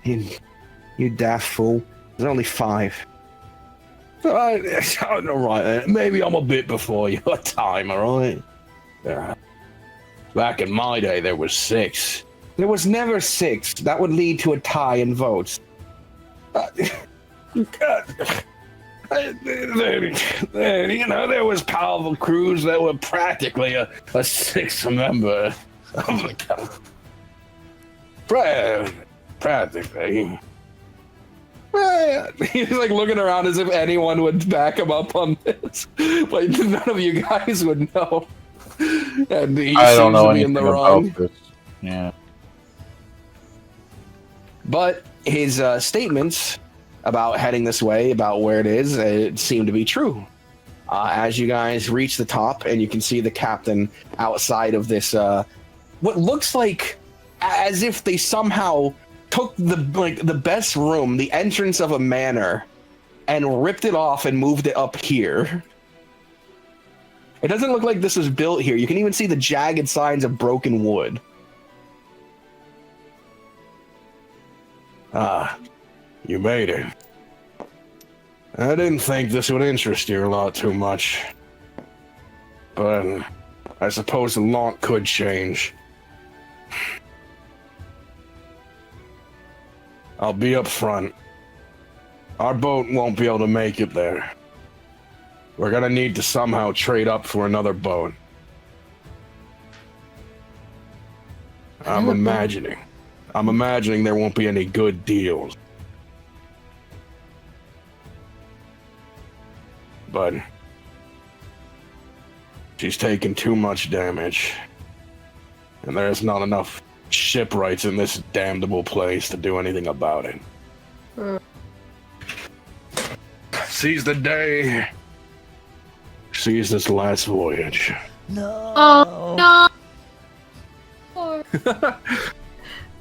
You daft fool. There's only 5. Alright, maybe I'm a bit before your time, alright? Back in my day, there was 6. There was never 6. That would lead to a tie in votes. You know, there was powerful crews that were practically a 6th member of the council. Practically. He's like looking around as if anyone would back him up on this, but none of you guys would know. And he I don't seems know to be in the anything wrong. about this. Yeah. But his statements about heading this way, about where it is, it seemed to be true. As you guys reach the top, and you can see the captain outside of this, what looks like as if they somehow took the best room, the entrance of a manor, and ripped it off and moved it up here. It doesn't look like this was built here. You can even see the jagged signs of broken wood. You made it. I didn't think this would interest you a lot too much. But I suppose the lot could change. I'll be up front. Our boat won't be able to make it there. We're gonna need to somehow trade up for another boat. I'm imagining there won't be any good deals. But she's taken too much damage. And there's not enough shipwrights in this damnable place to do anything about it. Seize the day. Seize this last voyage. No. Oh, no.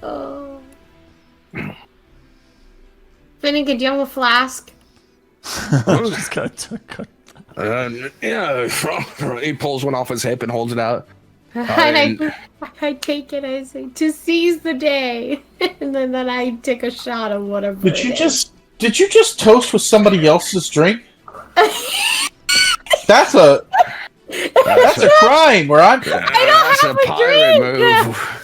Oh. Finnegan, do you have a flask? Just got Yeah, he pulls one off his hip and holds it out. And I take it, I say, to seize the day. And then I take a shot of whatever. Did you just toast with somebody else's drink? That's a crime where I'm from. That's a pirate move.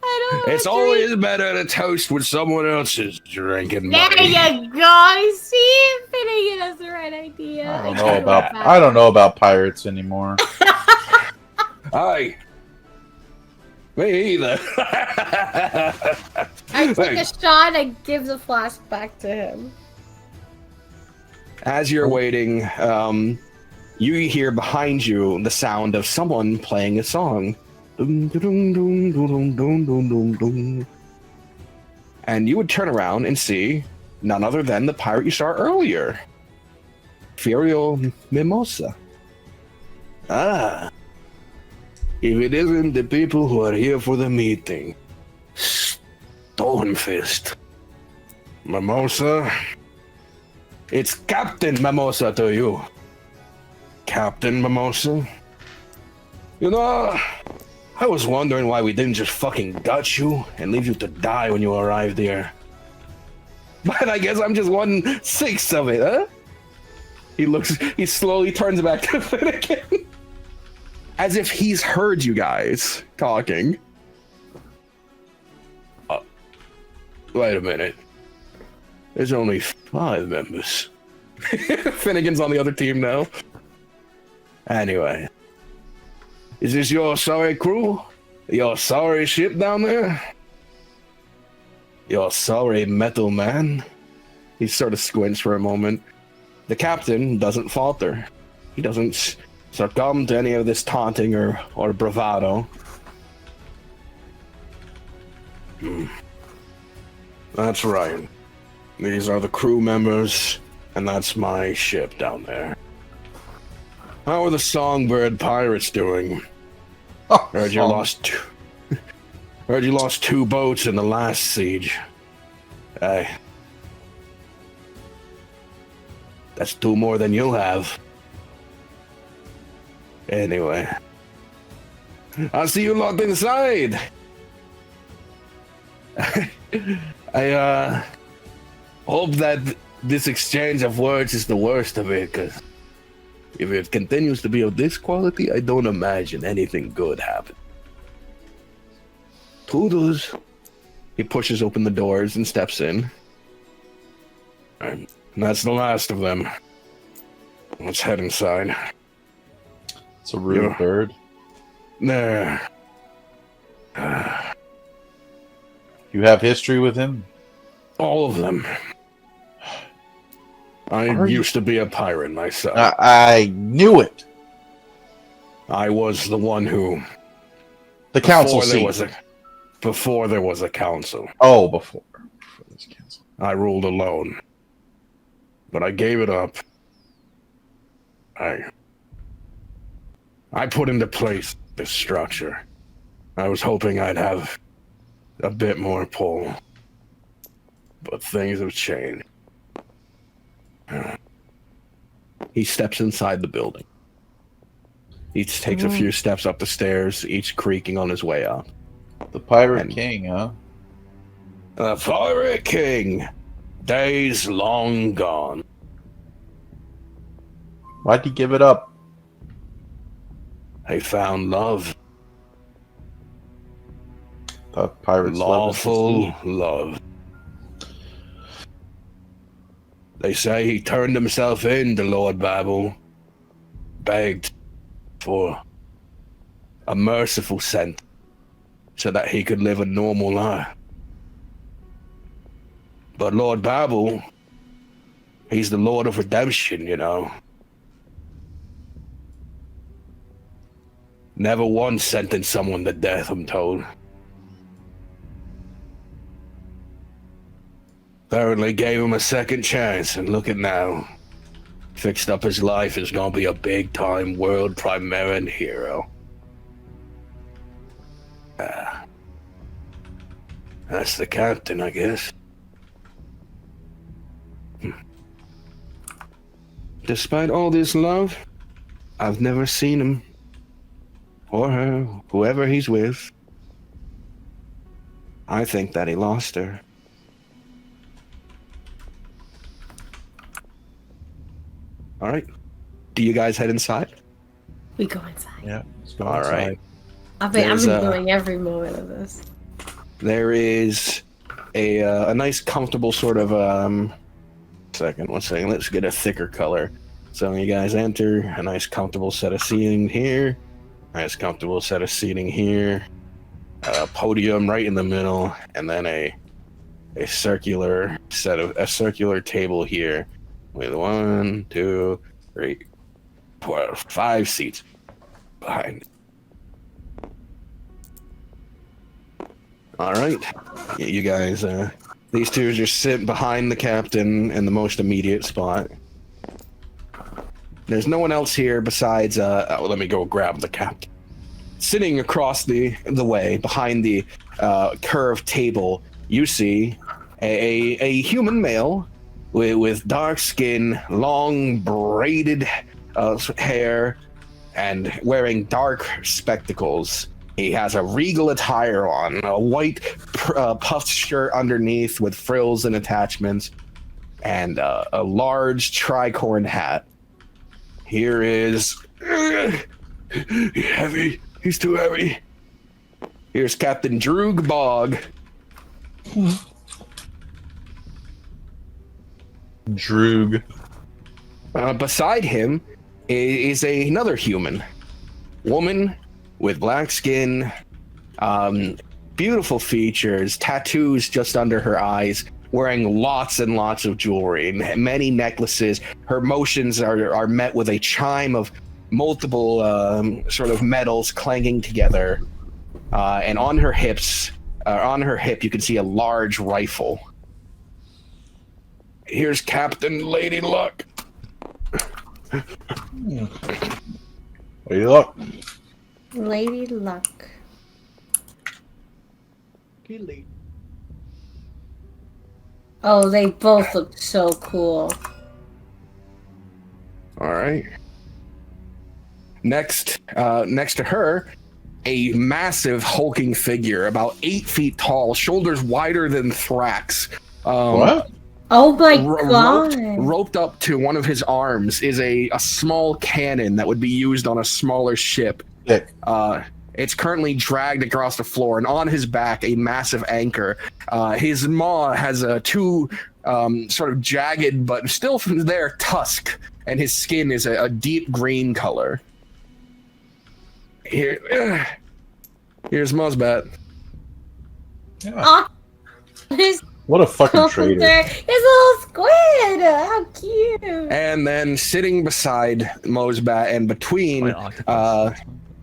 I don't It's always better to toast with someone else's drinking. There buddy. you go. See, Finnegan has the right idea. I don't know about pirates anymore. Aye. Me either. I take a shot. I give the flask back to him. As you're waiting, you hear behind you the sound of someone playing a song. And you would turn around and see none other than the pirate you saw earlier, Furio Mimosa. Ah, if it isn't the people who are here for the meeting, Stonefist. Mimosa, it's Captain Mimosa to you. Captain Mimosa. You know, I was wondering why we didn't just fucking gut you and leave you to die when you arrived here. But I guess I'm just 1/6 of it, huh? He slowly turns back to Finnegan. As if he's heard you guys talking. Wait a minute. There's only 5 members. Finnegan's on the other team now. Anyway. Is this your sorry crew? Your sorry ship down there? Your sorry metal man? He sort of squints for a moment. The captain doesn't falter. He doesn't succumb to any of this taunting or bravado. That's right. These are the crew members, and that's my ship down there. How are the Songbird pirates doing? Heard you lost 2 boats in the last siege. Hey. That's 2 more than you'll have. Anyway. I'll see you lot inside. I hope that this exchange of words is the worst of it, because if it continues to be of this quality, I don't imagine anything good happen. Toodles. He pushes open the doors and steps in. And that's the last of them. Let's head inside. It's a rude bird. There. You have history with him? All of them. I used to be a pirate myself. I knew it. I was the one who... The council seat. Before there was a council. Oh, before this council. I ruled alone. But I gave it up. I put into place this structure. I was hoping I'd have a bit more pull. But things have changed. He steps inside the building. Each takes a few steps up the stairs, each creaking on his way up. The Pirate King, huh? The Pirate King! Days long gone. Why'd he give it up? He found love. The pirates' lawful love. They say he turned himself in to Lord Babel, begged for a merciful sentence so that he could live a normal life. But Lord Babel, he's the Lord of redemption, you know. Never once sentenced someone to death, I'm told. Apparently gave him a second chance, and look at now. Fixed up his life, is gonna be a big-time world Primeran hero. That's the captain, I guess. Despite all this love, I've never seen him, or her, whoever he's with. I think that he lost her. All right. Do you guys head inside? We go inside. Yeah. Let's go All inside. right. I've been enjoying every moment of this. There is a nice, comfortable sort of one second. Let's get a thicker color. So you guys enter a nice, comfortable set of seating here. Nice, comfortable set of seating here. A podium right in the middle, and then a circular table here. With 1, 2, 3, 4, 5 seats behind. All right, you guys. These two just sit behind the captain in the most immediate spot. There's no one else here besides. Let me go grab the captain. Sitting across the way behind the curved table, you see a human male with dark skin, long braided hair, and wearing dark spectacles. He has a regal attire on, a white puffed shirt underneath with frills and attachments, and a large tricorn hat. Here is heavy. He's too heavy. Here's Captain Droog Bog. Droog. Beside him is another human. Woman with black skin, beautiful features, tattoos just under her eyes, wearing lots and lots of jewelry and many necklaces. Her motions are met with a chime of multiple sort of metals clanging together, and on her hip you can see a large rifle. Here's Captain Lady Luck. Lady Luck. Lady Luck. Oh, they both look so cool. All right. Next to her, a massive hulking figure, about 8 feet tall, shoulders wider than Thrax. What? Oh my god! Roped up to one of his arms is a small cannon that would be used on a smaller ship. Thick. It's currently dragged across the floor, and on his back, a massive anchor. His maw has two sort of jagged, but still from there, tusk, and his skin is a deep green color. Here's Muzbat. Yeah. What a fucking traitor. His little squid! How cute! And then sitting beside Mozbat and between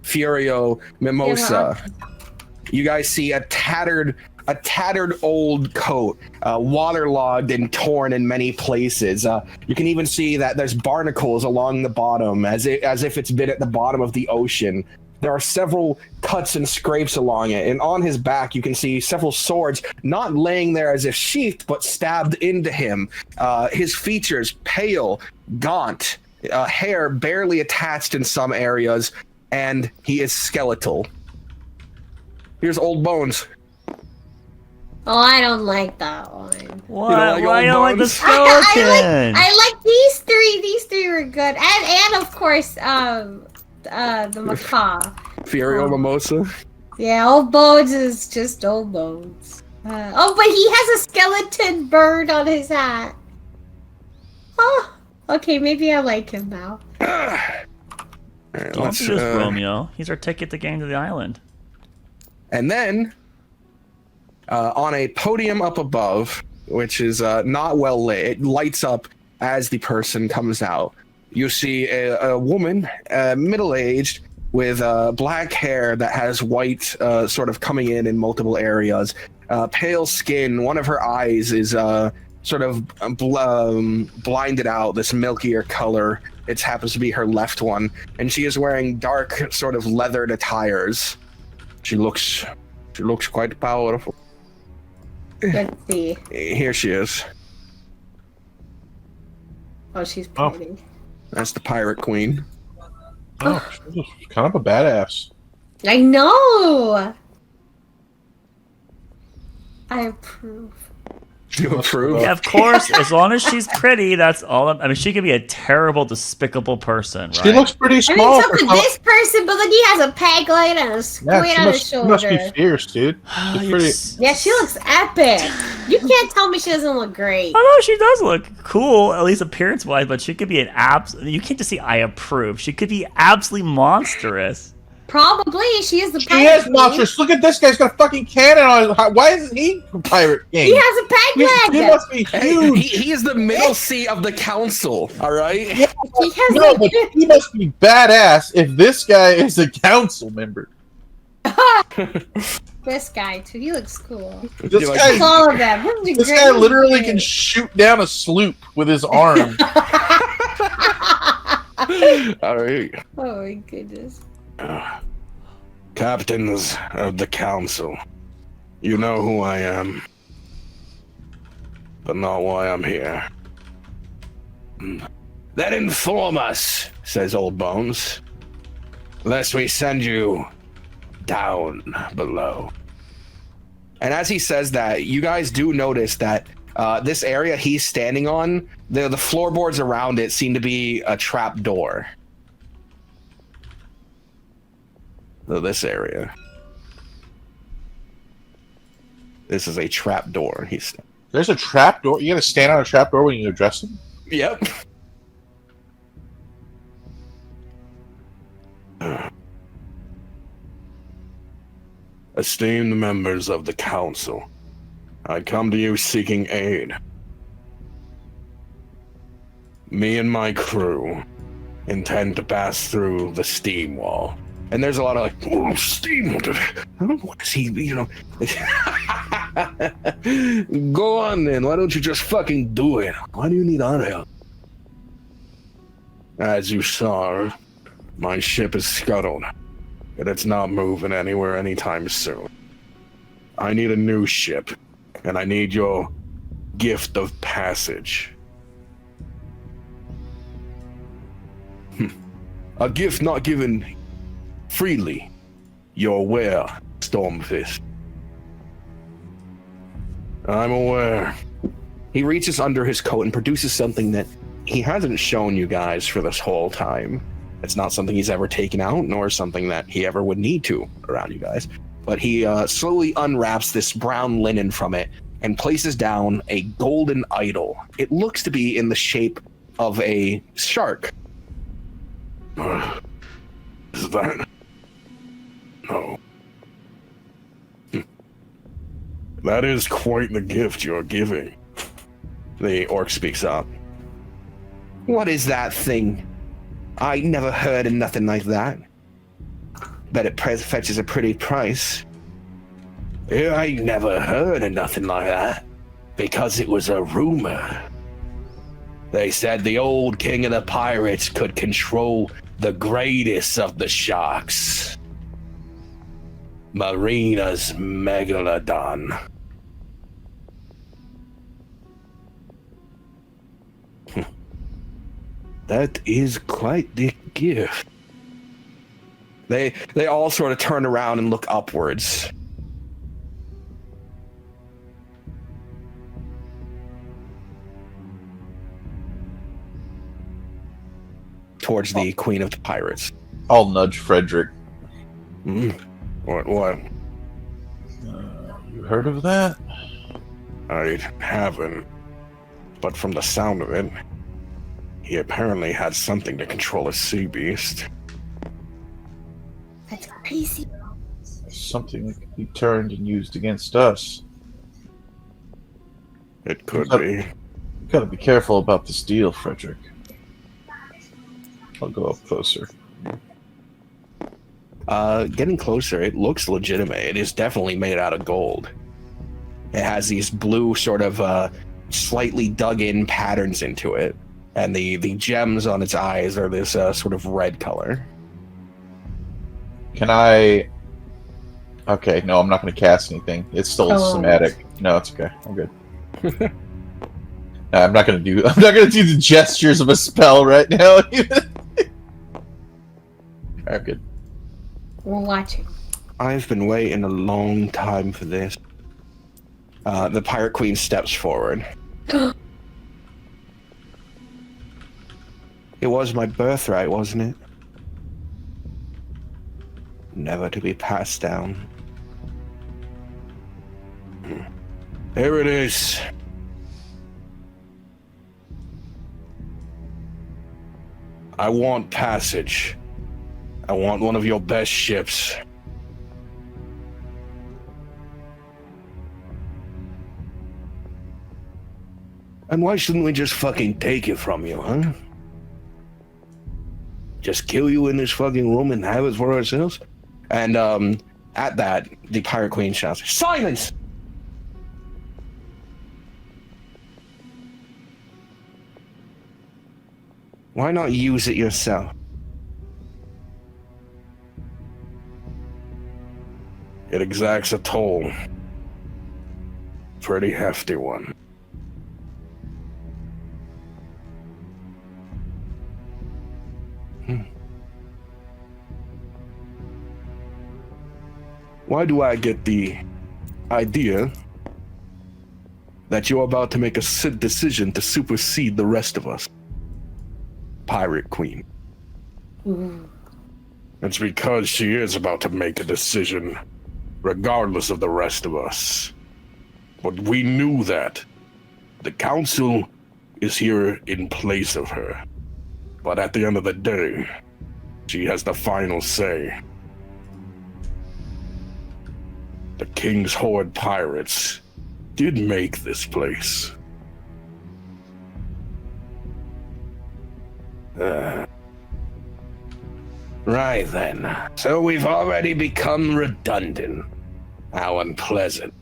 Furio Mimosa, you guys see a tattered old coat, waterlogged and torn in many places. You can even see that there's barnacles along the bottom, as if it's been at the bottom of the ocean. There are several cuts and scrapes along it, and on his back you can see several swords, not laying there as if sheathed, but stabbed into him. His features pale, gaunt, hair barely attached in some areas, and he is skeletal. Here's Old Bones. Oh, I don't like that one. Why? Why you don't like the I skeleton? like these three. These three were good, and of course, the macaw. Furio Mimosa. Yeah, Old Bones is just Old Bones. But he has a skeleton bird on his hat. Oh, okay, maybe I like him now. Right, Don't be just Romeo. He's our ticket to getting to the island. And then, on a podium up above, which is not well lit, it lights up as the person comes out. You see a woman, middle-aged, with black hair that has white sort of coming in multiple areas. Pale skin, one of her eyes is sort of blinded out, this milkier color. It happens to be her left one. And she is wearing dark, sort of leathered attires. She looks quite powerful. Let's see. Here she is. Oh, she's pretty. That's the pirate queen. Oh, she's kind of a badass. I know. I approve. You approve? Yeah, of course. As long as she's pretty, that's all. I mean, she could be a terrible, despicable person, right? She looks pretty small. I mean, so could this person, but then he has a peg leg and a squid on his shoulder. She must be fierce, dude. She's pretty. Yeah, she looks epic. You can't tell me she doesn't look great. Oh no, she does look cool, at least appearance-wise. But she could be an You can't just say I approve. She could be absolutely monstrous. Probably, she is the pirate. She is monstrous. Look at this guy's got a fucking cannon on his. Why isn't he a pirate king? He has a peg leg. He must be huge. He is the middle seat of the council. All right. Yeah, but he must be badass if this guy is a council member. This guy too. He looks cool. This It's guy, all of them. this guy literally can shoot down a sloop with his arm. All right. Oh my goodness. Captains of the council, you know who I am, but not why I'm here. Then inform us, says Old Bones, lest we send you down below. And as he says that, you guys do notice that this area he's standing on, the floorboards around it seem to be a trap door. So this area. This is a trap door. There's a trap door? You gotta stand on a trap door when you address him? Yep. Esteemed members of the council, I come to you seeking aid. Me and my crew intend to pass through the steam wall. And there's a lot of like, Oh, steam! What is he, you know? Go on then, why don't you just fucking do it? Why do you need our help? As you saw, my ship is scuttled, and it's not moving anywhere anytime soon. I need a new ship, and I need your gift of passage. A gift not given freely. You're aware, Stormfist. I'm aware. he reaches under his coat and produces something that he hasn't shown you guys for this whole time. It's not something he's ever taken out, nor something that he ever would need to around you guys. But he slowly unwraps this brown linen from it and places down a golden idol. It looks to be in the shape of a shark. Is that? No. That is quite the gift you're giving. The orc speaks up. What is that thing? I never heard of nothing like that. Bet it fetches a pretty price. Yeah, I never heard of nothing like that, because it was a rumor. They said the old king of the pirates could control the greatest of the sharks, Marina's Megalodon. That is quite the gift. They all sort of turn around and look upwards. Towards the Queen of the Pirates. I'll nudge Frederick. What? You heard of that? I haven't. But from the sound of it, he apparently had something to control a sea beast. That's crazy. Something that could be turned and used against us. It could Yep. be. You gotta be careful about this deal, Frederick. I'll go up closer. Getting closer, it looks legitimate. It is definitely made out of gold. It has these blue sort of slightly dug in patterns into it. And the gems on its eyes are this sort of red color. Can I... Okay, no, I'm not going to cast anything. It's still somatic. No, it's okay. I'm good. I'm not going to do the gestures of a spell right now. I'm good. We're watching. I've been waiting a long time for this. The Pirate Queen steps forward. It was my birthright, wasn't it? Never to be passed down. Here it is. I want passage. I want one of your best ships. And why shouldn't we just fucking take it from you, huh? Just kill you in this fucking room and have it for ourselves? And At that, the Pirate Queen shouts, "Silence!" Why not use it yourself? It exacts a toll. Pretty hefty one. Why do I get the idea that you're about to make a decision to supersede the rest of us? Pirate Queen. It's because she is about to make a decision, regardless of the rest of us. But we knew that. The council is here in place of her. But at the end of the day, she has the final say. The King's Horde pirates did make this place. Right then. So we've already become redundant. How unpleasant.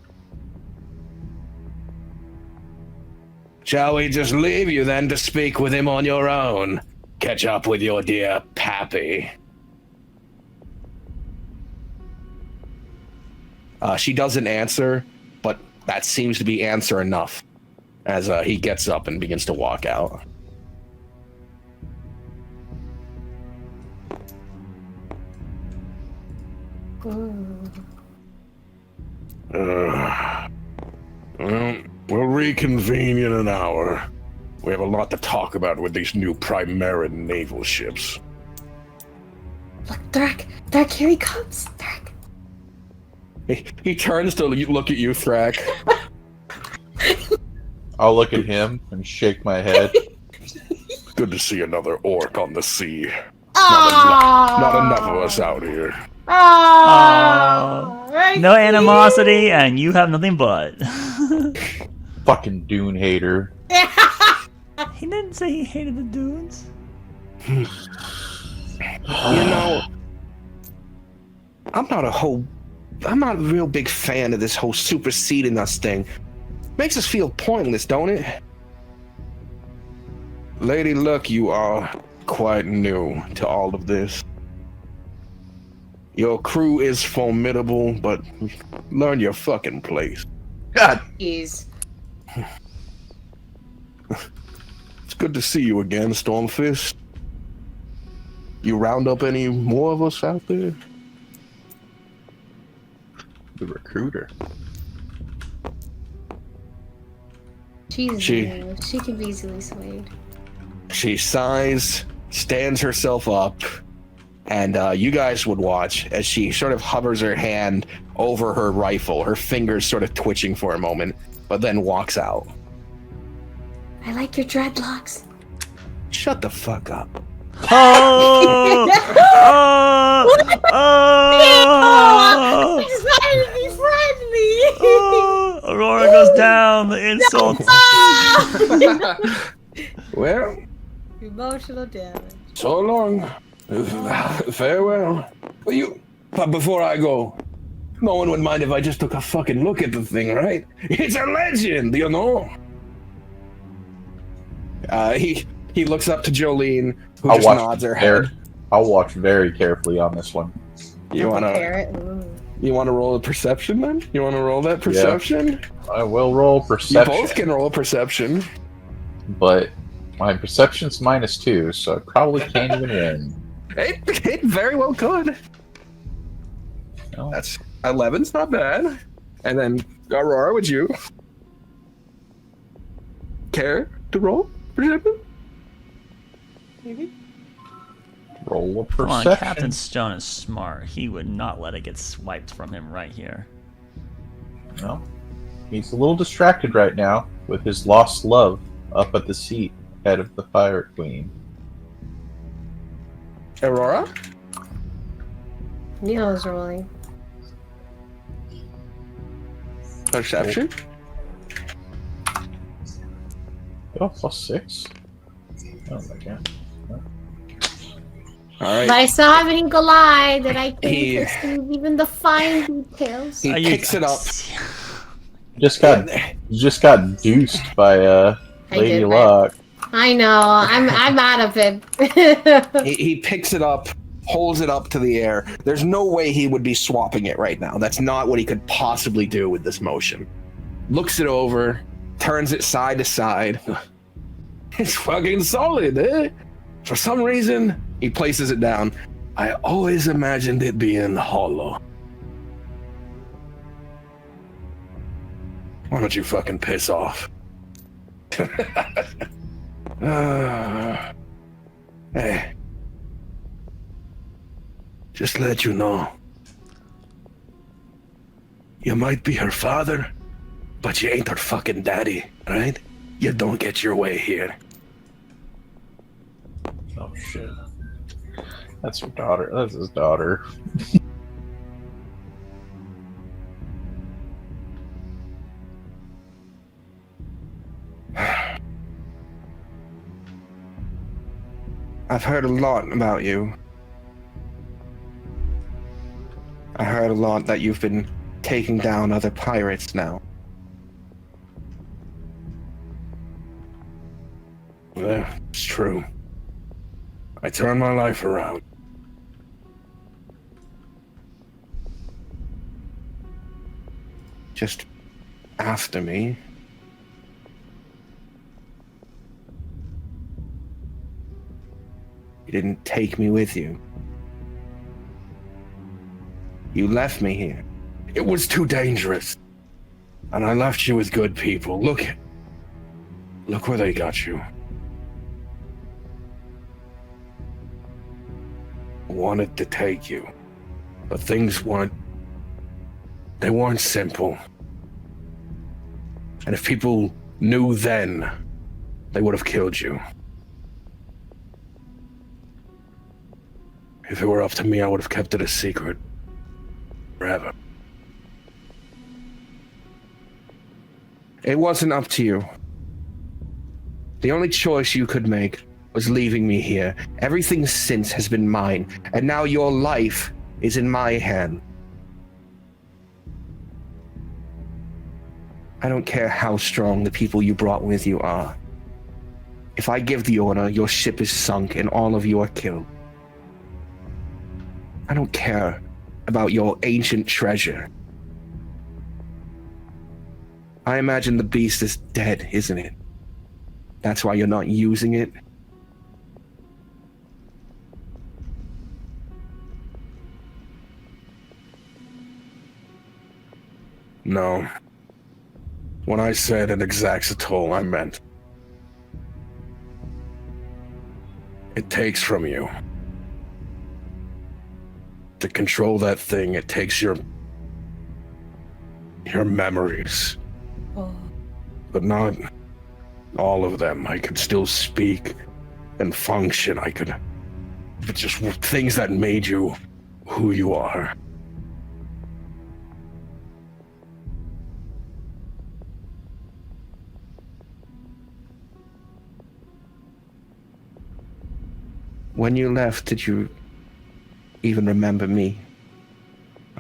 Shall we just leave you then to speak with him on your own? Catch up with your dear Pappy. She doesn't answer, but that seems to be answer enough as he gets up and begins to walk out. We'll reconvene in an hour. We have a lot to talk about with these new Primeran naval ships. Look, Thrak, here he comes. Thrak. He turns to look at you, Thrak. I'll look at him and shake my head. Good to see another orc on the sea. Oh, Not enough of us out here. right No animosity, and you have nothing but. Fucking Dune hater. He didn't say he hated the dunes. You know, I'm not a real big fan of this whole superseding us thing. Makes us feel pointless, don't it? Lady Luck, you are quite new to all of this. Your crew is formidable, but learn your fucking place. God. Jeez. It's good to see you again, Stormfist. You round up any more of us out there? The recruiter. She can be easily swayed. She sighs, stands herself up, and you guys would watch as she sort of hovers her hand over her rifle, her fingers sort of twitching for a moment, but then walks out. I like your dreadlocks. Shut the fuck up. Oh! Oh! He's trying to be friendly. Oh! Aurora goes down. The insult. Well, Emotional damage. so long. Farewell. But before I go, no one would mind if I just took a fucking look at the thing, right? It's a legend, you know? He looks up to Jolene, who just nods her head. I'll watch very carefully on this one. You wanna roll a perception then? You wanna roll that perception? I will roll perception. You both can roll a perception. But my perception's -2, so I probably can't even win. It very well could. No. That's 11's not bad. And then Aurora, would you care to roll perception? Maybe. Roll a Come on, perception. Captain Stone is smart. He would not let it get swiped from him right here. No. He's a little distracted right now with his lost love up at the seat head of the Pirate Queen. Aurora? Neil's rolling. Perception? Oh, +6. Oh my god. All right. But I still have an eagle eye that I can He- perceive even the fine details. He picks it up. You just got deuced by I Lady did, Luck. I know. I'm out of it. He picks it up, holds it up to the air. There's no way he would be swapping it right now. That's not what he could possibly do with this motion. Looks it over, turns it side to side. It's fucking solid, eh? For some reason, he places it down. I always imagined it being hollow. Why don't you fucking piss off? Hey. Just let you know. You might be her father, but you ain't her fucking daddy, right? You don't get your way here. Oh shit. That's your daughter. That's his daughter. I've heard a lot about you. I heard a lot that you've been taking down other pirates now. Yeah, it's true. I turned my life around. Just after me. You didn't take me with you. You left me here. It was too dangerous. And I left you with good people. Look where they got you. Wanted to take you. But things weren't simple. And if people knew then, they would have killed you. If it were up to me, I would have kept it a secret. Forever. It wasn't up to you. The only choice you could make was leaving me here. Everything since has been mine, and now your life is in my hand. I don't care how strong the people you brought with you are. If I give the order, your ship is sunk and all of you are killed. I don't care about your ancient treasure. I imagine the beast is dead, isn't it? That's why you're not using it? No. When I said it exacts a toll, I meant it takes from you. To control that thing, it takes your memories. But not all of them. I could still speak and function. But just things that made you who you are. When you left, did you even remember me?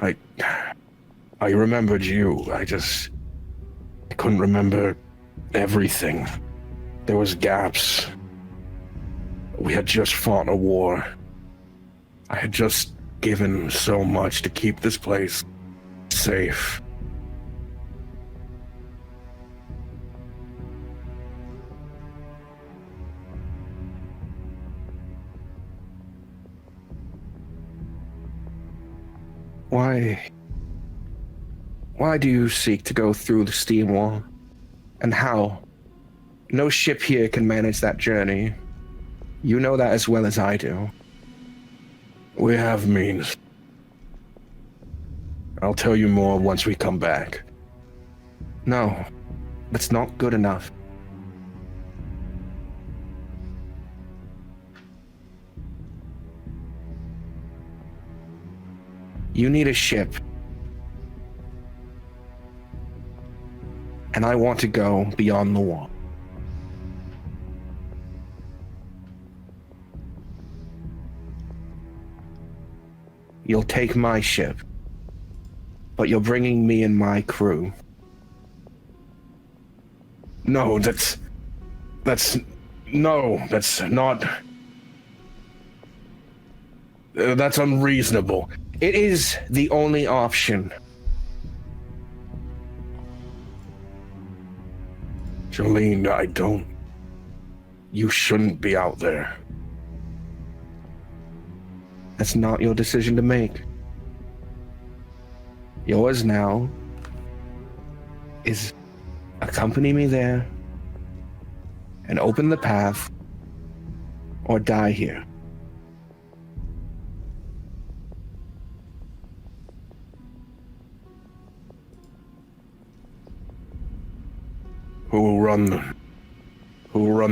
I remembered you. I couldn't remember everything. There was gaps. We had just fought a war. I had just given so much to keep this place safe. Why do you seek to go through the steam wall? And how? No ship here can manage that journey. You know that as well as I do. We have means. I'll tell you more once we come back. No, that's not good enough. You need a ship. And I want to go beyond the wall. You'll take my ship, but you're bringing me and my crew. No, that's not. That's unreasonable. It is the only option. Jolene, you shouldn't be out there. That's not your decision to make. Yours now is accompany me there and open the path or die here. Who will run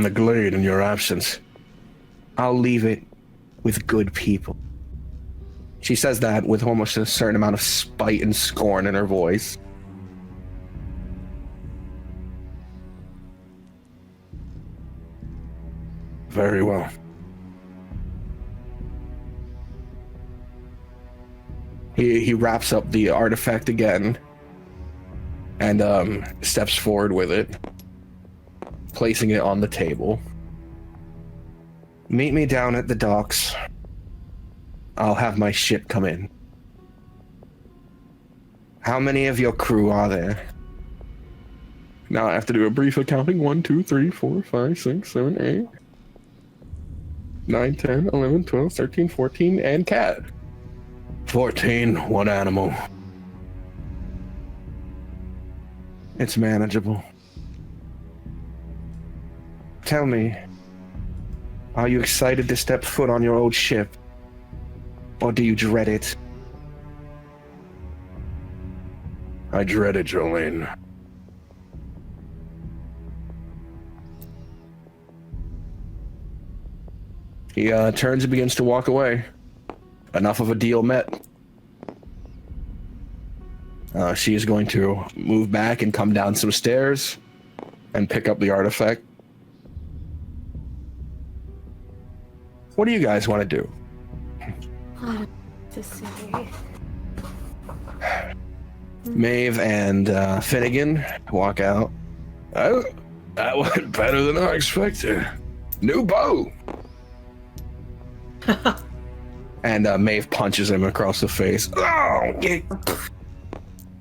the glade in your absence? I'll leave it with good people. She says that with almost a certain amount of spite and scorn in her voice. Very well. He wraps up the artifact again and steps forward with it, placing it on the table. Meet me down at the docks. I'll have my ship come in. How many of your crew are there? Now I have to do a brief accounting. 1, 2, 3, 4, 5, 6, 7, 8, 9, 10, 11, 12, 13, 14, and cat. 14, one animal. It's manageable. Tell me, are you excited to step foot on your old ship? Or do you dread it? I dread it, Jolene. He turns and begins to walk away. Enough of a deal met. She is going to move back and come down some stairs and pick up the artifact. What do you guys want to do? To see. Maeve and Finnegan walk out. That went better than I expected. New bow. And Maeve punches him across the face. Oh,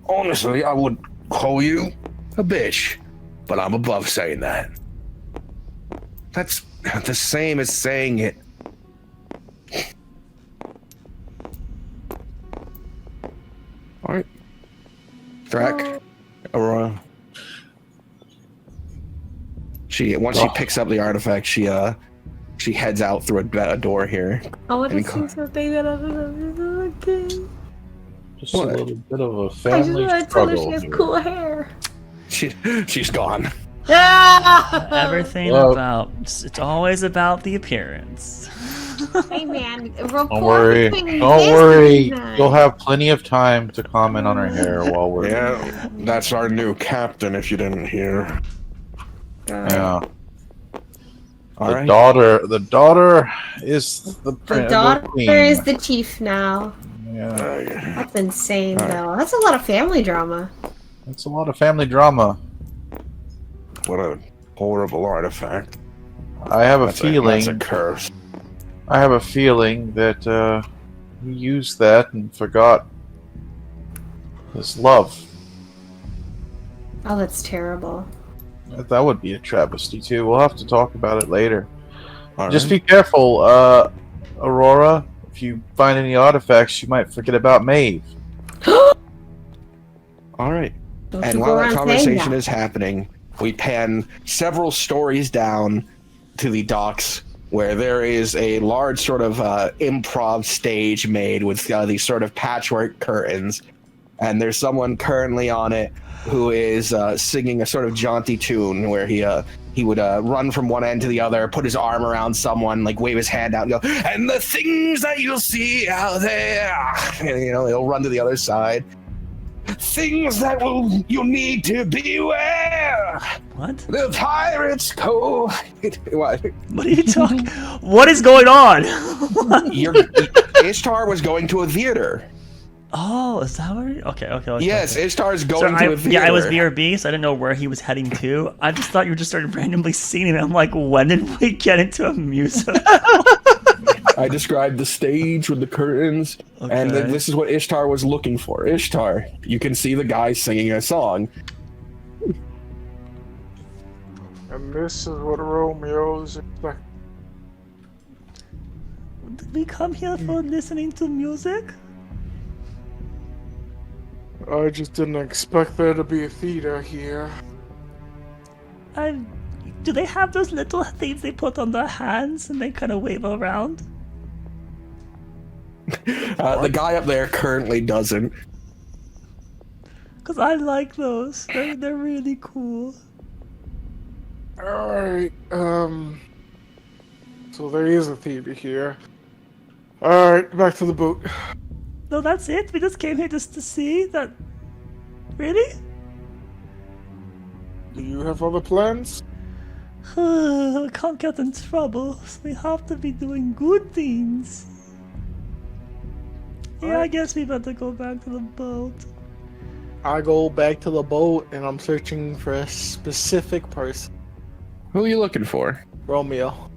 honestly, I would call you a bitch, but I'm above saying that. That's the same as saying it. All right. Thrak, Aurora. Once she picks up the artifact, she heads out through a door here. I want to see something that I don't know again. Just a little bit of a I just family want to tell her struggle she has here. cool hair. She's gone. Everything it's always about the appearance. Hey man, Don't worry. You'll have plenty of time to comment on her hair while we're. Yeah, that's our new captain. If you didn't hear. Yeah. All The right. daughter is the daughter is the chief now. Yeah, That's insane though. That's a lot of family drama. it's a lot of family drama. What a horrible artifact. I have a That's feeling. a curse. I have a feeling that he used that and forgot his love. Oh, that's terrible. That would be a travesty too. We'll have to talk about it later. All Just right. be careful, Aurora. If you find any artifacts, you might forget about Maeve. All right. Don't And you while go that around conversation saying that. is happening, we pan several stories down to the docks, where there is a large sort of improv stage made with these sort of patchwork curtains, and there's someone currently on it who is singing a sort of jaunty tune where he would run from one end to the other, put his arm around someone, like wave his hand out and go, and the things that you'll see out there, and, he'll run to the other side. Things that you'll need to beware. What? The Pirates Cove. What? What are you talking? What is going on? You're Ishtar was going to a theater. Oh, is that where? Okay. Yes, okay. Ishtar's going to a theater. Yeah, I was BRB, so I didn't know where he was heading to. I just thought you were just started randomly singing. I'm like, when did we get into a musical? I described the stage with the curtains, and Okay. this is what Ishtar was looking for. Ishtar, you can see the guy singing a song. And this is what Romeo's expecting. Did we come here for listening to music? I just didn't expect there to be a theater here. Do they have those little things they put on their hands and they kind of wave around? The guy up there currently doesn't. Because I like those. They're really cool. Alright, so there is a theater here. Alright, back to the boat. No, that's it? We just came here just to see that... Really? Do you have other plans? I can't get in trouble, so we have to be doing good things. Yeah, I guess we better go back to the boat. I go back to the boat and I'm searching for a specific person. Who are you looking for? Romeo.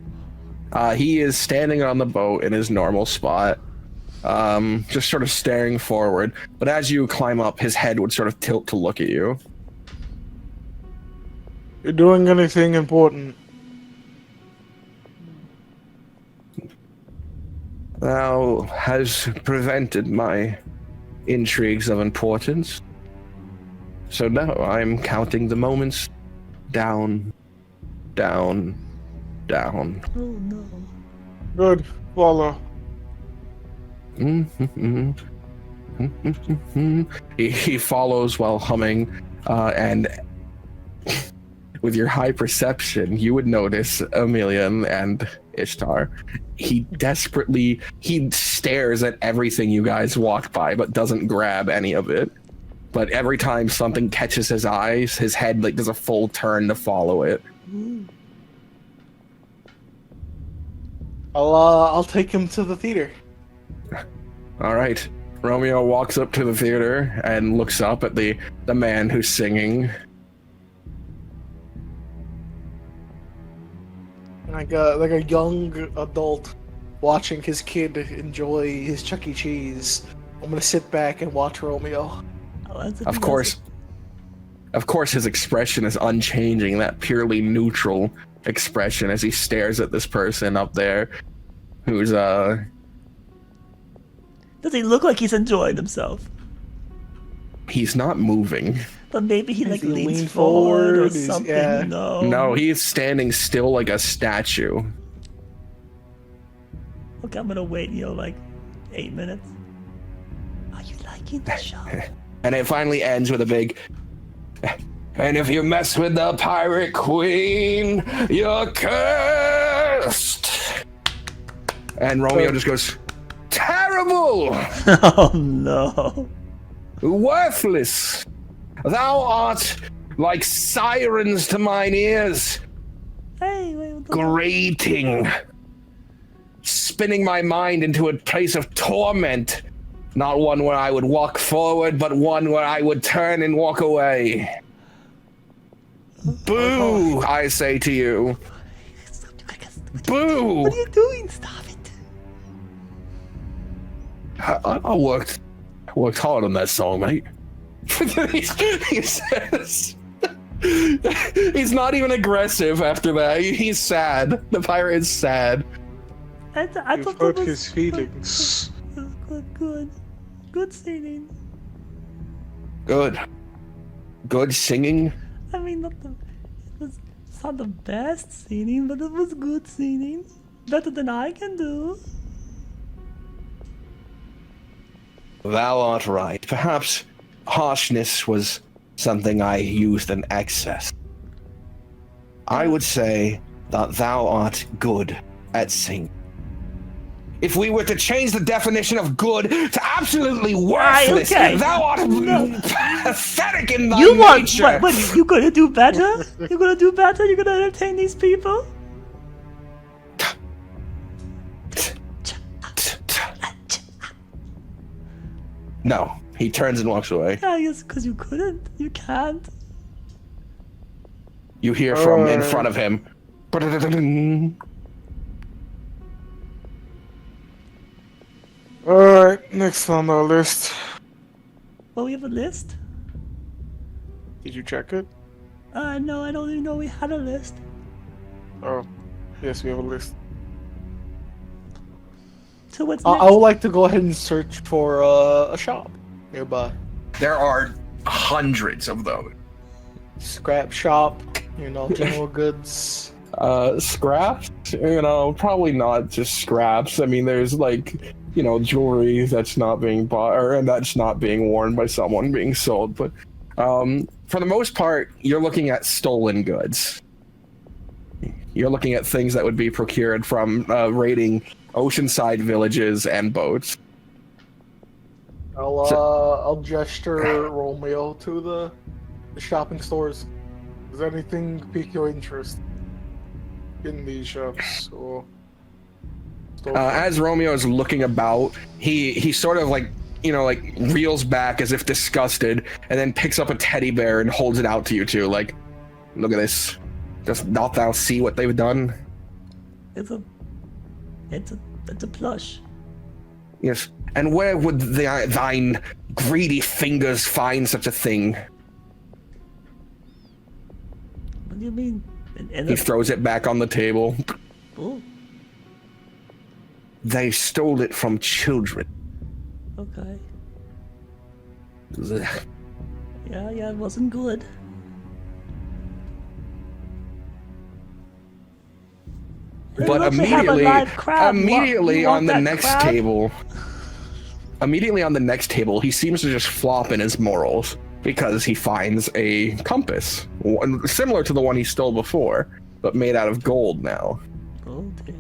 He is standing on the boat in his normal spot, just sort of staring forward. But as you climb up, his head would sort of tilt to look at you. You doing anything important? Thou has prevented my intrigues of importance. So now I'm counting the moments down, down, down. Oh no. Good, follow. He follows while humming, and with your high perception, you would notice Amelia and Ishtar. He stares at everything you guys walk by, but doesn't grab any of it. But every time something catches his eyes, his head does a full turn to follow it. I'll take him to the theater. All right. Romeo walks up to the theater and looks up at the man who's singing. Like a young adult watching his kid enjoy his Chuck E. Cheese. I'm gonna sit back and watch Romeo. Of course, his expression is unchanging, that purely neutral expression as he stares at this person up there who's, Does he look like he's enjoying himself? he's not moving. But maybe he Does he leans lean forward or forward? something. Yeah. No. No, he's standing still like a statue. Okay, I'm gonna wait, 8 minutes. Are you liking the show? And it finally ends with a big, and if you mess with the pirate queen, you're cursed. And Romeo just goes, terrible, Oh no. worthless. Thou art like sirens to mine ears, Hey, wait, what the grating, spinning my mind into a place of torment. Not one where I would walk forward, but one where I would turn and walk away. Boo, I say to you. Boo! What are you doing? Stop it. I worked hard on that song, mate. he says. He's not even aggressive after that. He's sad. The pirate is sad. I You've thought hurt that was his feelings. Good singing. Good singing. I mean, it's not the best singing, but it was good singing. Better than I can do. Thou art right. Perhaps harshness was something I used in excess. I would say that thou art good at singing. If we were to change the definition of good to absolutely worthless, okay. thou art pathetic in thy You want nature. what? You gonna do better? You gonna do better? You gonna entertain these people? No. He turns and walks away. Yeah, I guess because you couldn't. You can't. You hear from in front of him. Alright, next on our list. Well, we have a list? Did you check it? No, I don't even know we had a list. Oh, yes, we have a list. So what's next? I would like to go ahead and search for a shop nearby. There are hundreds of those. Scrap shop, general goods. Scraps? Probably not just scraps. I mean, there's jewelry that's not being bought and that's not being worn by someone being sold. But for the most part, you're looking at stolen goods. You're looking at things that would be procured from raiding oceanside villages and boats. I'll gesture Romeo to the shopping stores. Does anything pique your interest in these shops or stores? As Romeo is looking about, he sort of reels back as if disgusted, and then picks up a teddy bear and holds it out to you two. Like, look at this. Dost not thou see what they've done? It's a plush. Yes. And where would thine greedy fingers find such a thing? What do you mean? He throws it back on the table. Oh, They stole it from children. okay. Ugh. Yeah, it wasn't good. But Look, they have a live crab. immediately You want on the that next crab? table, he seems to just flop in his morals because he finds a compass, similar to the one he stole before, but made out of gold now. Oh dear.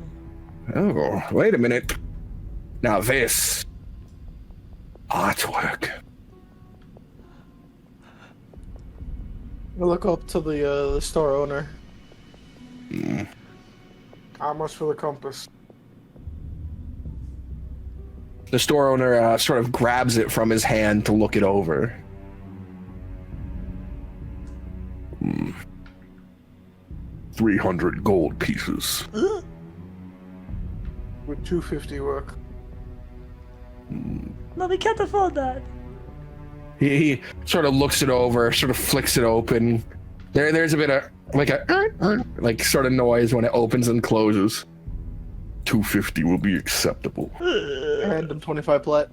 Oh, wait a minute. Now this artwork. I look up to the store owner. How much for the compass? The store owner sort of grabs it from his hand to look it over. 300 gold pieces. Ugh. Would 250 work? No, we can't afford that. He sort of looks it over, sort of flicks it open. There's a bit of sort of noise when it opens and closes. 250 will be acceptable. I hand him 25 plat.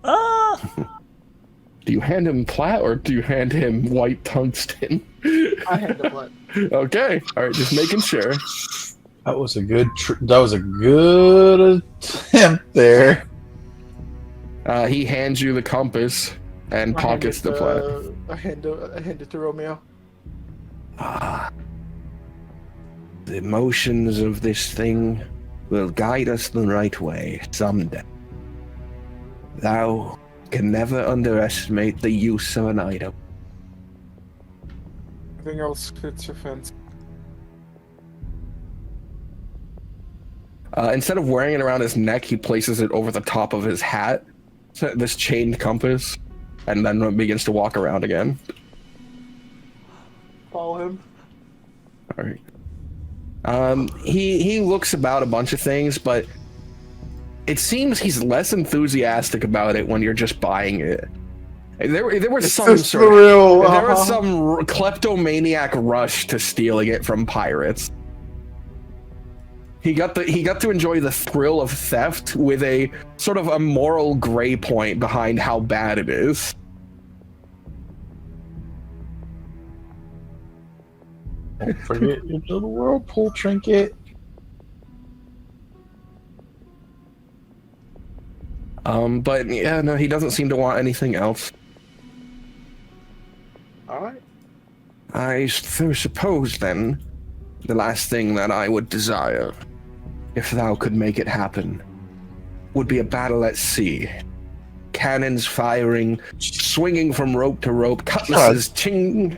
Ah! Do you hand him plat or do you hand him white tungsten? I hand him plat. Okay, all right, just making sure. That was a good attempt there. He hands you the compass and pockets the plat. I hand it to Romeo. The motions of this thing will guide us the right way someday. Thou can never underestimate the use of an item. Anything else fits your fancy? Instead of wearing it around his neck, he places it over the top of his hat, this chained compass, and then begins to walk around again. Follow him. All right. He looks about a bunch of things, but it seems he's less enthusiastic about it when you're just buying it. There was some some kleptomaniac rush to stealing it from pirates. He got to enjoy the thrill of theft with a sort of a moral gray point behind how bad it is. Don't forget your little whirlpool trinket. But yeah, no, he doesn't seem to want anything else. Alright. I suppose then, the last thing that I would desire, if thou could make it happen, would be a battle at sea. Cannons firing, swinging from rope to rope, cutlasses ching.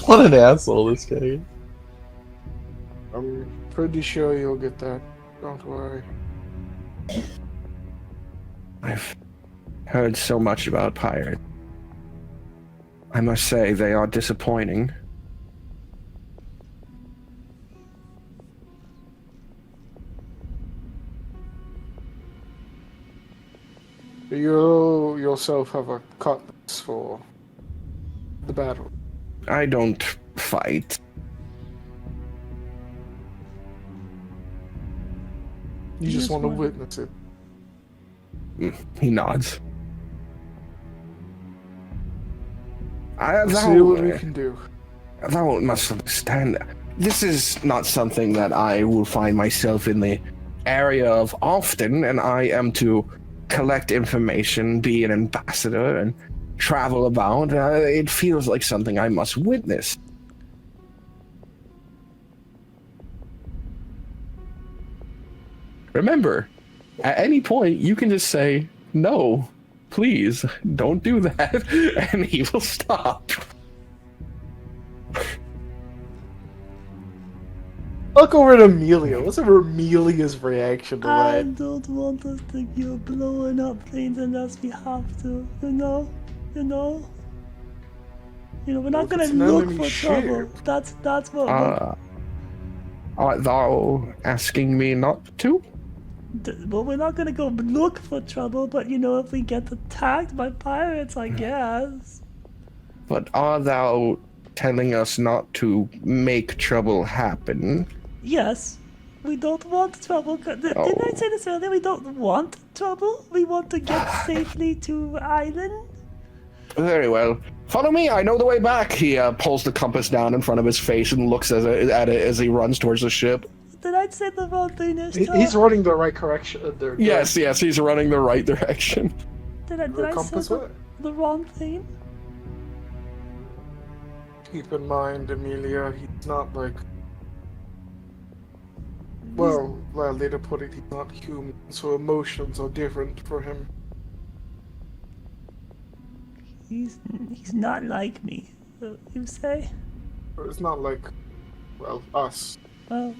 What an asshole this guy is. I'm pretty sure you'll get that. Don't worry. heard so much about pirates. I must say they are disappointing. Do you yourself have a cutlass for the battle? I don't fight. You just want to witness it. He nods. We'll see what we can do. Thou must understand. This is not something that I will find myself in the area of often, and I am to collect information, be an ambassador, and travel about. It feels like something I must witness. Remember, at any point, you can just say, no, please, don't do that, and he will stop. Look over at Amelia. What's Amelia's reaction to I that? don't want us to go blowing up things unless we have to, you know? You know, we're not gonna it's an look enemy for trouble. ship. That's what Art thou asking me not to? well, we're not gonna go look for trouble, but if we get attacked by pirates, I guess. But are thou telling us not to make trouble happen? Yes, we don't want trouble. Didn't I say this earlier? We don't want trouble. We want to get safely to island. Very well. Follow me. I know the way back. He pulls the compass down in front of his face and looks at it as he runs towards the ship. Did I say the wrong thing this time? He's running the right correction. Yes, he's running the right direction. Did I say the wrong thing? Keep in mind, Amelia, he's not like... Well, to put it, he's not human, so emotions are different for him. He's not like me, you say? It's not like, well, us. Oh,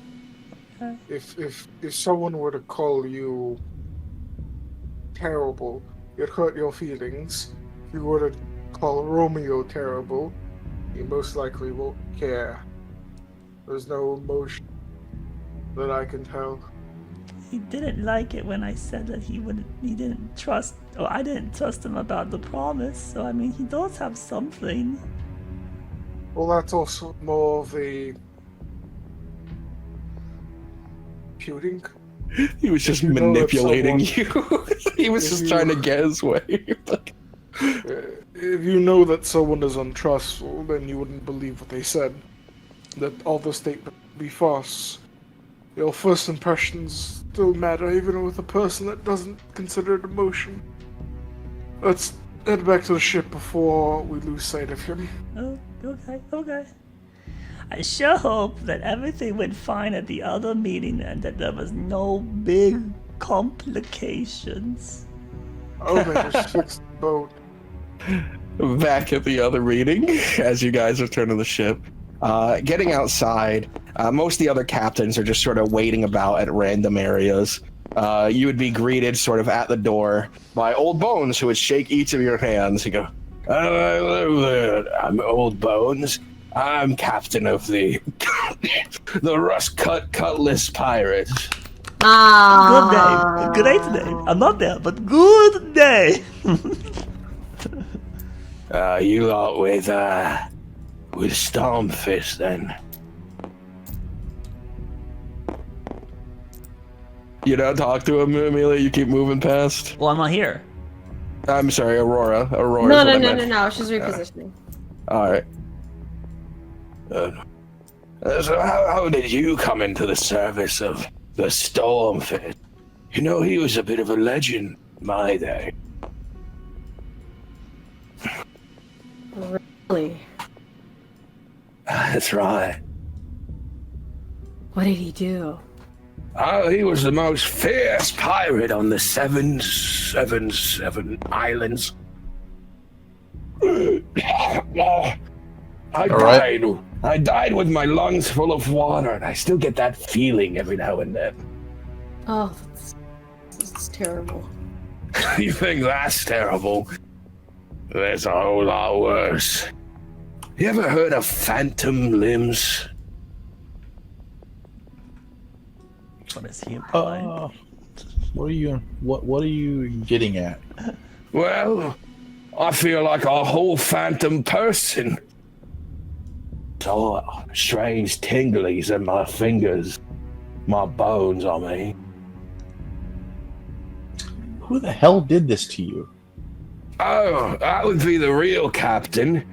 okay. If someone were to call you terrible, it hurt your feelings. If you were to call Romeo terrible, he most likely won't care. There's no emotion that I can tell. He didn't like it when I said that he didn't trust, or I didn't trust him about the promise, so I mean, he does have something. Well, that's also more of a... Shooting? He was just manipulating you. He was just trying to get his way. If you know that someone is untrustful, then you wouldn't believe what they said. That all the statements would be false. Your first impressions still matter, even with a person that doesn't consider it emotion. Let's head back to the ship before we lose sight of him. Oh, okay. I sure hope that everything went fine at the other meeting and that there was no big complications. Oh, they just fixed the boat. Back at the other meeting, as you guys return to the ship. Getting outside, most of the other captains are just sort of waiting about at random areas. You would be greeted sort of at the door by Old Bones, who would shake each of your hands. He'd go, hello there, I'm Old Bones. I'm captain of the Rust-Cut Cutlass Pirates. Good name. Great name. I'm not there, but good day. You lot with Stormfist then? You don't talk to him, Amelia? You keep moving past? Well, I'm not here. I'm sorry, Aurora. Aurora. No. She's repositioning. Alright. So how did you come into the service of the Stormfist? You know, he was a bit of a legend in my day. Really? That's right. What did he do? Oh, he was the most fierce pirate on the 777 islands. I died with my lungs full of water, and I still get that feeling every now and then. Oh, that's terrible. You think that's terrible? There's a whole lot worse. You ever heard of phantom limbs? What is he implying? What are you getting at? Well, I feel like a whole phantom person. So strange tinglies in my fingers, my bones, I mean. Who the hell did this to you? Oh, that would be the real captain.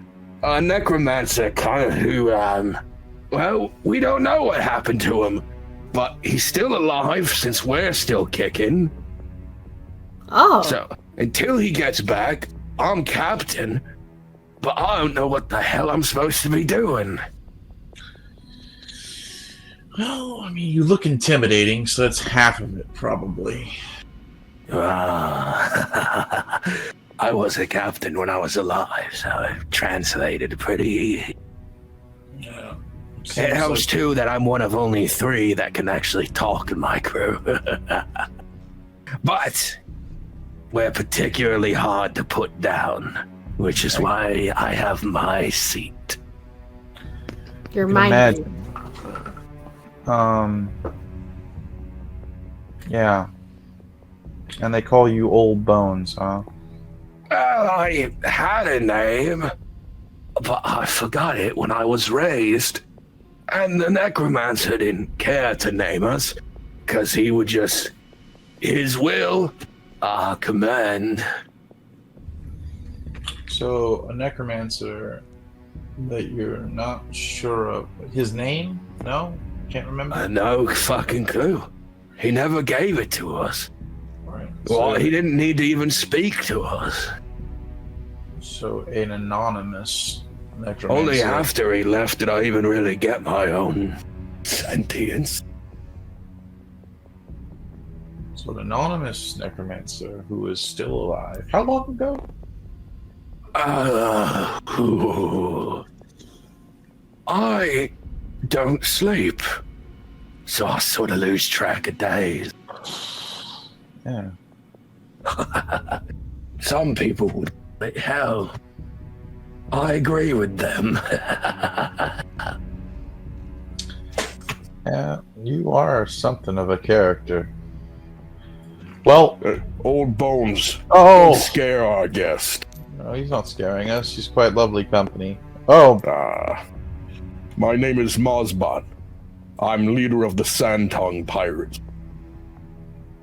A necromancer kind of who, well, we don't know what happened to him, but he's still alive since we're still kicking. Oh. So, until he gets back, I'm captain, but I don't know what the hell I'm supposed to be doing. Well, I mean, you look intimidating, so that's half of it, probably. I was a captain when I was alive, so I've translated pretty easy. Yeah. It helps too that I'm one of only 3 that can actually talk in my crew. But we're particularly hard to put down, which is why I have my seat. Your Can mind. imagine. Yeah. And they call you Old Bones, huh? Well, I had a name, but I forgot it when I was raised. And the necromancer didn't care to name us, because he would just, his will, command. So, a necromancer that you're not sure of. His name? No? Can't remember? No fucking clue. He never gave it to us. Right. Well, he didn't need to even speak to us. So, an anonymous necromancer. Only after he left did I even really get my own sentience. So, an anonymous necromancer who is still alive. How long ago? I don't sleep, so I sort of lose track of days. Yeah. Some people would say, hell, I agree with them. Yeah, you are something of a character. Well, Old Bones. oh, Scare our guest. no, he's not scaring us. He's quite lovely company. Oh, My name is Mozbot. I'm leader of the Sandtongue Pirates.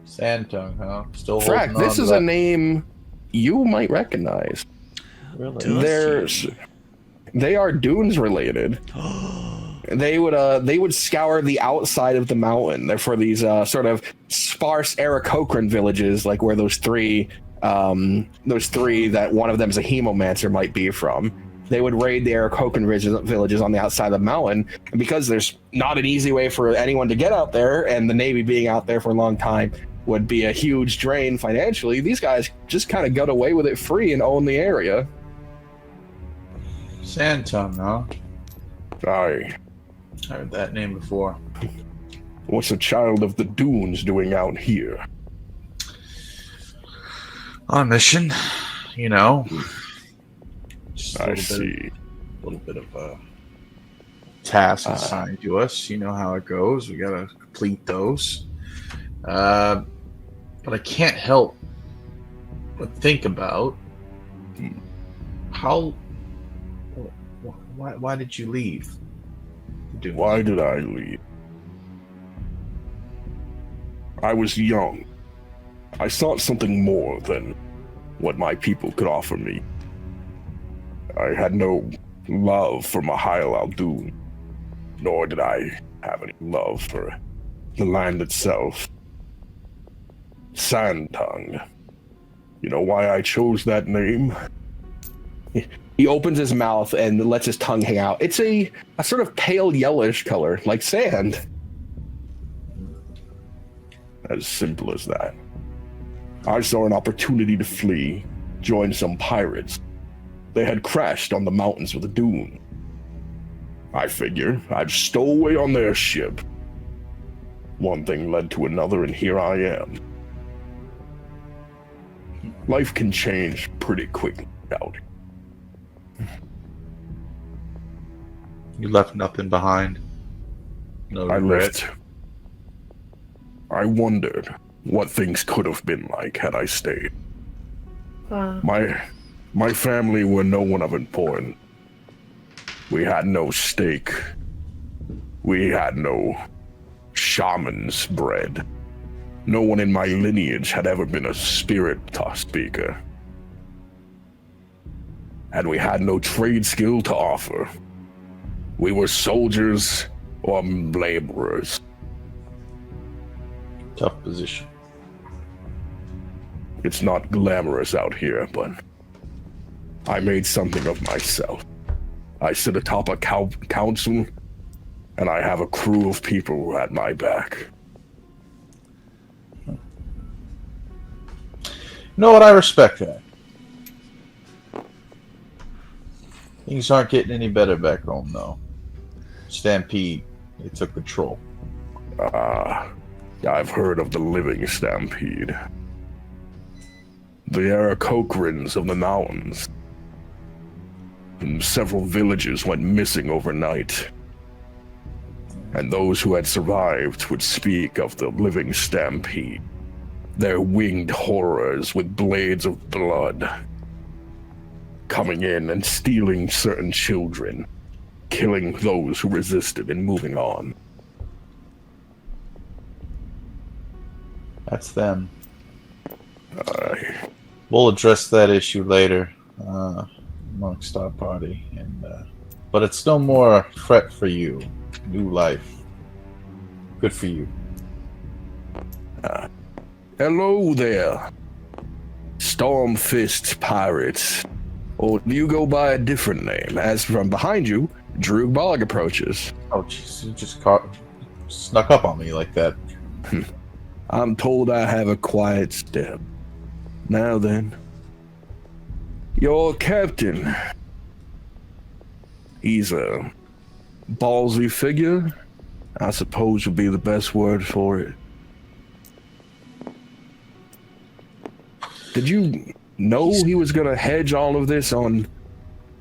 Sandtongue, huh? Still Frack, holding this on is to a name you might recognize. Really? They are dunes related. They would scour the outside of the mountain. They're for these sort of sparse Aarakocran villages, like where those three that one of them is a hemomancer might be from. They would raid the Aarakocran villages on the outside of the mountain, and because there's not an easy way for anyone to get out there, and the Navy being out there for a long time would be a huge drain financially, these guys just kind of got away with it free and own the area. Sandtongue, huh? Aye. I heard that name before. What's a child of the dunes doing out here? On a mission, you know. Just a I little see. little bit of a task assigned to us. You know how it goes. We gotta complete those. But I can't help but think about how. Why did you leave? Why did I leave? I was young. I sought something more than what my people could offer me. I had no love for Mahal Aldun, nor did I have any love for the land itself. Sandtongue. You know why I chose that name? He opens his mouth and lets his tongue hang out. It's a sort of pale yellowish color, like sand. As simple as that. I saw an opportunity to flee, join some pirates. They had crashed on the mountains of the dune. I figure I'd stow away on their ship. One thing led to another, and here I am. life can change pretty quickly out. You left nothing behind. No I regrets. left. I wondered what things could have been like had I stayed. My family were no one of importance. We had no stake. We had no shaman's bread. No one in my lineage had ever been a spirit speaker. And we had no trade skill to offer. We were soldiers or laborers. Tough position. It's not glamorous out here, but I made something of myself. I sit atop a council, and I have a crew of people at my back. You know what? I respect that. Things aren't getting any better back home, though. Stampede, they took control. I've heard of the living stampede. The Arakokrins of the mountains. And several villages went missing overnight. And those who had survived would speak of the living stampede. Their winged horrors with blades of blood. Coming in and stealing certain children. Killing those who resisted and moving on. That's them. We'll address that issue later amongst our party, but it's no more a threat for you. New life. Good for you. Hello there, Stormfist Pirates. Or do you go by a different name? As from behind you, Drew Bog approaches. Oh, jeez, you just snuck up on me like that. I'm told I have a quiet step. Now then, your captain. He's a ballsy figure, I suppose would be the best word for it. Did you know he was gonna hedge all of this on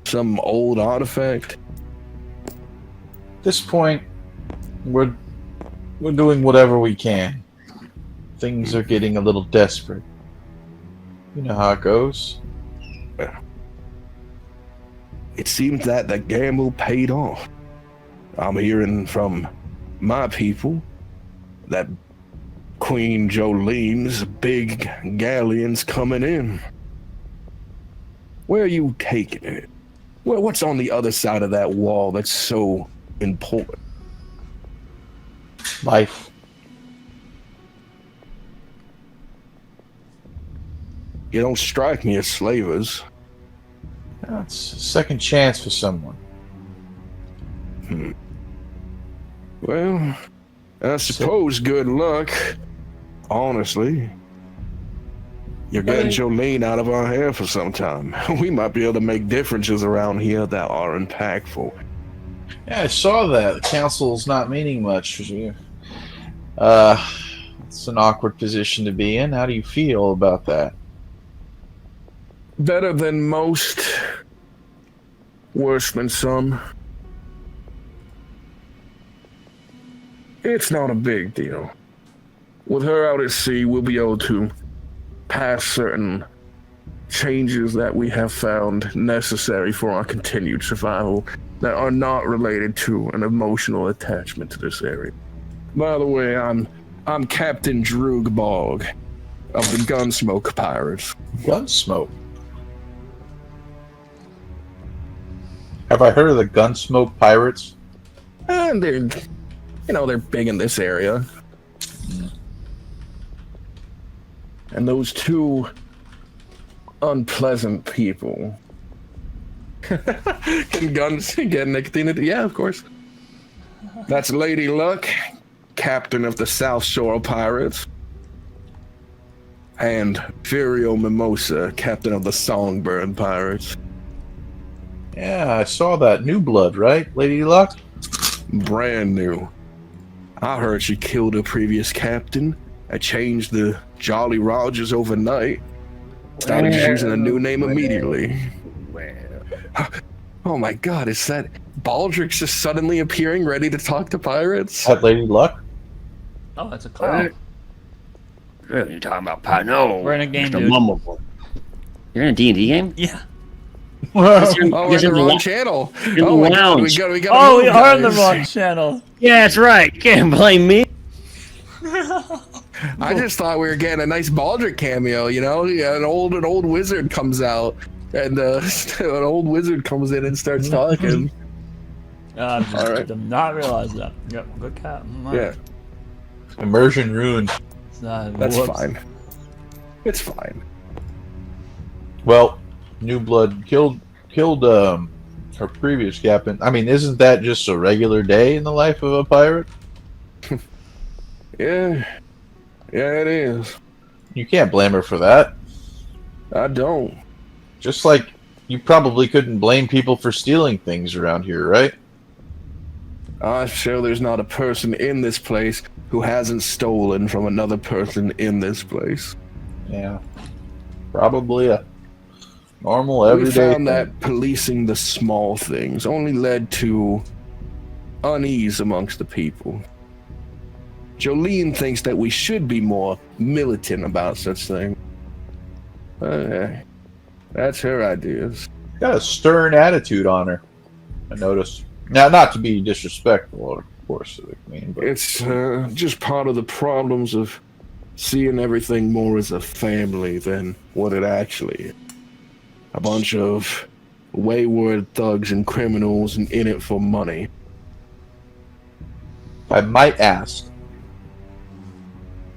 some old artifact? At this point, we're doing whatever we can. Things are getting a little desperate. You know how it goes. It seems that the gamble paid off. I'm hearing from my people that Queen Jolene's big galleon's coming in. Where are you taking it? What's on the other side of that wall that's so important? Life. You don't strike me as slavers. It's a second chance for someone. Well, I suppose good luck. Honestly. You're getting Jolene out of our hair for some time. We might be able to make differences around here that are impactful. Yeah, I saw that. The council's not meaning much. It's an awkward position to be in. How do you feel about that? Better than most. Worse than some. It's not a big deal. With her out at sea, we'll be able to pass certain changes that we have found necessary for our continued survival that are not related to an emotional attachment to this area. By the way, I'm Captain Droog Bog of the Gunsmoke Pirates. Gunsmoke? Have I heard of the Gunsmoke Pirates? And they're big in this area. And those two unpleasant people. Can guns get nicotine? Yeah, of course. That's Lady Luck, captain of the South Shore Pirates. And Furio Mimosa, captain of the Songbird Pirates. Yeah, I saw that. New blood, right, Lady Luck? Brand new. I heard she killed her previous captain. I changed the Jolly Rogers overnight. Started choosing a new name immediately. Oh my god, is that Baldrick's just suddenly appearing ready to talk to pirates? That Lady Luck? Oh, that's a clown. What are you talking about, Pat? No. We're in a game, Mr. dude. Mumbleboy. You're in a D&D game? Yeah. Oh, we're in the wrong channel. Oh my god, we got Oh, move, we are on the guys. wrong channel. Yeah, that's right. You can't blame me. I just thought we were getting a nice Baldrick cameo, you know? Yeah, an old wizard comes out, and an old wizard comes in and starts talking. I All right. did not realize that. Yep, good cat. Yeah, Immersion ruined. that's fine. It's fine. Well, New Blood killed her previous captain. I mean, isn't that just a regular day in the life of a pirate? Yeah, it is. You can't blame her for that. I don't. Just like you probably couldn't blame people for stealing things around here, right? I'm sure there's not a person in this place who hasn't stolen from another person in this place. Yeah. Probably a normal, We everyday found thing. that policing the small things only led to unease amongst the people. Jolene thinks that we should be more militant about such things. That's her ideas. Got a stern attitude on her, I noticed. Now, not to be disrespectful, of course, I mean, but It's just part of the problems of seeing everything more as a family than what it actually is. A bunch of wayward thugs and criminals and in it for money. I might ask,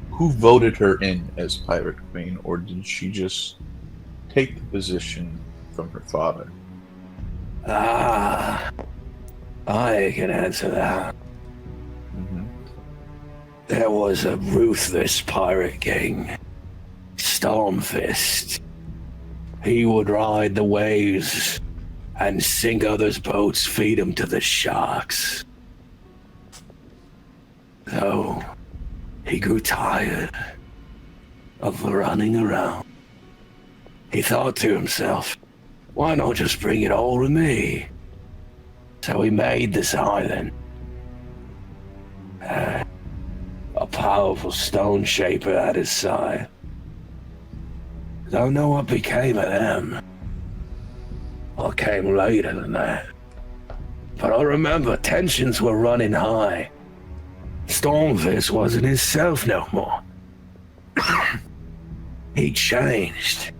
who voted her in as Pirate Queen, or did she just take the position from her father? Ah, I can answer that. Mm-hmm. There was a ruthless pirate king, Stormfist. He would ride the waves and sink others' boats, feed them to the sharks. So, he grew tired of running around. He thought to himself, why not just bring it all to me? So he made this island. A powerful stone shaper at his side. Don't know what became of them. What came later than that. But I remember tensions were running high. Stormfist wasn't himself no more. He changed.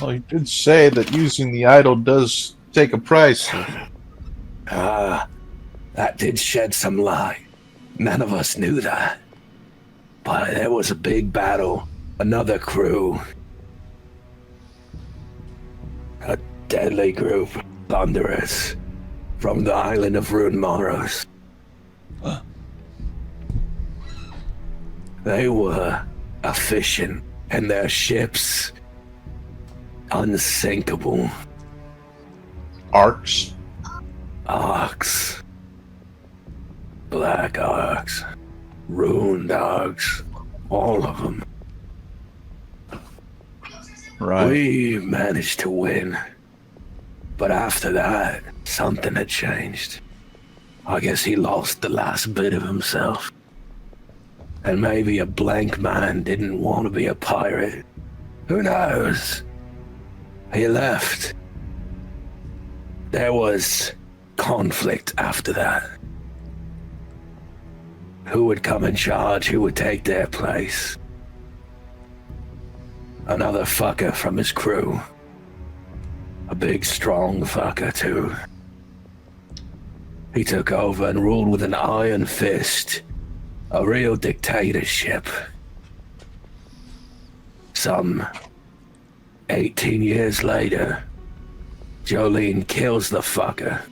Well, you did say that using the idol does take a price. That did shed some light. None of us knew that. But there was a big battle. Another crew. A deadly group of thunderers from the island of Runmaros. They were efficient and their ships unsinkable. Arcs? Arcs. Black arcs. Ruined arcs. All of them. Right. We managed to win. But after that, something had changed. I guess he lost the last bit of himself. And maybe a blank man didn't want to be a pirate. Who knows? He left. There was conflict after that. Who would come in charge? Who would take their place? Another fucker from his crew. A big, strong fucker, too. He took over and ruled with an iron fist. A real dictatorship. Some 18 years later, Jolene kills the fucker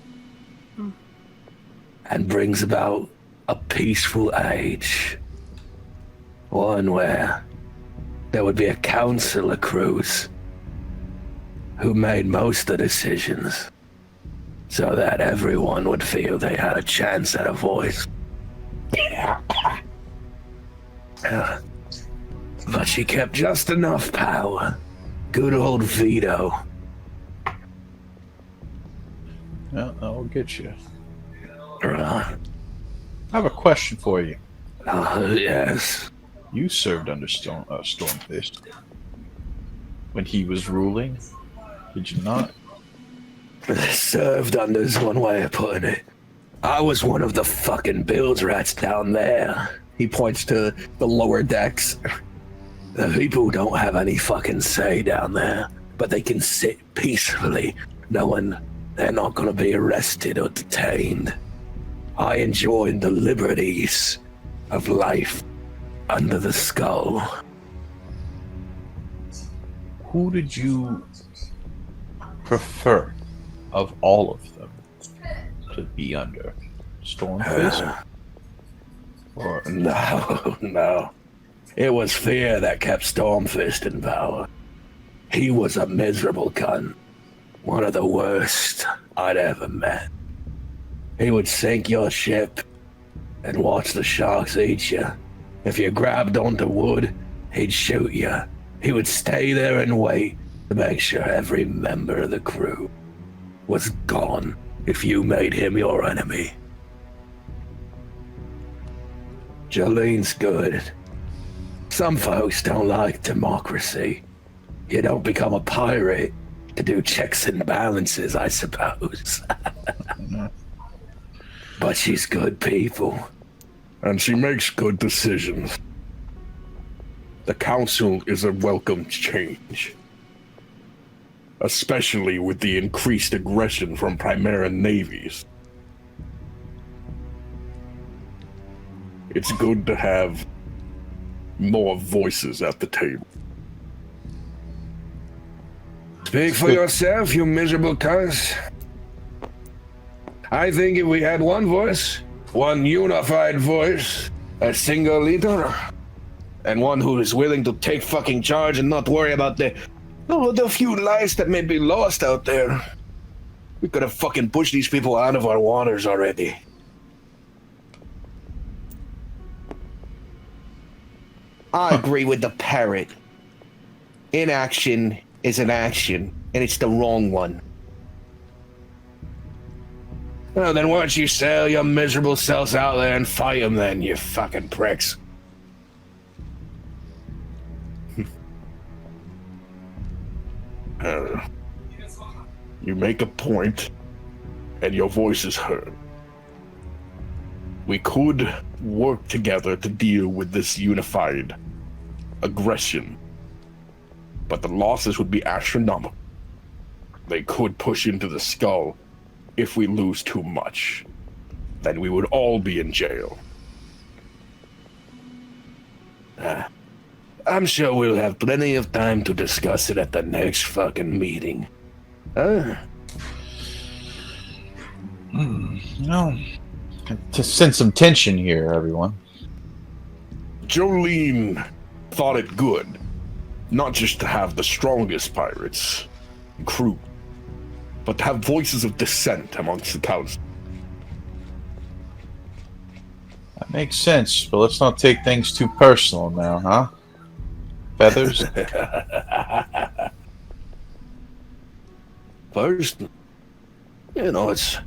and brings about a peaceful age. One where there would be a council of crews who made most of the decisions so that everyone would feel they had a chance at a voice. But she kept just enough power. Good old Vito. Well, I'll get you. Uh, I have a question for you. yes. You served under Stormfist when he was ruling, did you not? Served under's one way of putting it. I was one of the fucking bilge rats down there. He points to the lower decks. The people don't have any fucking say down there, but they can sit peacefully, knowing they're not gonna be arrested or detained. I enjoyed the liberties of life under the skull. Who did you prefer of all of them to be under? Stormfist? Or No. It was fear that kept Stormfist in power. He was a miserable cunt. One of the worst I'd ever met. He would sink your ship and watch the sharks eat you. If you grabbed onto wood, he'd shoot you. He would stay there and wait to make sure every member of the crew was gone if you made him your enemy. Jolene's good. Some folks don't like democracy. You don't become a pirate to do checks and balances, I suppose. But she's good people. And she makes good decisions. The council is a welcome change. Especially with the increased aggression from Primera navies. It's good to have more voices at the table. Speak for yourself, you miserable cuss. I think if we had one voice, one unified voice, a single leader, and one who is willing to take fucking charge and not worry about the few lives that may be lost out there, we could have fucking pushed these people out of our waters already. I agree with the parrot. Inaction is an action, and it's the wrong one. Well, then why don't you sail your miserable selves out there and fight them then, you fucking pricks? You make a point, and your voice is heard. We could work together to deal with this unified aggression, but the losses would be astronomical. They could push into the skull if we lose too much. Then we would all be in jail. I'm sure we'll have plenty of time to discuss it at the next fucking meeting. No. To sense some tension here, everyone. Jolene thought it good, not just to have the strongest pirates and crew, but to have voices of dissent amongst the council. That makes sense, but let's not take things too personal now, huh? Feathers? Personal? You know, it's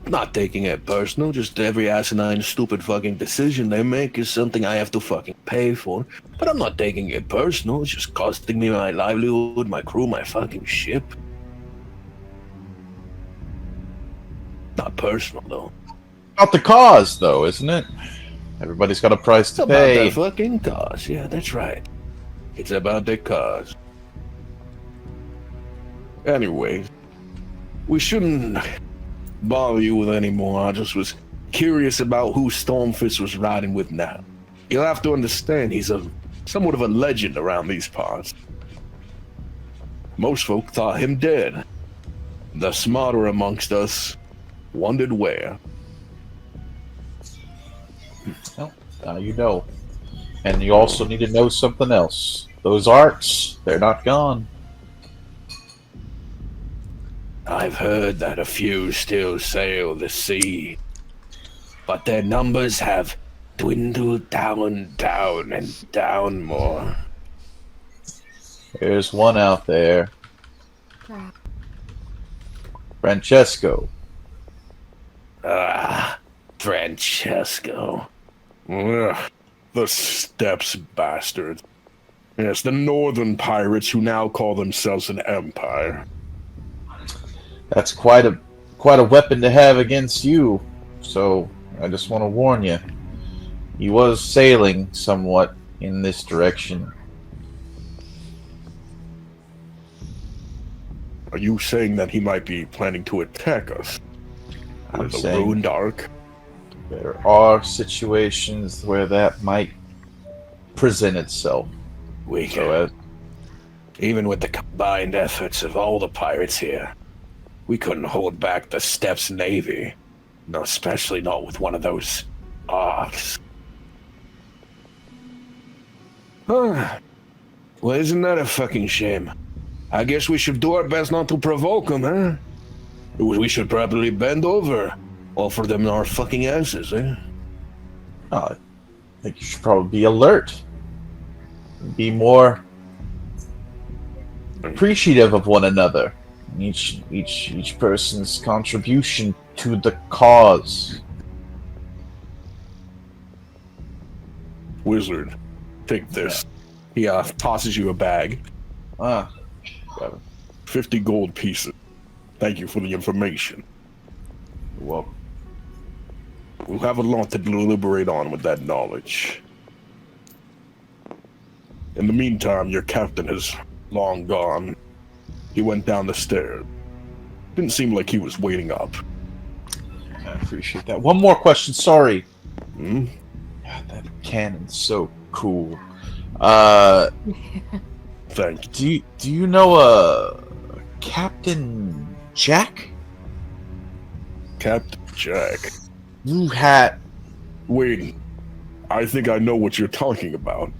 not taking it personal, just every asinine, stupid fucking decision they make is something I have to fucking pay for. But I'm not taking it personal, it's just costing me my livelihood, my crew, my fucking ship. Not personal, though. About the cause, though, isn't it? Everybody's got a price to It's about pay. the fucking cause, yeah, that's right. It's about the cause. Anyway, we shouldn't bother you with any more. I just was curious about who Stormfist was riding with now. You'll have to understand he's somewhat of a legend around these parts. Most folk thought him dead. The smarter amongst us wondered where. Well, now you know. And you also need to know something else. Those arcs, they're not gone. I've heard that a few still sail the sea, but their numbers have dwindled down and down more. There's one out there. Francesco. Francesco. Ugh, the steppes bastards. Yes, the northern pirates who now call themselves an empire. That's quite a weapon to have against you. So I just want to warn you. He was sailing somewhat in this direction. Are you saying that he might be planning to attack us? I'm With the saying ruined ark? there are situations where that might present itself. Even with the combined efforts of all the pirates here, we couldn't hold back the Steppes Navy. No, especially not with one of those arks. Well, isn't that a fucking shame? I guess we should do our best not to provoke them, huh? We should probably bend over, offer them our fucking asses, eh? I think you should probably be alert. Be more appreciative of one another. Each person's contribution to the cause. Wizard, take this. He tosses you a bag. Got it. 50 gold pieces. Thank you for the information. You're welcome. We'll have a lot to deliberate on with that knowledge. In the meantime, your captain is long gone. He went down the stairs. Didn't seem like he was waiting up. I appreciate that. One more question, sorry. Hmm? God, that cannon's so cool. Thank you. Do you know Captain Jack? Captain Jack. Blue hat. Wait, I think I know what you're talking about.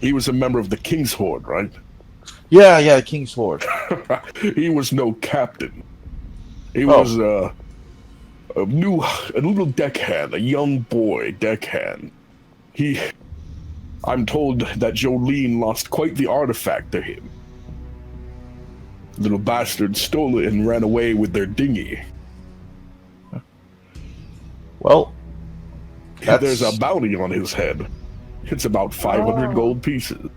He was a member of the King's Horde, right? Yeah, King's Horde. He was no captain. He was a little deckhand, a young boy deckhand. I'm told that Jolene lost quite the artifact to him. Little bastard stole it and ran away with their dinghy. Well, there's a bounty on his head. It's about 500 gold pieces.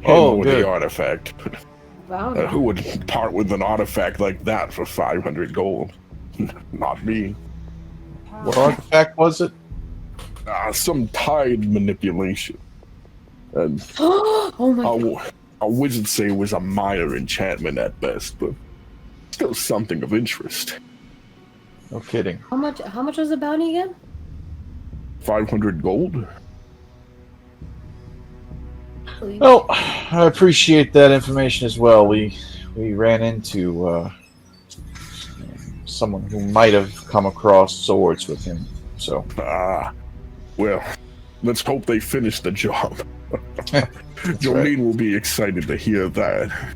With the artifact. Wow. Who would part with an artifact like that for 500 gold? Not me. What artifact was it? Some tide manipulation. And Oh my god. our wizards say it was a minor enchantment at best, but still something of interest. No kidding. How much was the bounty again? 500 gold? Oh, I appreciate that information as well. We ran into someone who might have come across swords with him. So well, let's hope they finish the job. Jolene will be excited to hear that.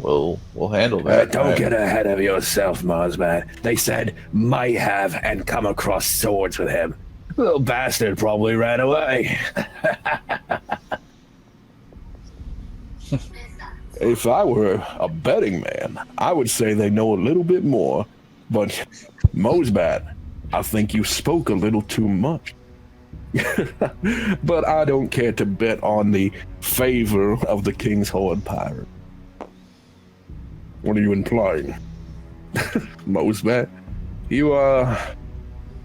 We'll handle that. Don't get ahead of yourself, Marsman. They said might have and come across swords with him. Little bastard probably ran away. If I were a betting man, I would say they know a little bit more. But Mosbat, I think you spoke a little too much. But I don't care to bet on the favor of the King's Horde pirate. What are you implying? Mosbat, you are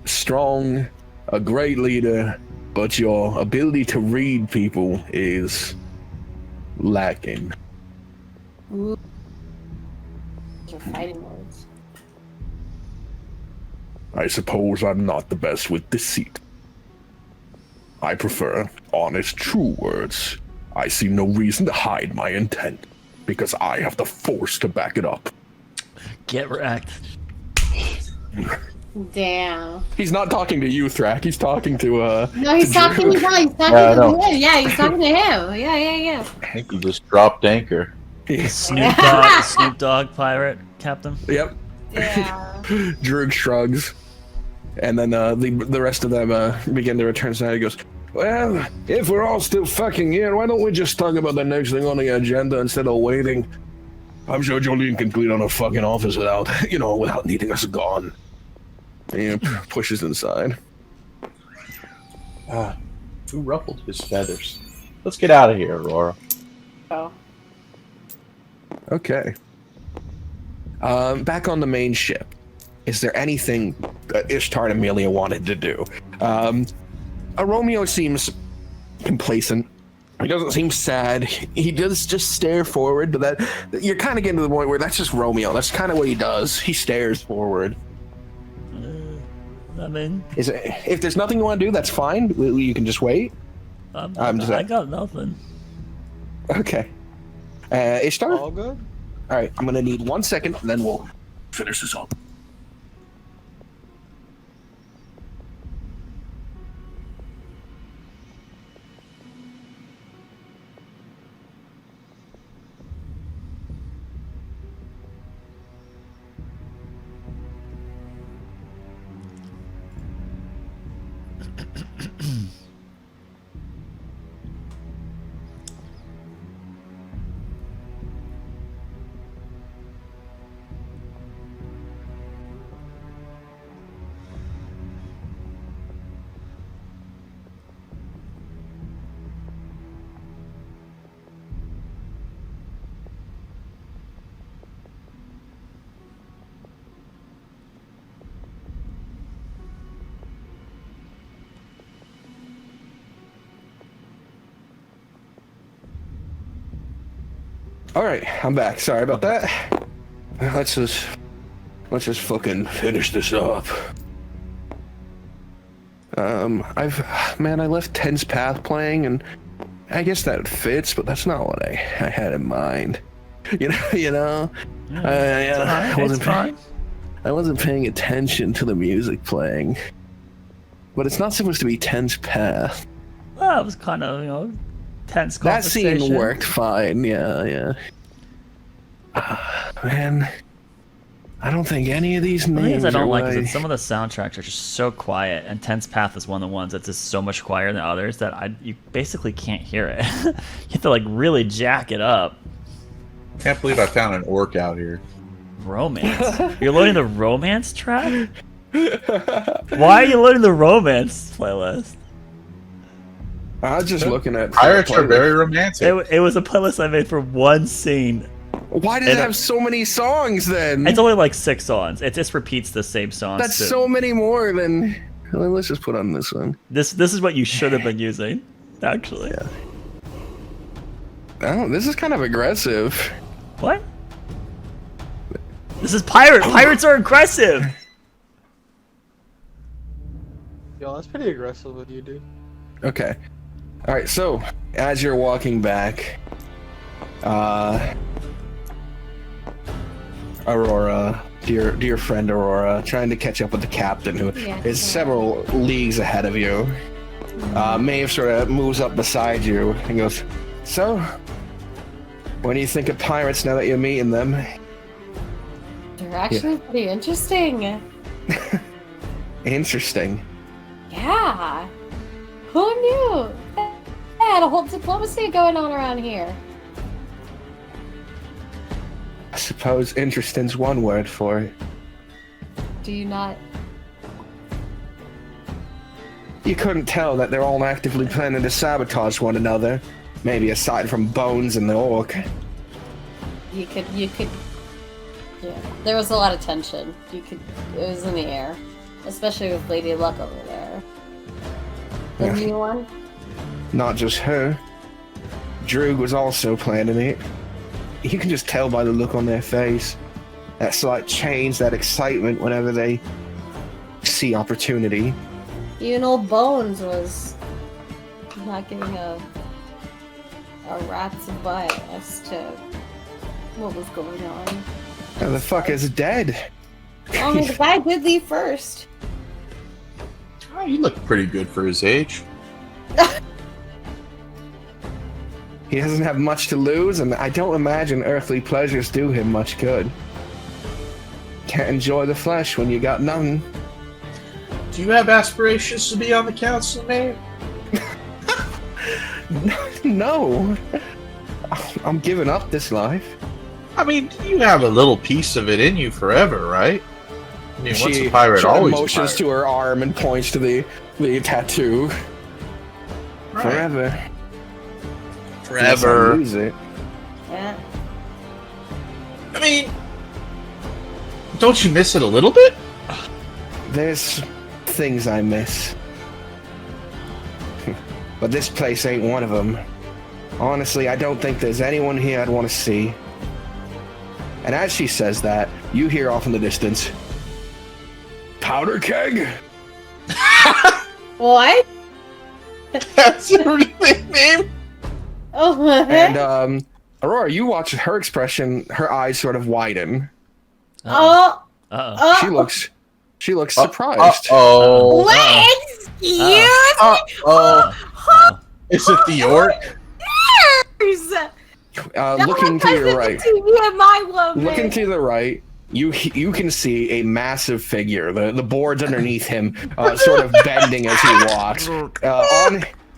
strong, a great leader, but your ability to read people is lacking. Ooh. Your fighting words. I suppose I'm not the best with deceit. I prefer honest, true words. I see no reason to hide my intent, because I have the force to back it up. Get wrecked. Damn. He's not talking to you, Thrak. He's talking to No, he's talking to him. Yeah, he's talking to him. Yeah. I think he just dropped anchor. Snoop Dogg pirate captain. Yep. Yeah. Droog shrugs, and then the rest of them begin to return to that. He goes, Well, if we're all still fucking here, why don't we just talk about the next thing on the agenda instead of waiting? I'm sure Jolene can clean on her fucking office without, without needing us gone. And he pushes inside. Who ruffled his feathers? Let's get out of here, Aurora. Oh. Okay. Back on the main ship. Is there anything that Ishtar and Amelia wanted to do? Romeo seems complacent. He doesn't seem sad. He does just stare forward. But you're kind of getting to the point where that's just Romeo. That's kind of what he does. He stares forward. I mean, if there's nothing you want to do, that's fine. You can just wait. I got nothing. Okay. Ishtar? All good? All right, I'm going to need 1 second, and then we'll finish this up. All right, I'm back. Sorry about that. Let's just fucking finish this up. I left Tense Path playing, and I guess that fits, but that's not what I had in mind. I wasn't paying attention to the music playing. But it's not supposed to be Tense Path. Well, it was kind of, tense That conversation. scene worked fine, yeah. Man, I don't think any of these The thing names is I don't are like is like... that some of the soundtracks are just so quiet, and Tense Path is one of the ones that's just so much quieter than others that you basically can't hear it. You have to really jack it up. Can't believe I found an orc out here. Romance? You're loading the romance track? Why are you loading the romance playlist? I was just looking at... Pirates are very romantic. It was a playlist I made for one scene. Why does it have so many songs then? It's only 6 songs. It just repeats the same songs. That's so many more than... Well, let's just put on this one. This is what you should have been using, actually. Yeah. Oh, this is kind of aggressive. What? This is pirate. Pirates are aggressive. Yo, that's pretty aggressive what you do. Okay. All right. So as you're walking back, Aurora, dear friend Aurora, trying to catch up with the captain, who is several leagues ahead of you. Maeve sort of moves up beside you and goes, "So, what do you think of pirates now that you're meeting them?" They're actually pretty interesting. Interesting. Yeah. Who knew? They had a whole diplomacy going on around here. I suppose interesting's one word for it. Do you not? You couldn't tell that they're all actively planning to sabotage one another. Maybe aside from Bones and the orc. You could. Yeah, there was a lot of tension. It was in the air. Especially with Lady Luck over there. The new one? Not just her. Droog was also planning it. You can just tell by the look on their face. That slight change, that excitement whenever they see opportunity. Even old Bones was not giving a rat's butt as to what was going on. How the fuck is dead? I mean, the guy did leave first. Oh, you look pretty good for his age. He doesn't have much to lose, and I don't imagine earthly pleasures do him much good. Can't enjoy the flesh when you got nothing. Do you have aspirations to be on the council, Maeve? No. I'm giving up this life. I mean, you have a little piece of it in you forever, right? I mean, once She a pirate, sort of always a motions pirate. to her arm and points to the tattoo. Right. Forever. Forever. Lose it. Yeah. I mean, don't you miss it a little bit? There's things I miss. But this place ain't one of them. Honestly, I don't think there's anyone here I'd want to see. And as she says that, you hear off in the distance, Powder keg? What? That's her name. Oh, and Aurora, you watch her expression, her eyes sort of widen. oh, Uh-oh. She looks surprised. Oh. what? Excuse me? Oh. Is it the orc? Looking to your right. Me and my woman. Looking to the right, you can see a massive figure. The boards underneath him, sort of bending as he walks.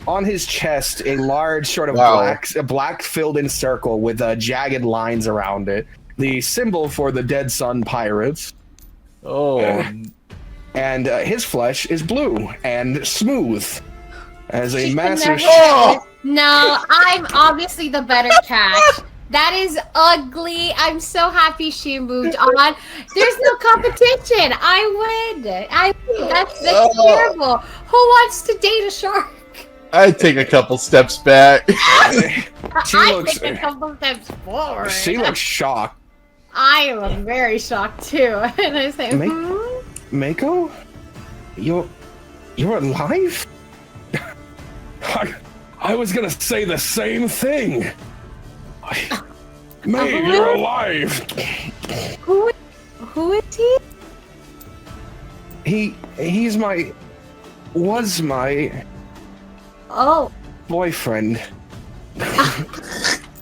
On his chest, a large sort of black filled-in circle with jagged lines around it. The symbol for the Dead Sun Pirates. Oh. And his flesh is blue and smooth, as a massive. No, I'm obviously the better catch. That is ugly. I'm so happy she moved on. There's no competition. I win. That's terrible. Who wants to date a shark? I'd take a couple steps back. I take a couple steps forward. She looks shocked. I am very shocked too. And I say, Mako? You're alive? I was gonna say the same thing. Mate, you're alive. Who is he? He's was my Oh. boyfriend.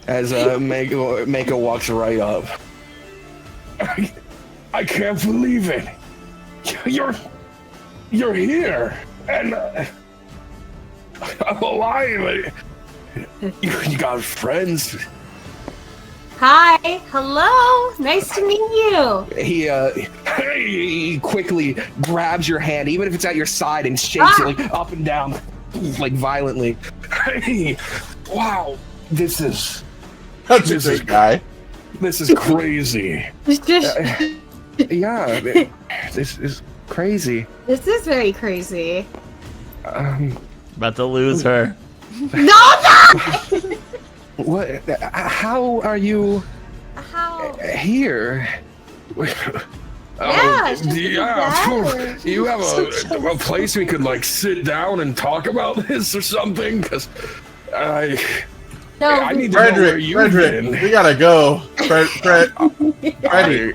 As Mako walks right up. I can't believe it. You're here, and I'm alive. You got friends. Hi. Hello. Nice to meet you. He quickly grabs your hand, even if it's at your side, and shakes it like up and down, like violently. Hey, wow, this is guy. This is crazy. Yeah, this is crazy. This is very crazy. About to lose her. No! What? How are you here? Yeah, You have a place we could like sit down and talk about this or something? Because I need to know where you've been. We gotta go. Freddy.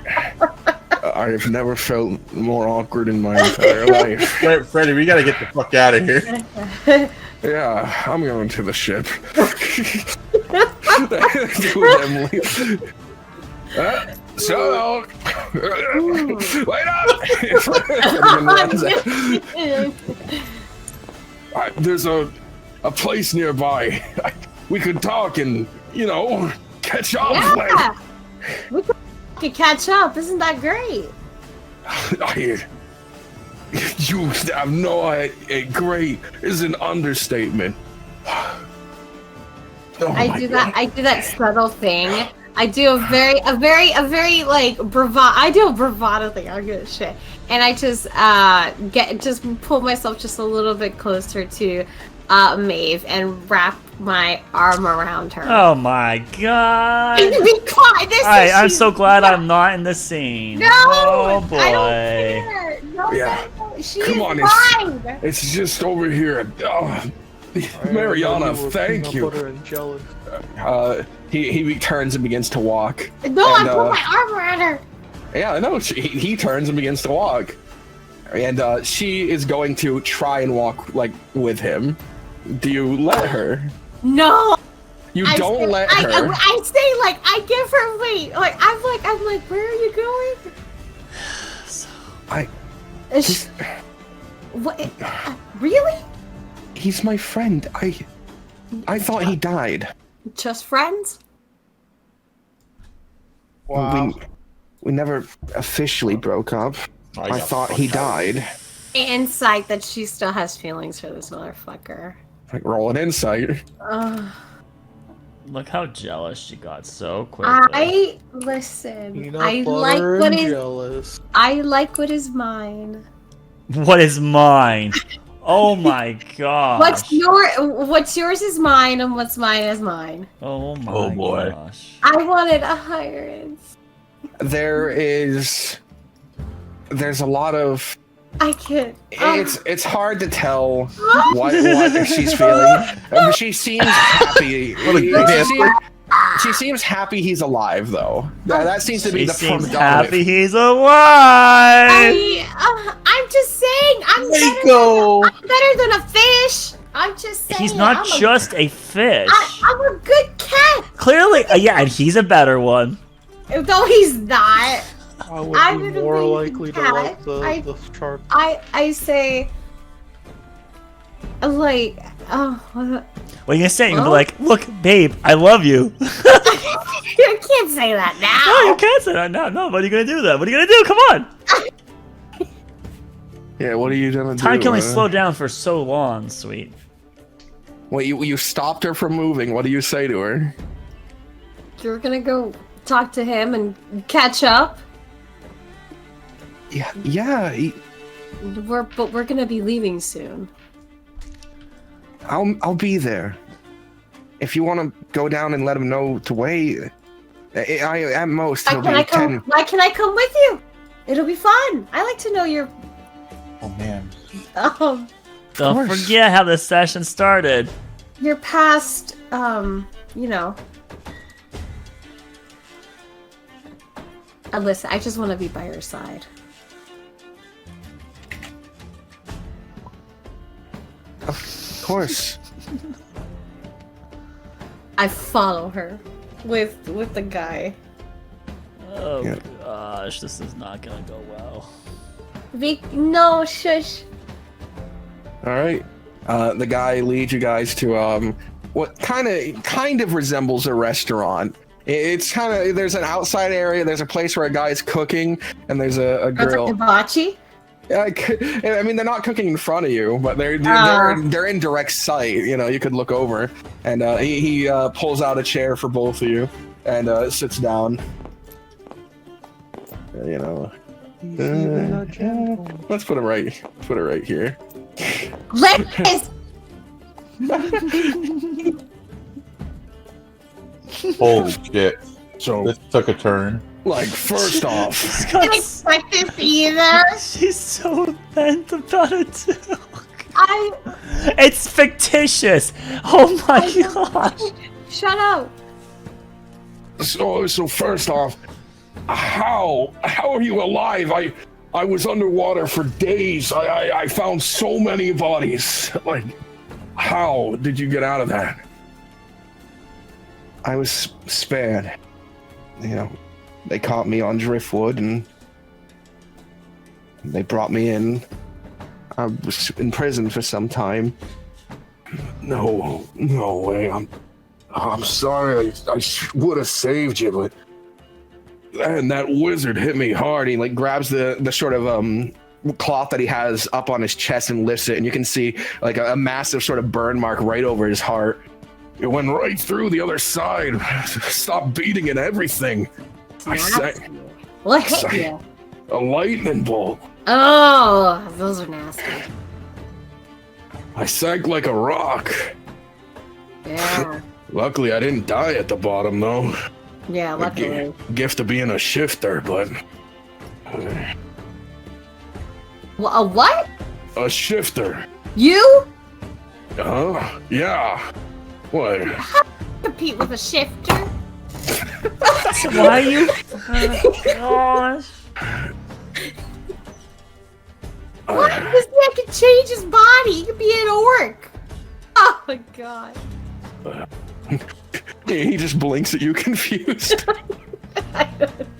I've never felt more awkward in my entire life. Freddy, we gotta get the fuck out of here. Yeah, I'm going to the ship. So, wait up! There's a place nearby. We could talk and, catch up. Yeah. We could catch up. Isn't that great? You have no idea. Great is an understatement. I do that subtle thing. I do a very like bravado. I do a bravado thing. I'm good at shit, and I just pull myself just a little bit closer to Maeve and wrap my arm around her. Oh my god. Be quiet. I'm so glad I'm not in the scene. No, oh boy. I don't care. No, Yeah. she Come is on, mine. it's just over here. Oh, Mariana, thank you. Butter and jelly. He turns and begins to walk. No, and, I put my arm around her. Yeah, I know. He turns and begins to walk, and she is going to try and walk like with him. Do you let her? No. You don't let her. I say like I give her weight. I'm like, where are you going? What? Really? He's my friend. I thought he died. Just friends? Wow. We never officially broke up. I thought he died. Insight that she still has feelings for this motherfucker. Like, roll an insight. Look how jealous she got so quickly. Listen. Peanut I butter like what and is. jealous. I like what is mine. What is mine? Oh my gosh. What's yours is mine, and what's mine is mine. Oh my Oh, boy. gosh. I wanted a higher insight. There's a lot of. I can't. It's hard to tell what she's feeling. She seems happy. She seems happy he's alive, though. That seems to be She the seems predominant. happy he's alive. I'm just saying. I'm better than a fish. I'm just saying. He's not just a fish. I'm a good cat. Clearly, yeah, and he's a better one. Though he's not. I would I'm be gonna more be likely to cat. like the chart. I say. Like. What are you gonna say? You're gonna be like, look, babe, I love you. You can't say that now. No, you can't say that now. No, what are you gonna do then? What are you gonna do? Come on. Yeah, what are you gonna do? Time can only slow down for so long, sweet. Well, you stopped her from moving. What do you say to her? You're gonna go talk to him and catch up. Yeah. But we're gonna be leaving soon. I'll be there. If you want to go down and let him know to wait, at most he'll be 10. Why can I come with you? It'll be fun. I like to know your. Oh man. Don't forget how this session started. Your past. You know. Listen, I just want to be by your side. Of course. I follow her with the guy. Oh Yeah. gosh, this is not gonna go well. No, shush. All right. The guy leads you guys to what kind of resembles a restaurant. It's kind of, there's an outside area. There's a place where a guy's cooking, and there's a grill. That's like hibachi. I mean, they're not cooking in front of you, but they're in direct sight. You know, you could look over, and he pulls out a chair for both of you and sits down. You know, let's put it right. Put it right here. Let's. Holy shit. So this took a turn. Like, first off, Didn't expect this either. She's so bent about it too. I. It's fictitious. Oh my gosh. Shut up. So first off, how are you alive? I was underwater for days. I found so many bodies. Like, how did you get out of that? I was spared. You know, they caught me on driftwood and they brought me in. I was in prison for some time. No way. I'm sorry. I would have saved you, but and that wizard hit me hard. He like grabs the sort of cloth that he has up on his chest and lifts it, and you can see like a massive sort of burn mark right over his heart. It went right through the other side. Stop beating at everything. I sank. What hit you? A lightning bolt. Oh, those are nasty. I sank like a rock. Yeah. Luckily, I didn't die at the bottom, though. Yeah, luckily. Gift of being a shifter, but... A what? A shifter. You? Yeah. What? Compete with a shifter? Why are you? Gosh. What? This man can change his body. He could be an orc. Oh my god. He just blinks at you, confused.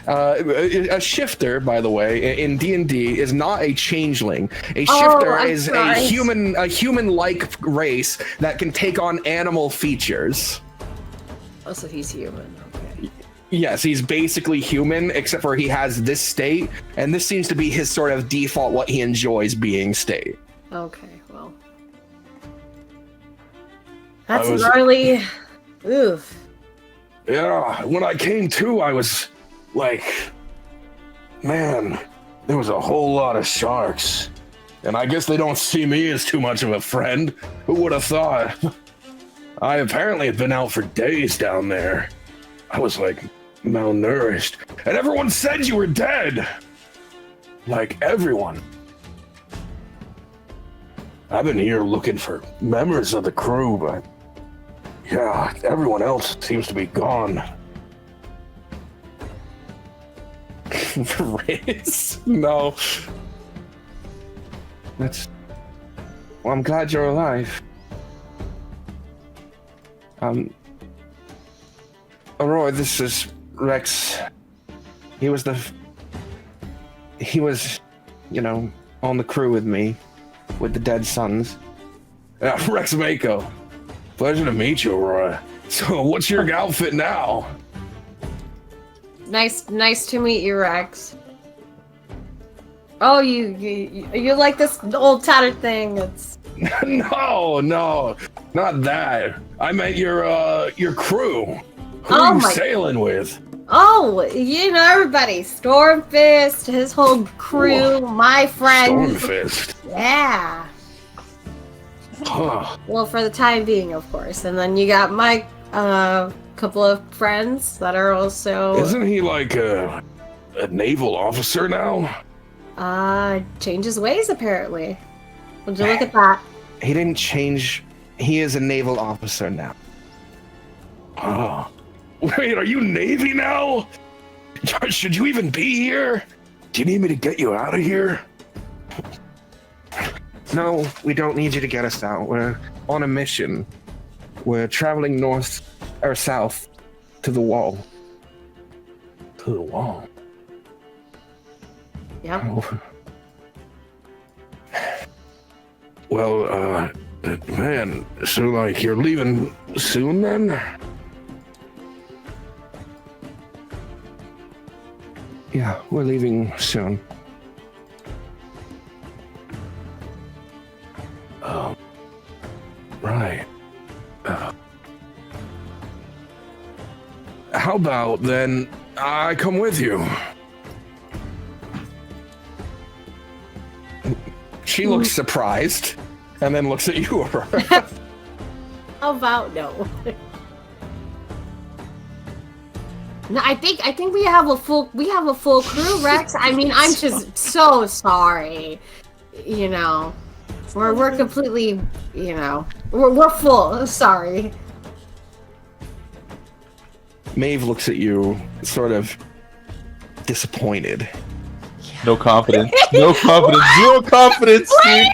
A shifter, by the way, in D&D is not a changeling. A shifter is a human-like race that can take on animal features. Oh, so he's human. Okay. Yes, he's basically human, except for he has this state, and this seems to be his sort of default, what he enjoys being state. Okay, well. That's gnarly. Oof. Yeah, when I came to, I was like, man, there was a whole lot of sharks. And I guess they don't see me as too much of a friend. Who would have thought? I apparently had been out for days down there. I was like malnourished. And everyone said you were dead. Like everyone. I've been here looking for members of the crew, but yeah, everyone else seems to be gone. Race? No. That's... Well, I'm glad you're alive. Aurora, this is Rex. He was, you know, on the crew with me, with the dead sons. Rex Mako. Pleasure to meet you, Aurora. So, what's your outfit now? Nice to meet you, Rex. Oh, you like this old tattered thing? It's No, not that. I meant your crew. Who are you sailing with? Oh, you know everybody. Stormfist, his whole crew, my friends. Stormfist. Yeah. Huh. Well, for the time being, of course. And then you got my couple of friends that are also... Isn't he like a naval officer now? Change his ways, apparently. Would you look at that? He didn't change. He is a naval officer now. Oh. Wait, are you Navy now? Should you even be here? Do you need me to get you out of here? No, we don't need you to get us out. We're on a mission. We're traveling north or south to the wall. To the wall? Yep. Oh. Well, man, so like you're leaving soon then? Yeah, we're leaving soon. Right. How about then I come with you? She looks surprised, and then looks at you. How about no? No, I think we have a full crew, Rex. I mean, I'm just so sorry. You know, we're completely, you know, we're full. Sorry. Maeve looks at you, sort of disappointed. No confidence. No confidence. Zero confidence, dude.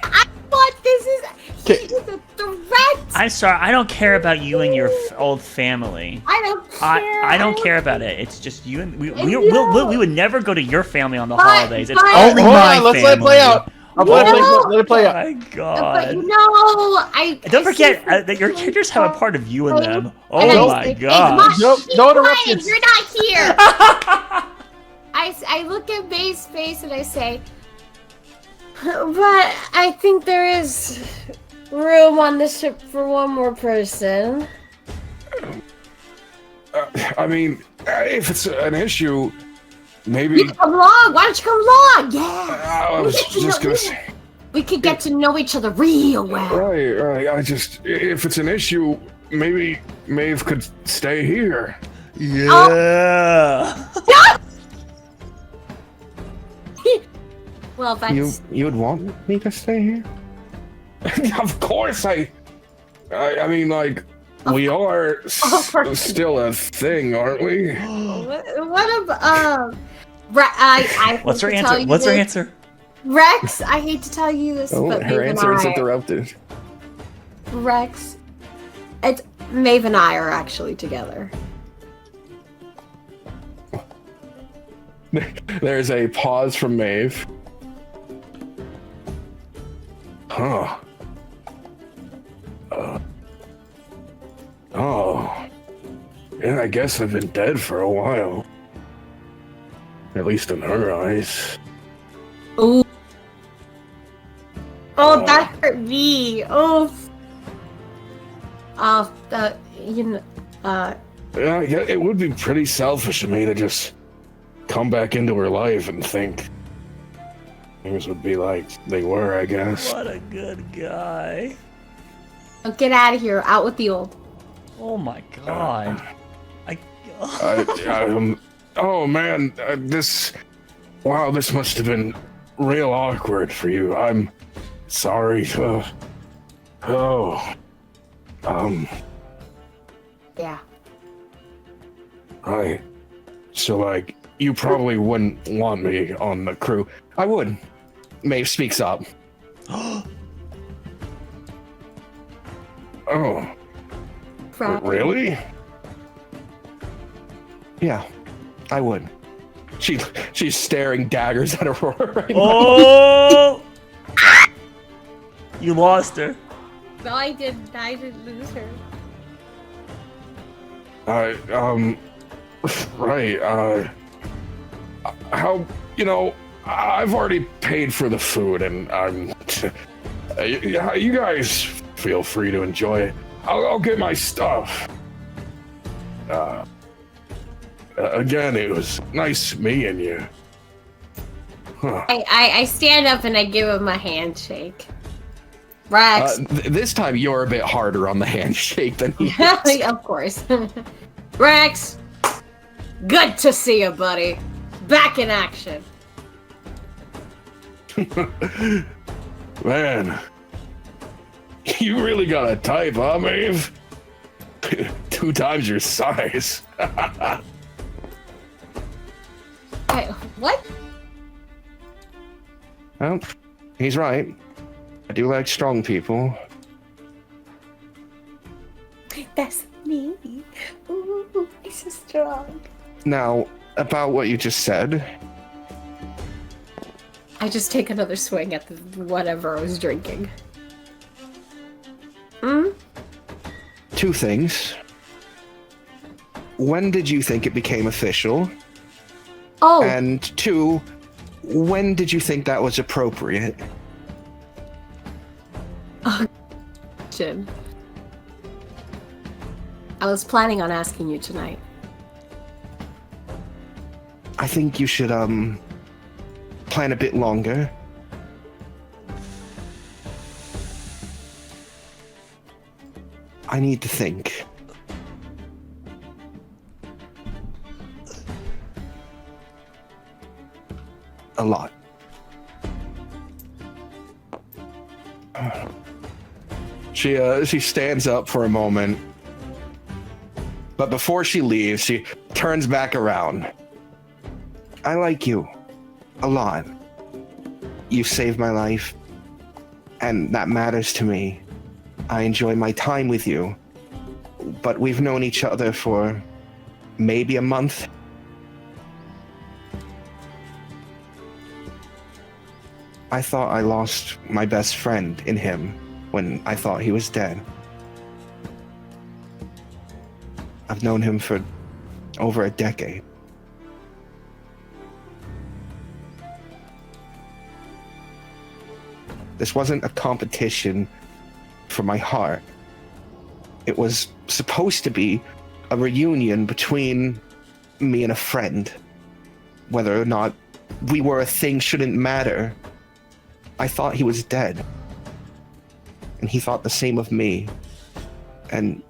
I thought this is a threat. I'm sorry. I don't care about you and your old family. I don't care. I don't care about it. It's just you and we would never go to your family on the holidays. It's only Hold my on, let's family. let it play out. Let it play out. Oh my god. But you know, Don't forget that your characters have a part of you in them. Oh And my god. No interruptions. You're not here. I look at May's face and I say, but I think there is room on the ship for one more person. I mean, if it's an issue, maybe. You come along. Why don't you come along? Yeah. I was just gonna say. We could get to know each other real well. Right. If it's an issue, maybe Maeve could stay here. Yeah. Well, that's... You would want me to stay here? Of course, I mean, like, we are still a thing, aren't we? What about What's her answer? What's her answer? Rex, I hate to tell you this, but her Maeve answer and is I, interrupted. Rex, Maeve and I are actually together. There's a pause from Maeve. Huh. Oh. Yeah, I guess I've been dead for a while. At least in her eyes. Oh, that hurt me. Oh. Yeah, it would be pretty selfish of me to just come back into her life and think things would be like they were, I guess. What a good guy. Oh, get out of here. Out with the old. Oh my god. Oh man, this must have been real awkward for you. I'm sorry. Yeah. Right. So, like, you probably wouldn't want me on the crew. I would. Maeve speaks up. Oh. Really? Yeah, I would. She's staring daggers at Aurora right now. Oh! You lost her. No, I didn't lose her. Right, how, I've already paid for the food and you guys feel free to enjoy it. I'll get my stuff. Again, it was nice meeting you. Huh. I stand up and I give him a handshake. Rex. This time you're a bit harder on the handshake than he is. Of course. Rex, good to see you, buddy. Back in action. Man, you really got a type, huh, Maeve? 2 times your size. Wait, what? Well, he's right. I do like strong people. That's me. Ooh, he's so strong. Now, about what you just said. I just take another swing at the whatever I was drinking. Hmm? 2 things. When did you think it became official? Oh. And 2, when did you think that was appropriate? Jim. I was planning on asking you tonight. I think you should, plan a bit longer. I need to think. A lot. She stands up for a moment, but before she leaves, she turns back around. I like you. A lot. You've saved my life, and that matters to me. I enjoy my time with you, but we've known each other for maybe a month. I thought I lost my best friend in him when I thought he was dead. I've known him for over a decade. This wasn't a competition for my heart. It was supposed to be a reunion between me and a friend. Whether or not we were a thing shouldn't matter. I thought he was dead. And he thought the same of me. And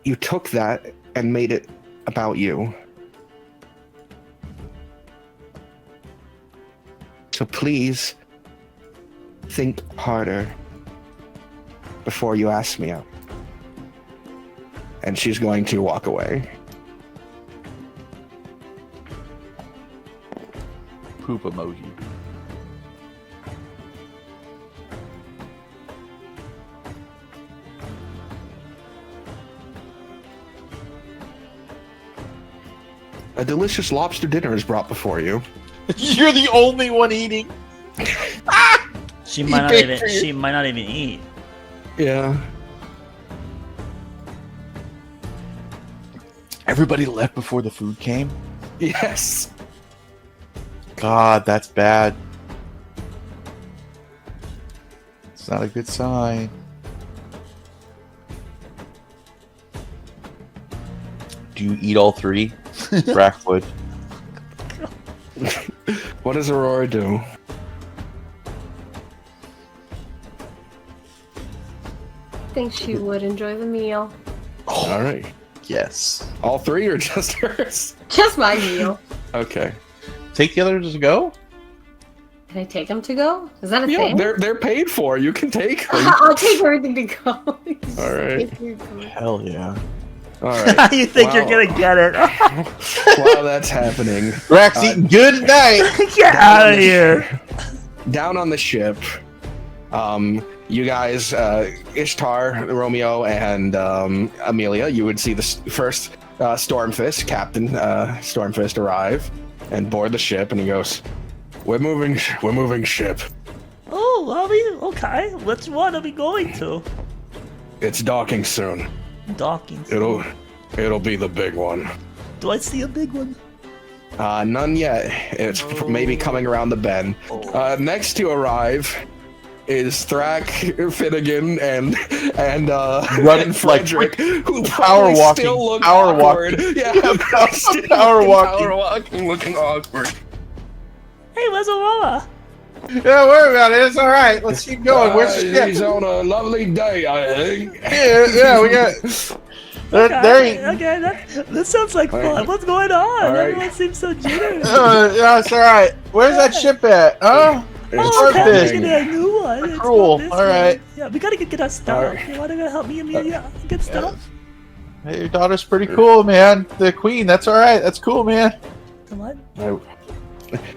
you took that and made it about you. So please, think harder before you ask me out. And she's going to walk away. Poop emoji. A delicious lobster dinner is brought before you. You're the only one eating. She might not even. She might not even eat. Yeah. Everybody left before the food came? Yes. God, that's bad. It's not a good sign. Do you eat all three? Brackwood. What does Aurora do? I think she would enjoy the meal. All right. Yes. All three or just hers? Just my meal. Okay. Take the others to go? Can I take them to go? Is that a Yeah, thing? they're paid for. You can take them. I'll take everything to go. All right. Hell yeah. All right. You think you're gonna get it? While that's happening, Brack's eating good tonight. Get out of here. down on the ship, you guys, Ishtar, Romeo, and Amelia, you would see the first Stormfist, Captain Stormfist, arrive and board the ship, and he goes, "We're moving ship. Oh, are we? Okay. Which one are we going to? It's docking soon. Docking. It'll be the big one. Do I see a big one? None yet. It's maybe coming around the bend. Next to arrive is Thrak, Finnegan, and Running Frederick, who power probably walking, still look power awkward. walking. Yeah, still Power walking. power walking, looking awkward. Hey, where's Aurora? Don't worry about it. It's all right. Let's keep going. Where's the ship? He's on a lovely day, I think. Yeah, we got. Okay, that sounds like fun. What's going on? All right. Everyone seems so generous. Yeah, it's all right. Where's that ship at? Huh? Oh, okay, Starfish. we're getting a new one. It's Cruel. not this All one. right. Yeah, we gotta get our stuff. Alright. You wanna go help me, Amelia, get stuff? Hey, your daughter's pretty cool, man. The queen. That's all right. That's cool, man. Come on.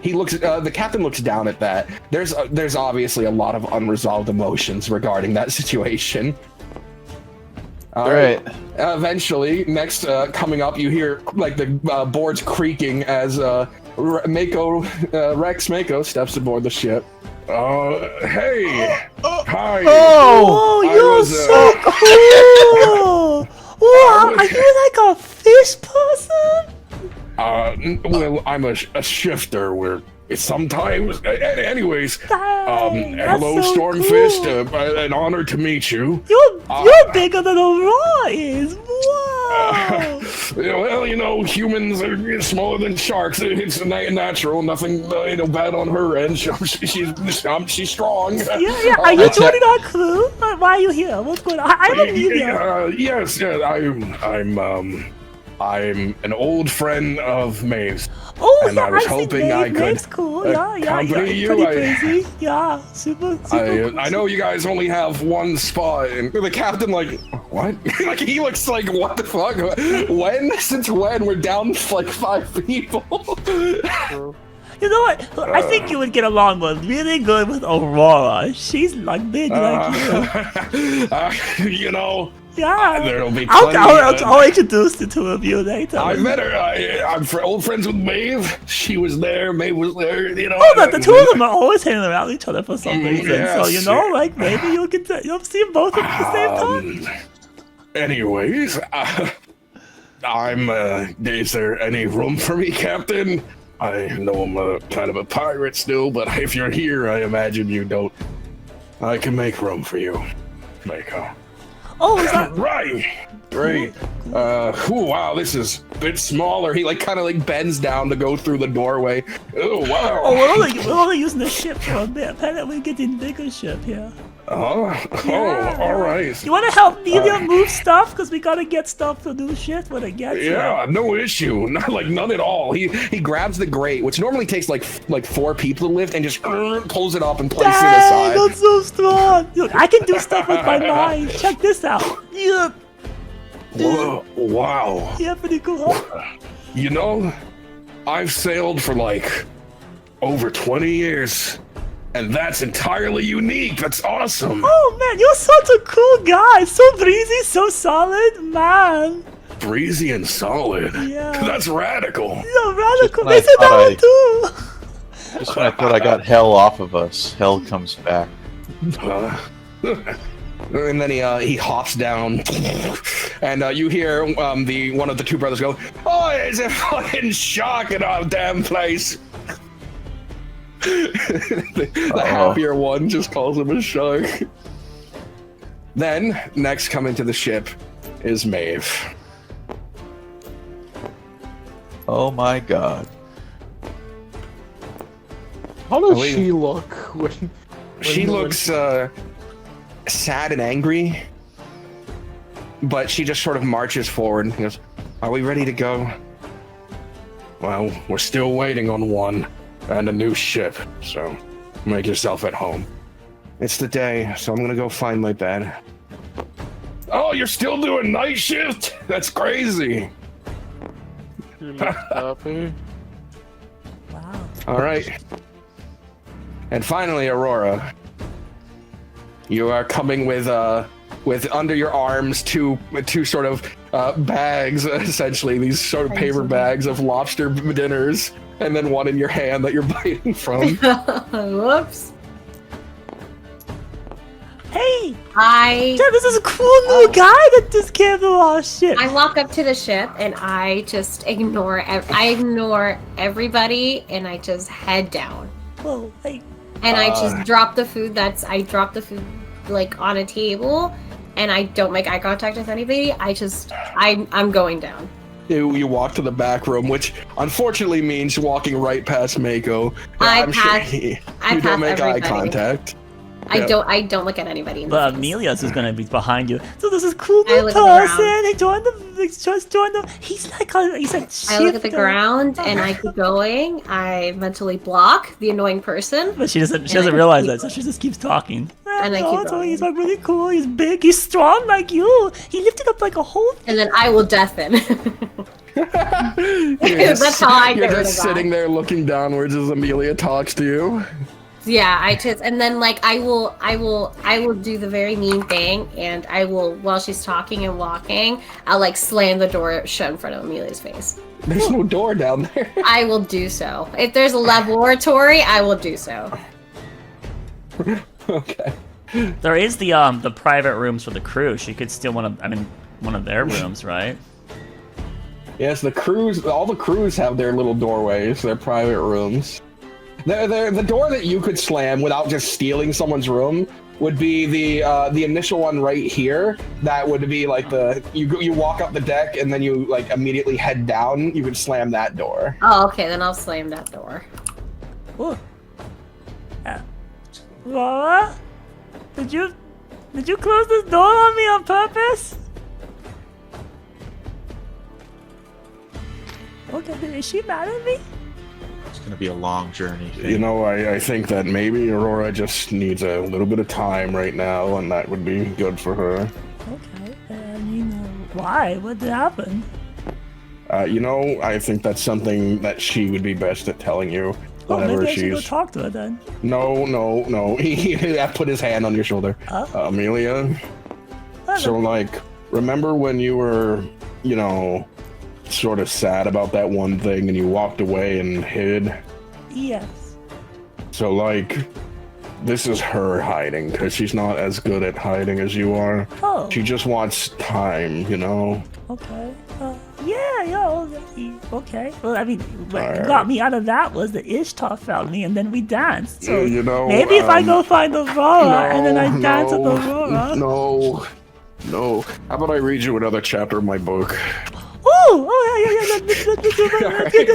He looks. The captain looks down at that. There's obviously a lot of unresolved emotions regarding that situation. All right. Eventually, next coming up, you hear like the boards creaking as Rex Mako steps aboard the ship. Hey, hi. Oh, I you're was, so cool! Wow, are you like a fish person? Well, I'm a shifter. Where sometimes, anyways. Dang, that's Hello, so Stormfist. cool. An honor to meet you. You're bigger than Aurora is. Wow. Well, humans are smaller than sharks. It's natural. Nothing, bad on her end. She's strong. Yeah. Are you joining our crew? Why are you here? What's going on? I'm Amelia. Yes. I'm an old friend of Maeve's. Oh, and yeah, I was see hoping I could Maeve's cool. Yeah, accompany you. Pretty crazy. Yeah, super cool. I know you guys only have one spot, and The captain what? Like he looks like what the fuck? When? Since when? We're down like 5 people. You know what? I think you would get along really good with Aurora. She's like big like you. Yeah. there'll be plenty. I'll introduce the two of you later. I met her. I'm old friends with Maeve. She was there. Maeve was there. Oh, but the two of them are always hanging around each other for some reason. yes. So like maybe you'll see them both at the same time. Anyways, is there any room for me, Captain? I know I'm kind of a pirate still, but if you're here, I imagine you don't. I can make room for you, Mako. Oh, is that Right. Great. Wow, this is a bit smaller. He kind of bends down to go through the doorway. Oh, wow. Oh, we're only using the ship for a bit. Apparently, we get the bigger ship here. Oh, all right. You want to help Amelia move stuff? Because we gotta get stuff to do shit when it gets here. Yeah, no issue. None at all. He grabs the grate, which normally takes like 4 people to lift, and just pulls it up and places it Dang, aside. that's so strong. Look, I can do stuff with my mind. Check this out. Yeah. Whoa, wow. Yeah, pretty cool, huh? I've sailed for over 20 years, and that's entirely unique. That's awesome. Oh man, you're such a cool guy. So breezy, so solid, man. breezy and solid. Yeah. That's radical. So radical. Just when I They said that thought one too. Just when I thought I got hell off of us, hell comes back. And then he hops down, and you hear one of the two brothers go, "Oh, it's a fucking shark in our damn place." the happier one just calls him a shark. Then next coming to the ship is Maeve. Oh my god. How does she look when She looks sad and angry, but she just sort of marches forward and goes, "Are we ready to go?" Well, we're still waiting on one and a new ship, so make yourself at home. It's the day, so I'm gonna go find my bed. Oh, you're still doing night shift? That's crazy. You look happy. Wow. All right. And finally, Aurora, you are coming with under your arms two sort of bags, essentially these sort of paper bags of lobster dinners, and then one in your hand that you're biting from. Whoops. Hey, I Jeff, this is a cool new guy that just came to our ship. walk up to the ship and I just ignore everybody and I just head down. Whoa, hey. And I just drop the food like on a table and I don't make eye contact with anybody. I'm going down. You walk to the back room, which unfortunately means walking right past Mako. I I'm pass- sure you I don't pass make eye everybody. contact. I don't look at anybody in the But face. Amelia's is gonna be behind you. So this is cool I new look at the person. ground. He joined the. He's like he's a I look at the shifter. ground and I keep going. I mentally block the annoying person. But she doesn't I realize keep that, so she just keeps talking. And I keep So he's going. like really cool. He's big. He's strong like you. He lifted up like a whole. And then I will deafen. That's how I You're get rid just of sitting there looking downwards as Amelia talks to you. Yeah, and then like I will do the very mean thing, and I will, while she's talking and walking, I'll like slam the door shut in front of Amelia's face. There's no door down there. I will do so. If there's a laboratory, I will do so. Okay. There is the private rooms for the crew. She could steal one of their rooms, right? Yes, all the crews have their little doorways, their private rooms. The door that you could slam without just stealing someone's room would be the initial one right here. That would be like you walk up the deck and then you like immediately head down. You could slam that door. Oh, okay, then I'll slam that door. Ooh. Laura, did you close this door on me on purpose? Okay, is she mad at me? It's gonna be a long journey. You know, I think that maybe Aurora just needs a little bit of time right now, and that would be good for her. Okay, I mean, why? What happened? I think that's something that she would be best at telling you Oh, whenever maybe I should go she's. talk to her then. No. He put his hand on your shoulder. Amelia. So, like, remember when you were, sort of sad about that one thing and you walked away and hid? Yes. So, like, this is her hiding, because she's not as good at hiding as you are. Oh. She just wants time, Okay. Yeah. Okay. Well, I mean, what Alright. got me out of that was that Ishtar found me, and then we danced. So Yeah, maybe if I go find Aurora and then I dance with Aurora. No. How about I read you another chapter of my book? Oh,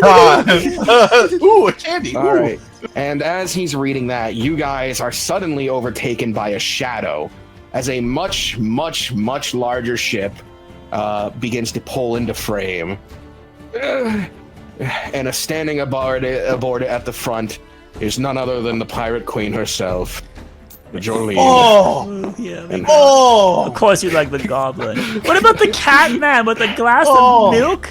yeah. Ooh, a candy. All right. And as he's reading that, you guys are suddenly overtaken by a shadow as a much, much, much larger ship begins to pull into frame. And a standing aboard it at the front is none other than the Pirate Queen herself, Jolene. Oh, Yeah. And Of course, you like the goblin. What about the cat man with a glass of milk?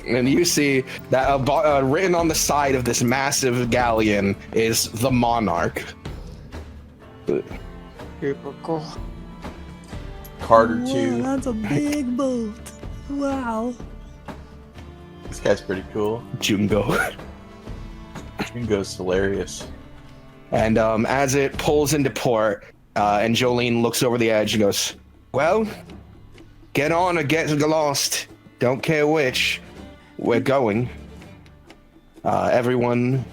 And you see that written on the side of this massive galleon is the Monarch. Typical. Carter Whoa, 2. that's a big boat. Wow. This guy's pretty cool. Jungo. Jungo's hilarious. And as it pulls into port, and Jolene looks over the edge and goes, "Well, get on or get lost. Don't care which. We're going." Everyone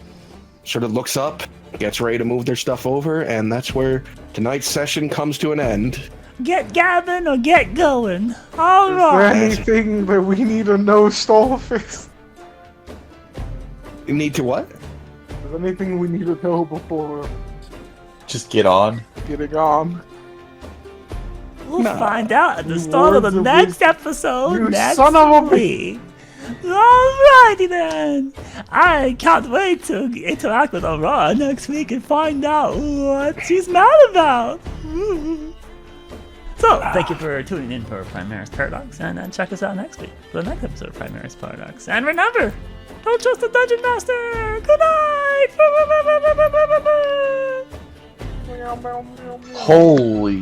sort of looks up, gets ready to move their stuff over, and that's where tonight's session comes to an end. Get Gavin or get going. All Is there right. anything that we need to know, Starfist? You need to what? Is there anything we need to know before Just get on. getting on? We'll find out at the start of the Words of next episode You next son of a week. Alrighty then. I can't wait to interact with Aurora next week and find out what she's mad about. So, thank you for tuning in for Primerus Paradox, and then check us out next week for the next episode of Primerus Paradox. And remember, don't trust the Dungeon Master! Good night! Holy